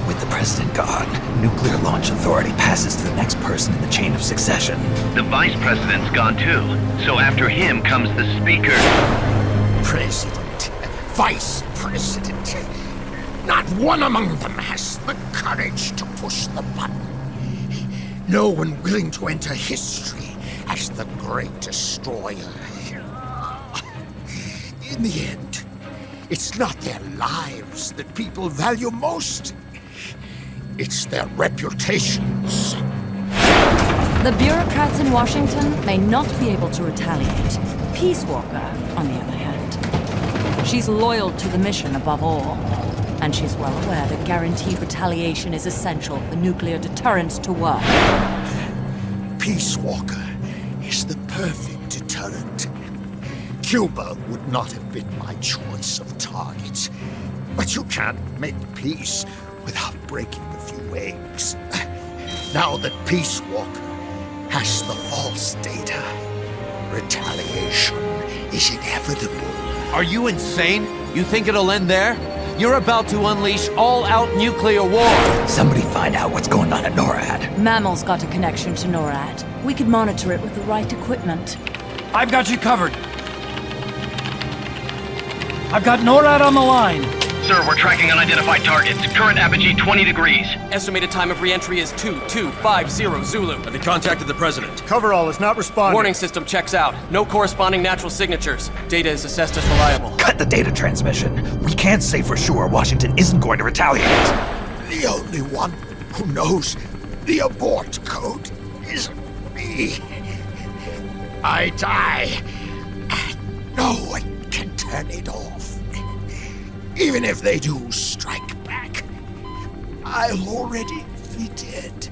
With the president gone, Nuclear Launch Authority passes to the next person in the chain of succession. The vice president's gone too. So after him comes the speaker. President, vice president. Not one among them has the courage to push the button. No one willing to enter history as the great destroyer. In the end, it's not their lives that people value most. It's their reputations. The bureaucrats in Washington may not be able to retaliate. Peace Walker, on the other hand. She's loyal to the mission above all. And she's well aware that guaranteed retaliation is essential for nuclear deterrence to work. Peace Walker is the perfect deterrent. Cuba would not have been my choice of target. But you can't make peace without breaking a few eggs. Now that Peace Walker has the false data, retaliation is inevitable. Are you insane? You think it'll end there? You're about to unleash all-out nuclear war! Somebody find out what's going on at NORAD. Mammal's got a connection to NORAD. We could monitor it with the right equipment. I've got you covered. I've got NORAD on the line. Sir, we're tracking unidentified targets. Current apogee 20 degrees. Estimated time of re-entry is 2250 Zulu. Have you contacted the president? Coverall is not responding. Warning system checks out. No corresponding natural signatures. Data is assessed as reliable. Cut the data transmission. We can't say for sure Washington isn't going to retaliate. The only one who knows the abort code is me. I die, and no one can turn it off. Even if they do strike back, I'll already be dead.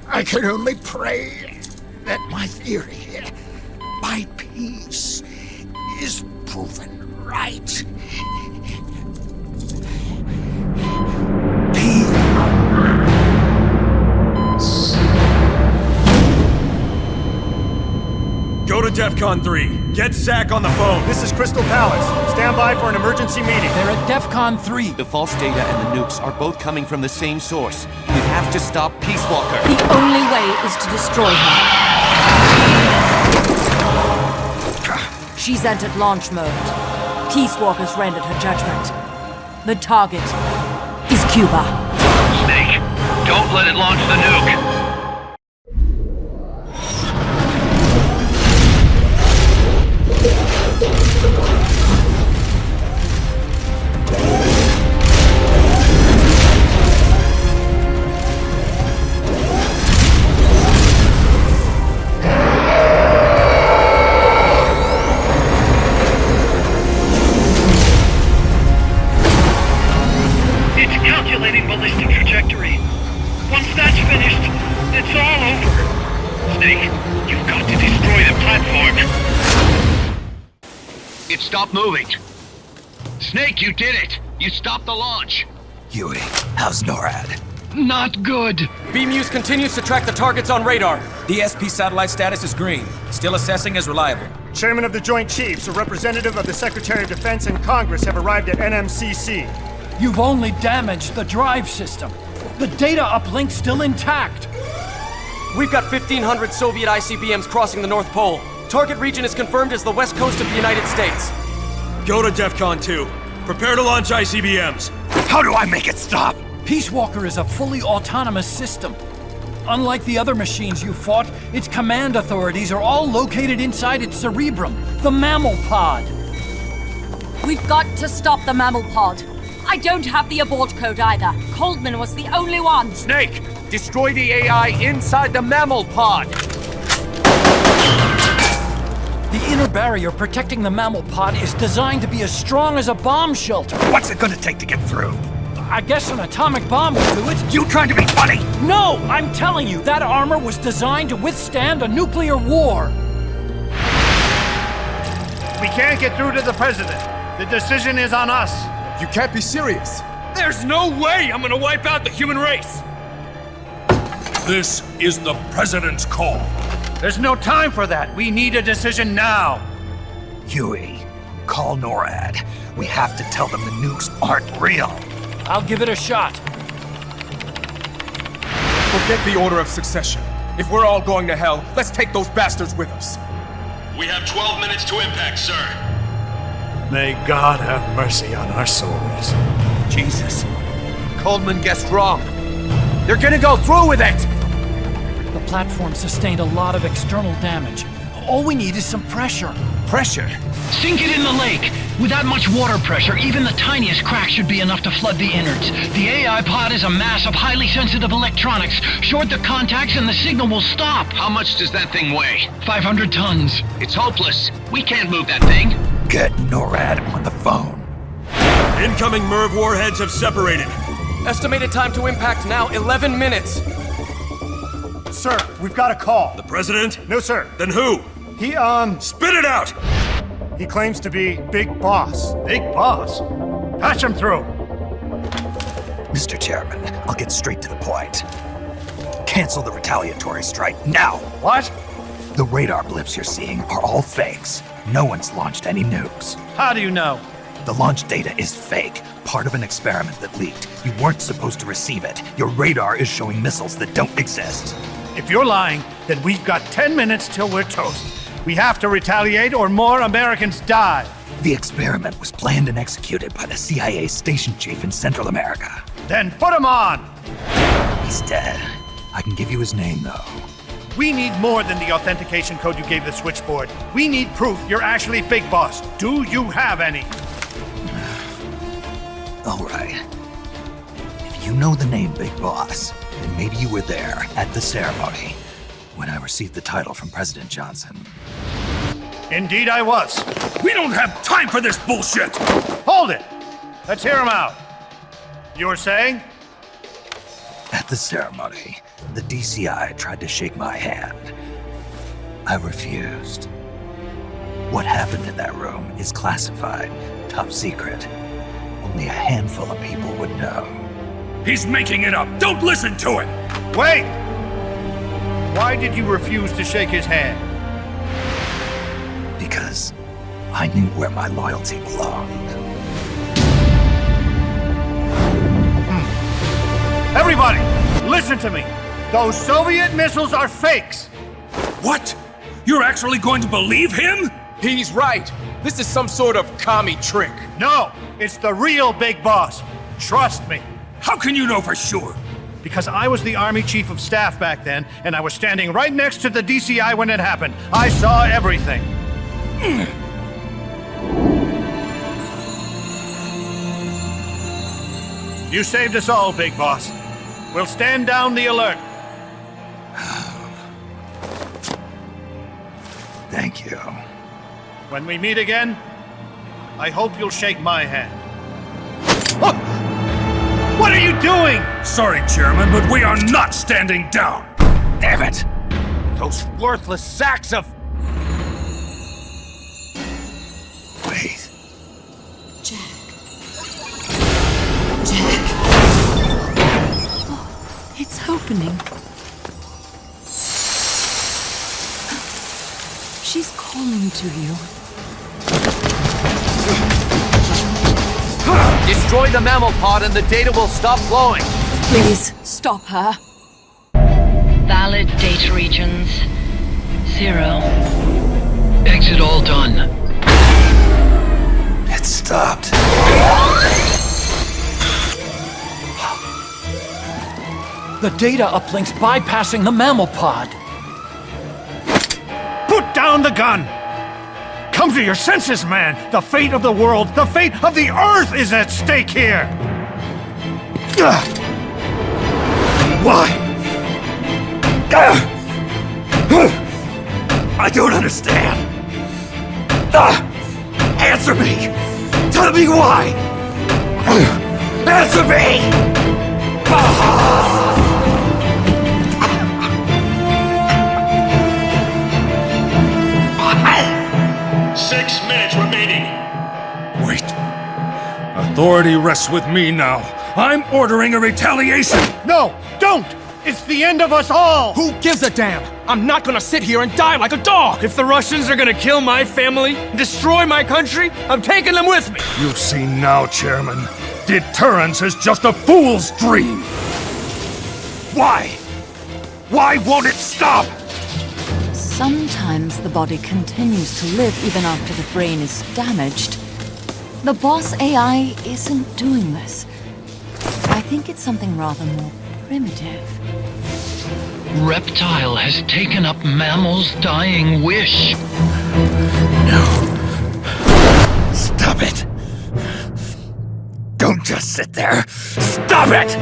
I can only pray that my theory, my peace, is proven right. Go to DEFCON 3. Get Zach on the phone. This is Crystal Palace. Stand by for an emergency meeting. They're at DEFCON 3. The false data and the nukes are both coming from the same source. We have to stop Peace Walker. The only way is to destroy her. She's entered launch mode. Peace Walker's rendered her judgment. The target is Cuba. Snake, don't let it launch the nuke. It's calculating ballistic trajectory. Once that's finished, it's all over. Snake, you've got to destroy the platform. It stopped moving. Snake, you did it. You stopped the launch. Huey, how's NORAD? Not good. B-Muse continues to track the targets on radar. DSP satellite status is green. Still assessing as reliable. Chairman of the Joint Chiefs, a representative of the Secretary of Defense and Congress have arrived at NMCC. You've only damaged the drive system. The data uplink's still intact. We've got 1,500 Soviet ICBMs crossing the North Pole. Target region is confirmed as the west coast of the United States. Go to DEFCON 2. Prepare to launch ICBMs. How do I make it stop? Peace Walker is a fully autonomous system. Unlike the other machines you fought, its command authorities are all located inside its cerebrum, the mammal pod. We've got to stop the mammal pod. I don't have the abort code either. Coldman was the only one. Snake, destroy the AI inside the mammal pod. The inner barrier protecting the mammal pod is designed to be as strong as a bomb shelter. What's it gonna take to get through? I guess an atomic bomb will do it. You trying to be funny? No, I'm telling you, that armor was designed to withstand a nuclear war. We can't get through to the president. The decision is on us. You can't be serious. There's no way I'm gonna wipe out the human race! This is the president's call. There's no time for that. We need a decision now. Huey, call NORAD. We have to tell them the nukes aren't real. I'll give it a shot. Forget the order of succession. If we're all going to hell, let's take those bastards with us. We have 12 minutes to impact, sir. May God have mercy on our souls. Jesus. Coldman guessed wrong. They're gonna go through with it! The platform sustained a lot of external damage. All we need is some pressure. Pressure? Sink it in the lake. With that much water pressure, even the tiniest crack should be enough to flood the innards. The AI pod is a mass of highly sensitive electronics. Short the contacts and the signal will stop. How much does that thing weigh? 500 tons. It's hopeless. We can't move that thing. Get NORAD on the phone. Incoming MIRV warheads have separated. Estimated time to impact now, 11 minutes. Sir, we've got a call. The president? No, sir. Then who? He, Spit it out! He claims to be Big Boss. Big Boss? Patch him through. Mr. Chairman, I'll get straight to the point. Cancel the retaliatory strike now. What? The radar blips you're seeing are all fakes. No one's launched any nukes. How do you know? The launch data is fake, part of an experiment that leaked. You weren't supposed to receive it. Your radar is showing missiles that don't exist. If you're lying, then we've got 10 minutes till we're toast. We have to retaliate or more Americans die. The experiment was planned and executed by the CIA station chief in Central America. Then put him on! He's dead. I can give you his name, though. We need more than the authentication code you gave the switchboard. We need proof you're actually Big Boss. Do you have any? All right. If you know the name Big Boss, then maybe you were there at the ceremony when I received the title from President Johnson. Indeed I was. We don't have time for this bullshit! Hold it! Let's hear him out. You were saying? At the ceremony, the DCI tried to shake my hand. I refused. What happened in that room is classified, top secret. Only a handful of people would know. He's making it up. Don't listen to him. Wait! Why did you refuse to shake his hand? Because I knew where my loyalty belonged. Everybody, listen to me. Those Soviet missiles are fakes. What? You're actually going to believe him? He's right. This is some sort of commie trick. No, it's the real Big Boss. Trust me. How can you know for sure? Because I was the Army Chief of Staff back then, and I was standing right next to the DCI when it happened. I saw everything. You saved us all, Big Boss. We'll stand down the alert. Thank you. When we meet again, I hope you'll shake my hand. What are you doing? Sorry, Chairman, but we are not standing down. Damn it! Those worthless sacks of... Wait. Jack. Oh, it's opening. She's calling to you. Destroy the mammal pod and the data will stop flowing. Please, stop her. Valid data regions. 0. Exit all done. It stopped. The data uplink's bypassing the mammal pod. Put down the gun! Come to your senses, man! The fate of the world, the fate of the Earth is at stake here! Why? I don't understand. Answer me! Tell me why! Answer me! 6 minutes remaining. Wait. Authority rests with me now. I'm ordering a retaliation. No, don't! It's the end of us all! Who gives a damn? I'm not gonna sit here and die like a dog! If the Russians are gonna kill my family, destroy my country, I'm taking them with me! You see now, Chairman. Deterrence is just a fool's dream. Why? Why won't it stop? Sometimes the body continues to live even after the brain is damaged. The boss AI isn't doing this. I think it's something rather more primitive. Reptile has taken up Mammal's dying wish. No. Stop it. Don't just sit there. Stop it!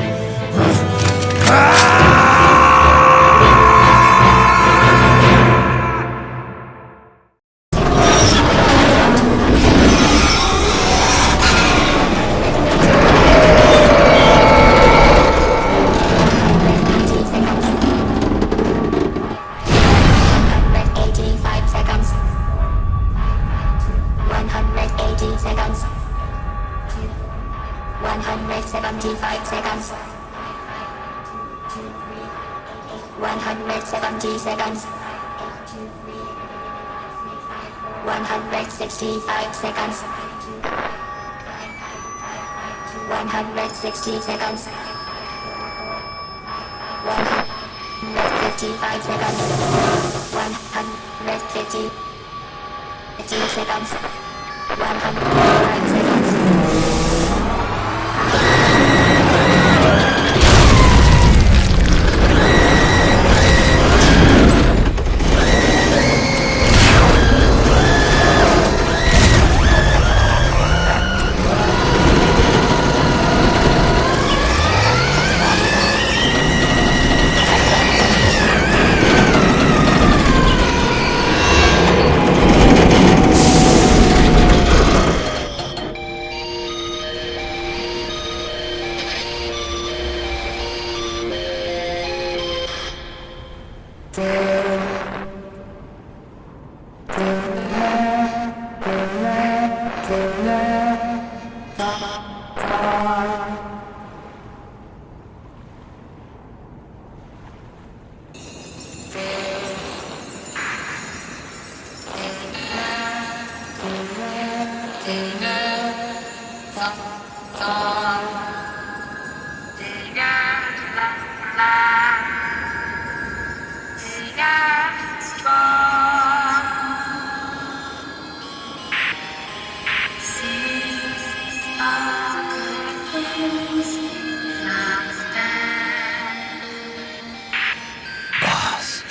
Boss.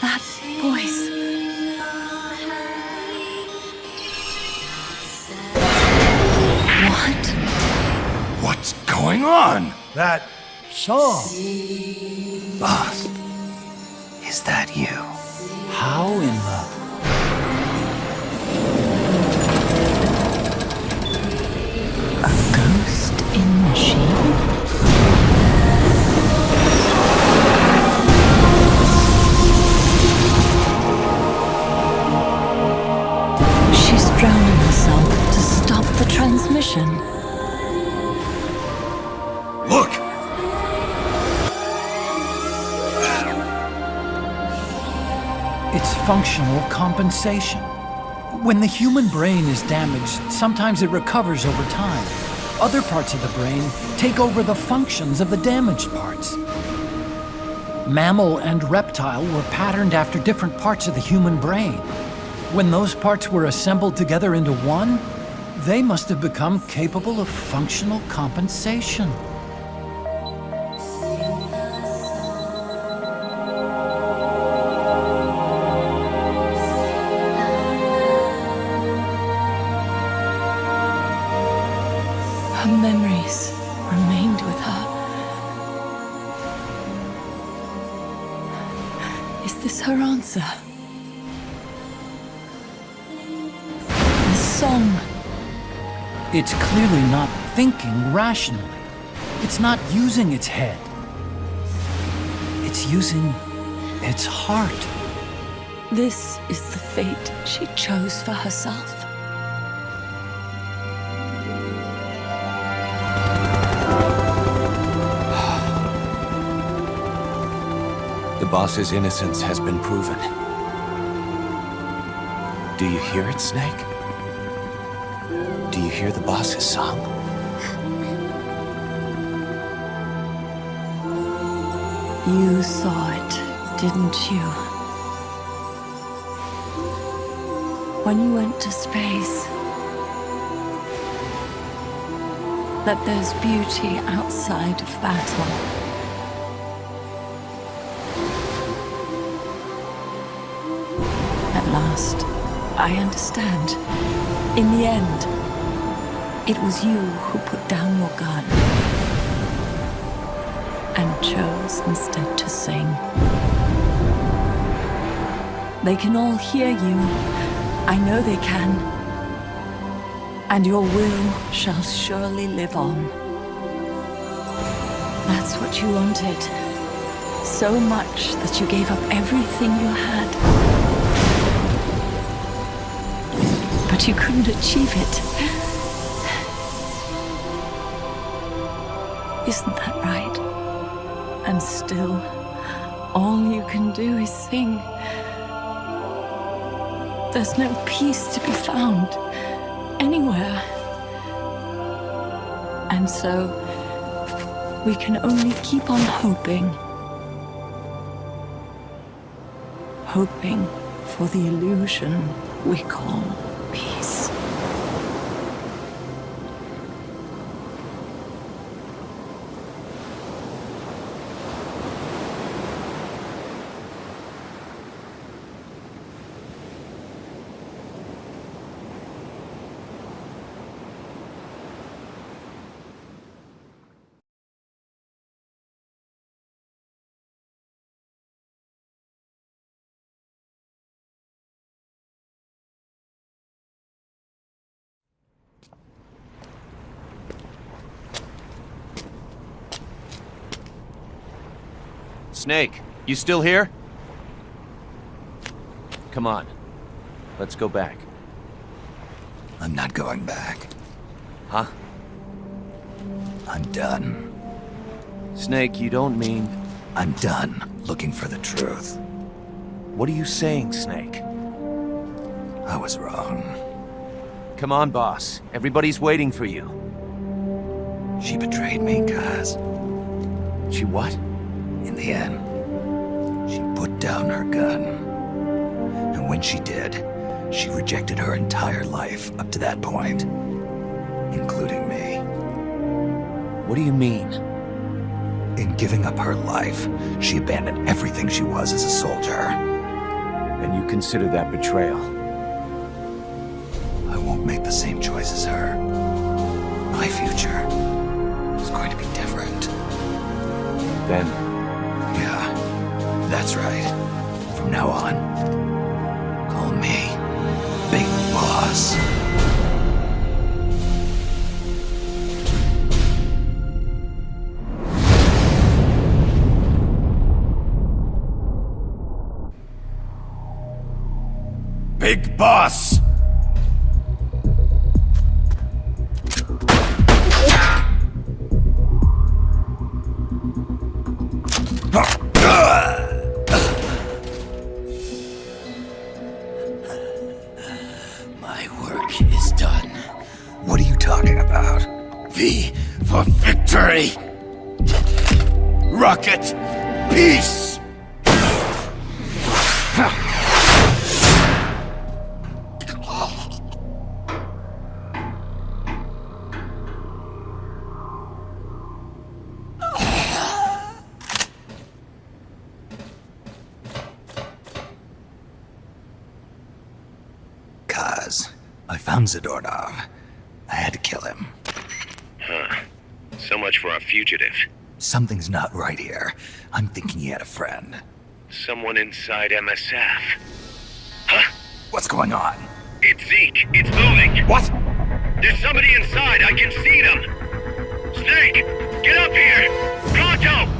That voice. What? What's going on? That song. Boss, is that you? How in the... A ghost in machine? She's drowning herself to stop the transmission. Look! It's functional compensation. When the human brain is damaged, sometimes it recovers over time. Other parts of the brain take over the functions of the damaged parts. Mammal and reptile were patterned after different parts of the human brain. When those parts were assembled together into one, they must have become capable of functional compensation. Her memories remained with her. Is this her answer? The song. It's clearly not thinking rationally. It's not using its head. It's using its heart. This is the fate she chose for herself. The boss's innocence has been proven. Do you hear it, Snake? Do you hear the boss's song? You saw it, didn't you? When you went to space, that there's beauty outside of battle. At last, I understand. In the end, it was you who put down your gun and chose instead to sing. They can all hear you. I know they can. And your will shall surely live on. That's what you wanted. So much that you gave up everything you had. But you couldn't achieve it. Isn't that right? And still, all you can do is sing. There's no peace to be found anywhere. And so, we can only keep on hoping. Hoping for the illusion we call peace. Snake, you still here? Come on. Let's go back. I'm not going back. Huh? I'm done. Snake, you don't mean... I'm done looking for the truth. What are you saying, Snake? I was wrong. Come on, boss. Everybody's waiting for you. She betrayed me, Kaz. She what? In the end, she put down her gun. And when she did, she rejected her entire life up to that point, including me. What do you mean? In giving up her life, she abandoned everything she was as a soldier. And you consider that betrayal? I won't make the same choice as her. My future is going to be different. Then? Yeah, that's right. From now on, call me Big Boss. Big Boss! My work is done. What are you talking about? V for victory! Rocket, peace! Kaz, I found Zadornov. I had to kill him. Huh. So much for our fugitive. Something's not right here. I'm thinking he had a friend. Someone inside MSF. Huh? What's going on? It's Zeke. It's moving. What? There's somebody inside. I can see them. Snake, get up here. Pronto!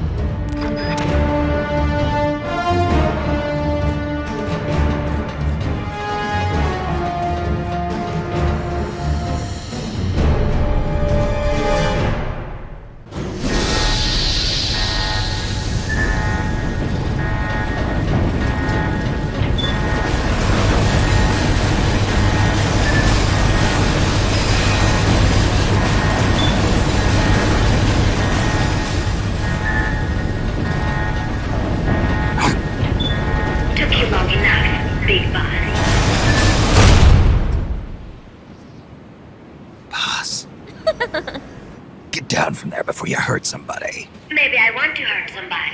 Get down from there before you hurt somebody. Maybe I want to hurt somebody.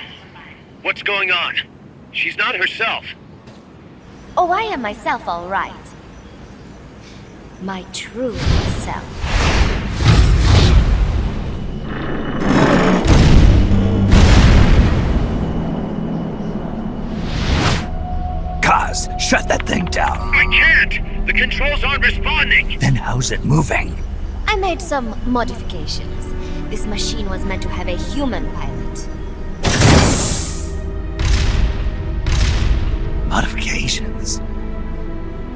What's going on? She's not herself. Oh, I am myself, all right. My true self. Kaz, shut that thing down. I can't! The controls aren't responding! Then how's it moving? I made some modifications. This machine was meant to have a human pilot. Modifications?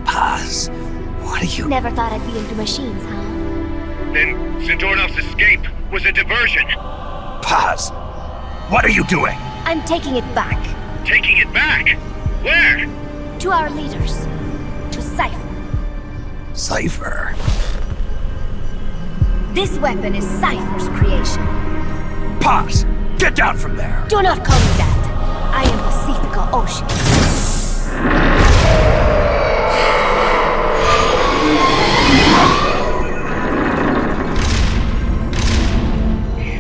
Paz, what are you... Never thought I'd be into machines, huh? Then Zadornov's escape was a diversion. Paz, what are you doing? I'm taking it back. Taking it back? Where? To our leaders. To Cypher. Cypher? This weapon is Cypher's creation. Paz, get down from there! Do not call me that. I am Pacifica Ocean.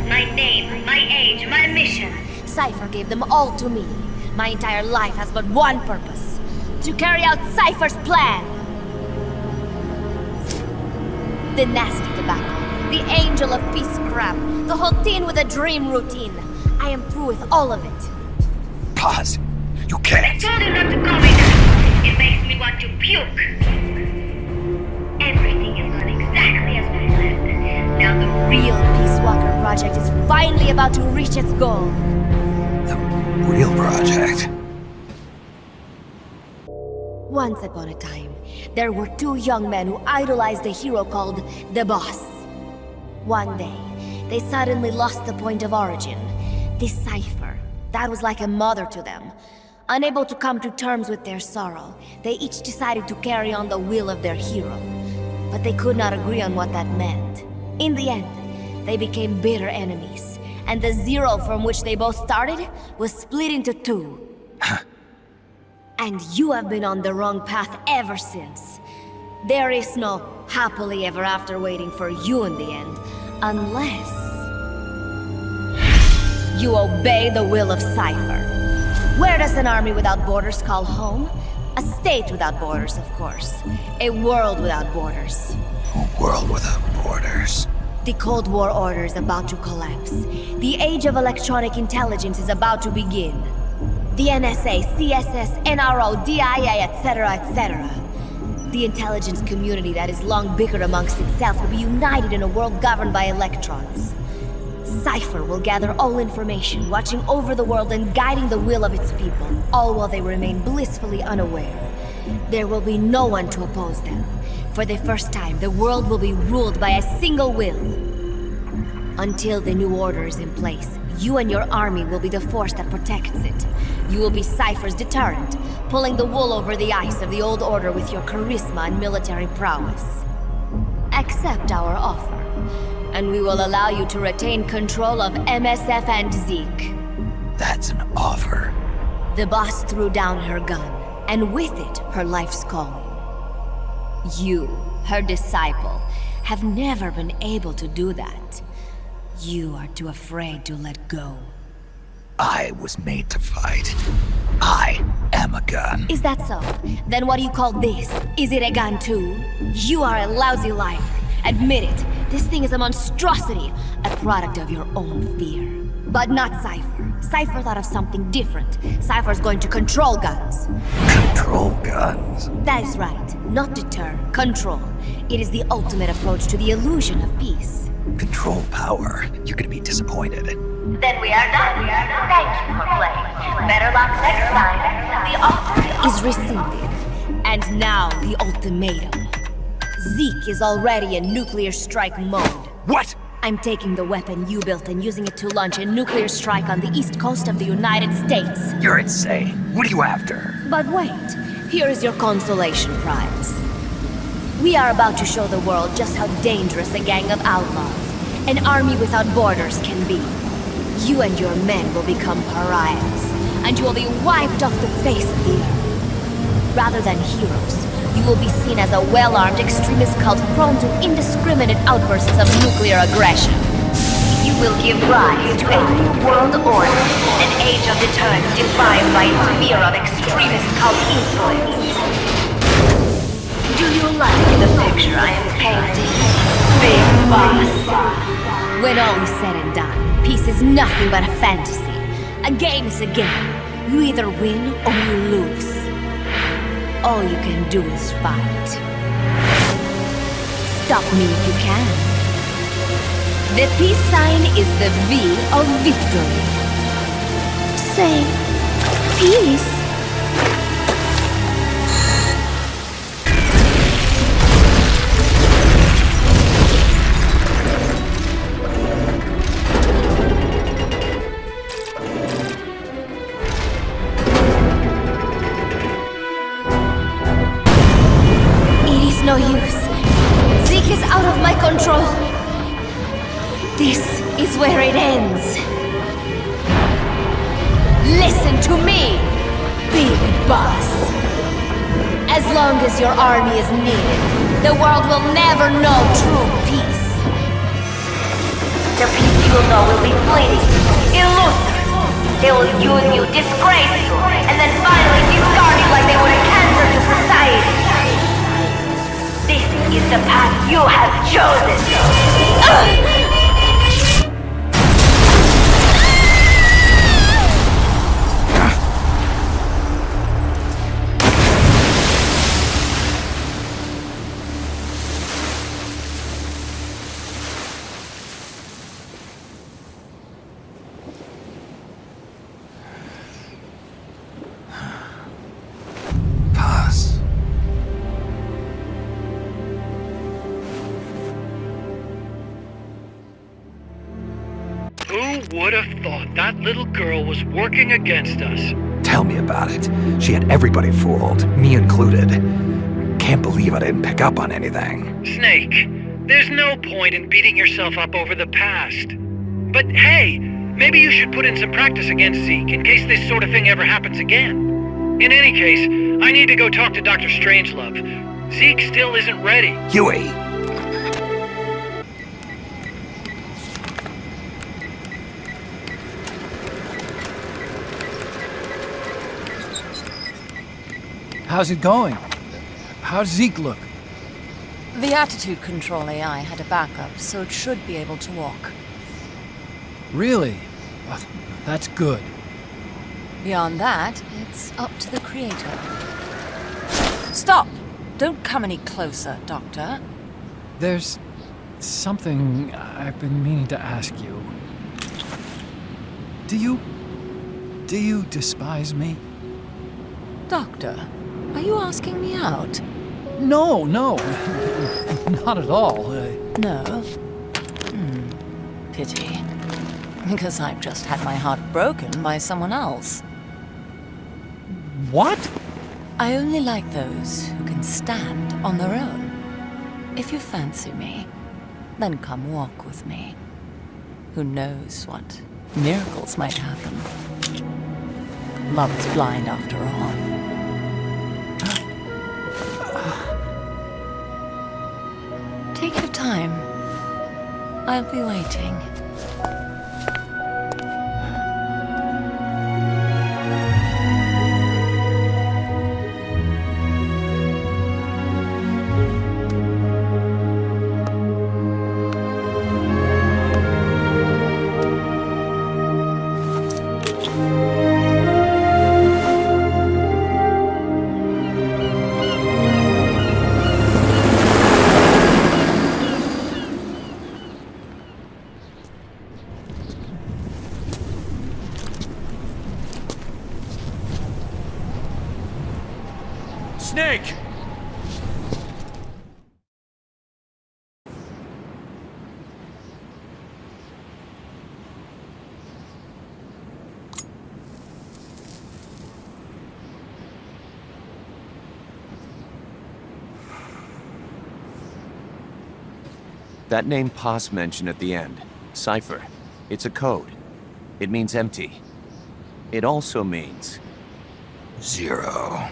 My name, my age, my mission. Cypher gave them all to me. My entire life has but one purpose. To carry out Cypher's plan. The nasty tobacco. The angel of peace scrap. The whole teen with a dream routine. I am through with all of it. Paz, you can't. I told you not to call me that. It makes me want to puke. Everything has gone exactly as planned. Now the real Peace Walker project is finally about to reach its goal. The real project? Once upon a time, there were two young men who idolized a hero called the Boss. One day, they suddenly lost the point of origin. This cipher, that was like a mother to them. Unable to come to terms with their sorrow, they each decided to carry on the will of their hero. But they could not agree on what that meant. In the end, they became bitter enemies, and the zero from which they both started was split into two. And you have been on the wrong path ever since. There is no happily ever after waiting for you in the end, unless you obey the will of Cypher. Where does an army without borders call home? A state without borders, of course. A world without borders. A world without borders. The Cold War order is about to collapse. The age of electronic intelligence is about to begin. The NSA, CSS, NRO, DIA, etc., etc. The intelligence community that has long bickered amongst itself will be united in a world governed by electrons. Cypher will gather all information, watching over the world and guiding the will of its people, all while they remain blissfully unaware. There will be no one to oppose them. For the first time, the world will be ruled by a single will. Until the new order is in place, you and your army will be the force that protects it. You will be Cypher's deterrent, pulling the wool over the eyes of the old order with your charisma and military prowess. Accept our offer, and we will allow you to retain control of MSF and Zeke. That's an offer. The boss threw down her gun, and with it, her life's calling. You, her disciple, have never been able to do that. You are too afraid to let go. I was made to fight. I am a gun. Is that so? Then what do you call this? Is it a gun too? You are a lousy liar. Admit it. This thing is a monstrosity, a product of your own fear. But not Cypher. Cypher thought of something different. Cypher's going to control guns. Control guns? That is right. Not deter, control. It is the ultimate approach to the illusion of peace. Control power. You're gonna be disappointed. Then we are done. Thank you for playing. Better luck next time. The offer is rescinded. And now the ultimatum. Zeke is already in nuclear strike mode. What? I'm taking the weapon you built and using it to launch a nuclear strike on the east coast of the United States. You're insane. What are you after? But wait, here is your consolation prize. We are about to show the world just how dangerous a gang of outlaws, an army without borders, can be. You and your men will become pariahs, and you will be wiped off the face of the earth. Rather than heroes, you will be seen as a well-armed extremist cult prone to indiscriminate outbursts of nuclear aggression. You will give rise to a new world order, an age of deterrence defined by its fear of extremist cult influence. Do you like the picture I am painting, Big Boss? When all is said and done, peace is nothing but a fantasy. A game is a game. You either win or you lose. All you can do is fight. Stop me if you can. The peace sign is the V of victory. Say, peace. No use. Zeke is out of my control. This is where it ends. Listen to me, Big Boss. As long as your army is needed, the world will never know true peace. The peace you will know will be fleeting, illusory. They will use you, disgrace you, and then finally discard you like they would a cancer to society. This is the path you have chosen. would have thought that little girl was working against us? Tell me about it. She had everybody fooled, me included. Can't believe I didn't pick up on anything. Snake, there's no point in beating yourself up over the past. But hey, maybe you should put in some practice against Zeke in case this sort of thing ever happens again. In any case, I need to go talk to Dr. Strangelove. Zeke still isn't ready. Huey! How's it going? How's Zeke look? The attitude control AI had a backup, so it should be able to walk. Really? Well, that's good. Beyond that, it's up to the creator. Stop! Don't come any closer, Doctor. There's something I've been meaning to ask you. Do you despise me? Doctor, are you asking me out? No, not at all. No? Pity. Because I've just had my heart broken by someone else. What? I only like those who can stand on their own. If you fancy me, then come walk with me. Who knows what miracles might happen. Love is blind after all. Take your time. I'll be waiting. Snake! That name Paz mentioned at the end, Cypher, it's a code. It means empty. It also means... Zero.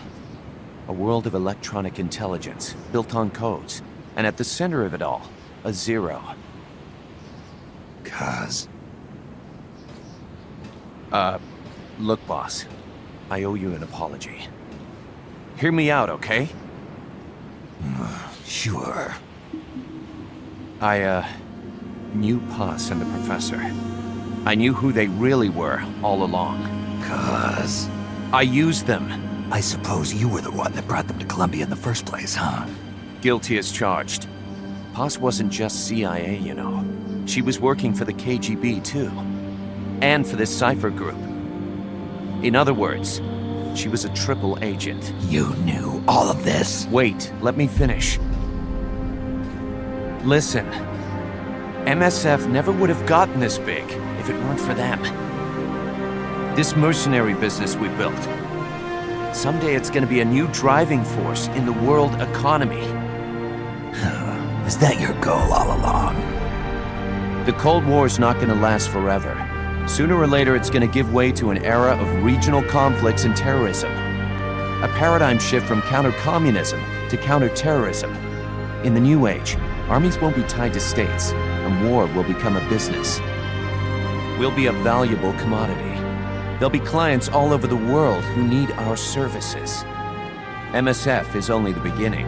A world of electronic intelligence, built on codes. And at the center of it all, a zero. Cuz. Look, boss. I owe you an apology. Hear me out, okay? Sure. I knew Paz and the Professor. I knew who they really were all along. Cuz. I used them. I suppose you were the one that brought them to Columbia in the first place, huh? Guilty as charged. Paz wasn't just CIA, you know. She was working for the KGB, too. And for this Cypher group. In other words, she was a triple agent. You knew all of this? Wait, let me finish. Listen. MSF never would have gotten this big if it weren't for them. This mercenary business we built. Someday it's gonna be a new driving force in the world economy. Is that your goal all along? The Cold War's not gonna last forever. Sooner or later it's gonna give way to an era of regional conflicts and terrorism. A paradigm shift from counter-communism to counter-terrorism. In the new age, armies won't be tied to states, and war will become a business. We'll be a valuable commodity. There'll be clients all over the world who need our services. MSF is only the beginning.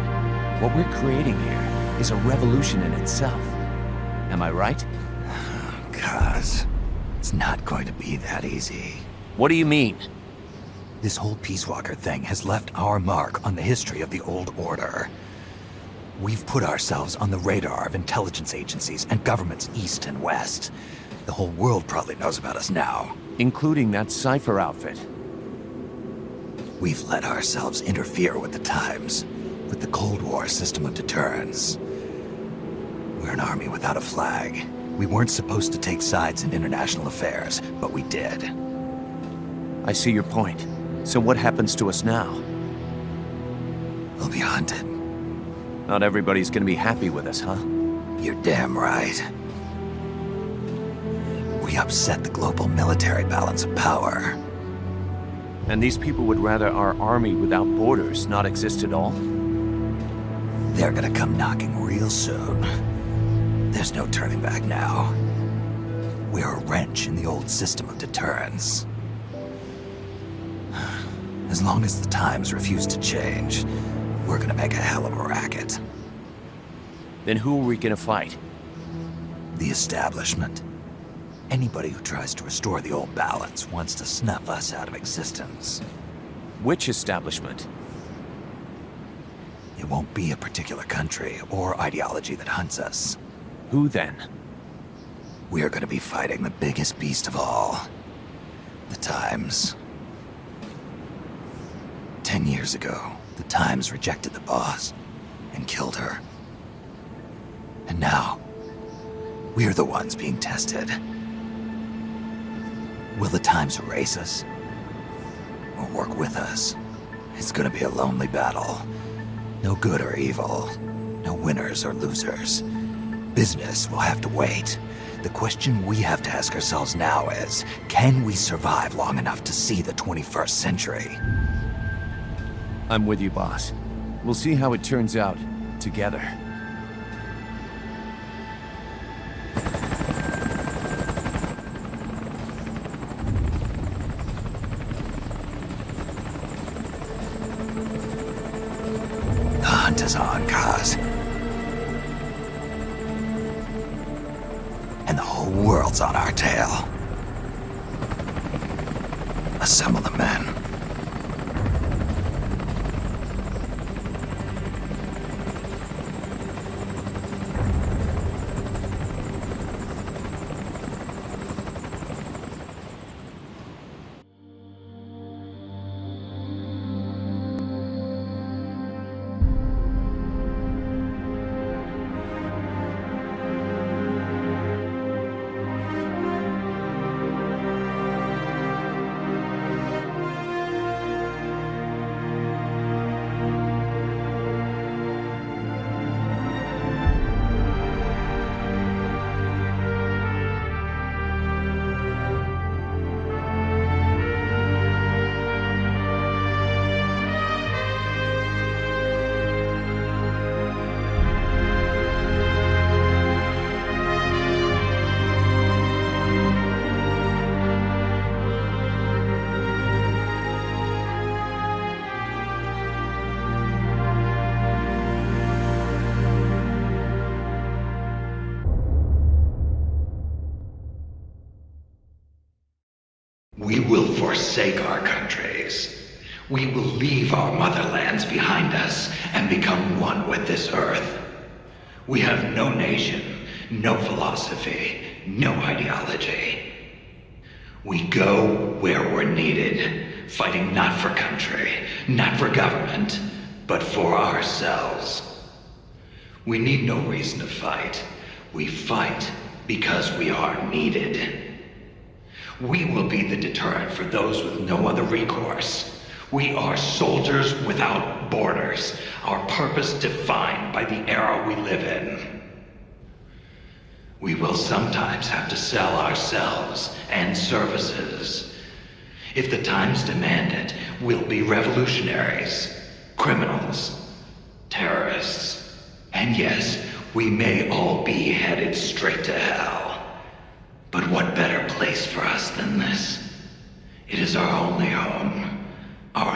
What we're creating here is a revolution in itself. Am I right? Cuz, it's not going to be that easy. What do you mean? This whole Peace Walker thing has left our mark on the history of the Old Order. We've put ourselves on the radar of intelligence agencies and governments east and west. The whole world probably knows about us now. Including that Cypher outfit. We've let ourselves interfere with the times, with the Cold War system of deterrence. We're an army without a flag, We weren't supposed to take sides in international affairs, but we did. I see your point. So what happens to us now? We'll be hunted. Not everybody's gonna be happy with us, huh? You're damn right. We upset the global military balance of power. And these people would rather our army without borders not exist at all? They're gonna come knocking real soon. There's no turning back now. We're a wrench in the old system of deterrence. As long as the times refuse to change, we're gonna make a hell of a racket. Then who are we gonna fight? The establishment. Anybody who tries to restore the old balance wants to snuff us out of existence. Which establishment? It won't be a particular country or ideology that hunts us. Who then? We are gonna be fighting the biggest beast of all. The Times. 10 years ago, the Times rejected the boss and killed her. And now, we're the ones being tested. Will the Times erase us? Or work with us? It's gonna be a lonely battle. No good or evil. No winners or losers. Business will have to wait. The question we have to ask ourselves now is, can we survive long enough to see the 21st century? I'm with you, boss. We'll see how it turns out together. The hunt is on, Kaz. And the whole world's on our tail. Assemble the men. We will forsake our countries. We will leave our motherlands behind us and become one with this earth. We have no nation, no philosophy, no ideology. We go where we're needed, fighting not for country, not for government, but for ourselves. We need no reason to fight. We fight because we are needed. We will be the deterrent for those with no other recourse. We are soldiers without borders, our purpose defined by the era we live in. We will sometimes have to sell ourselves and services. If the times demand it, we'll be revolutionaries, criminals, terrorists, and yes, we may all be headed straight to hell. But what better place for us than this? It is our only home, our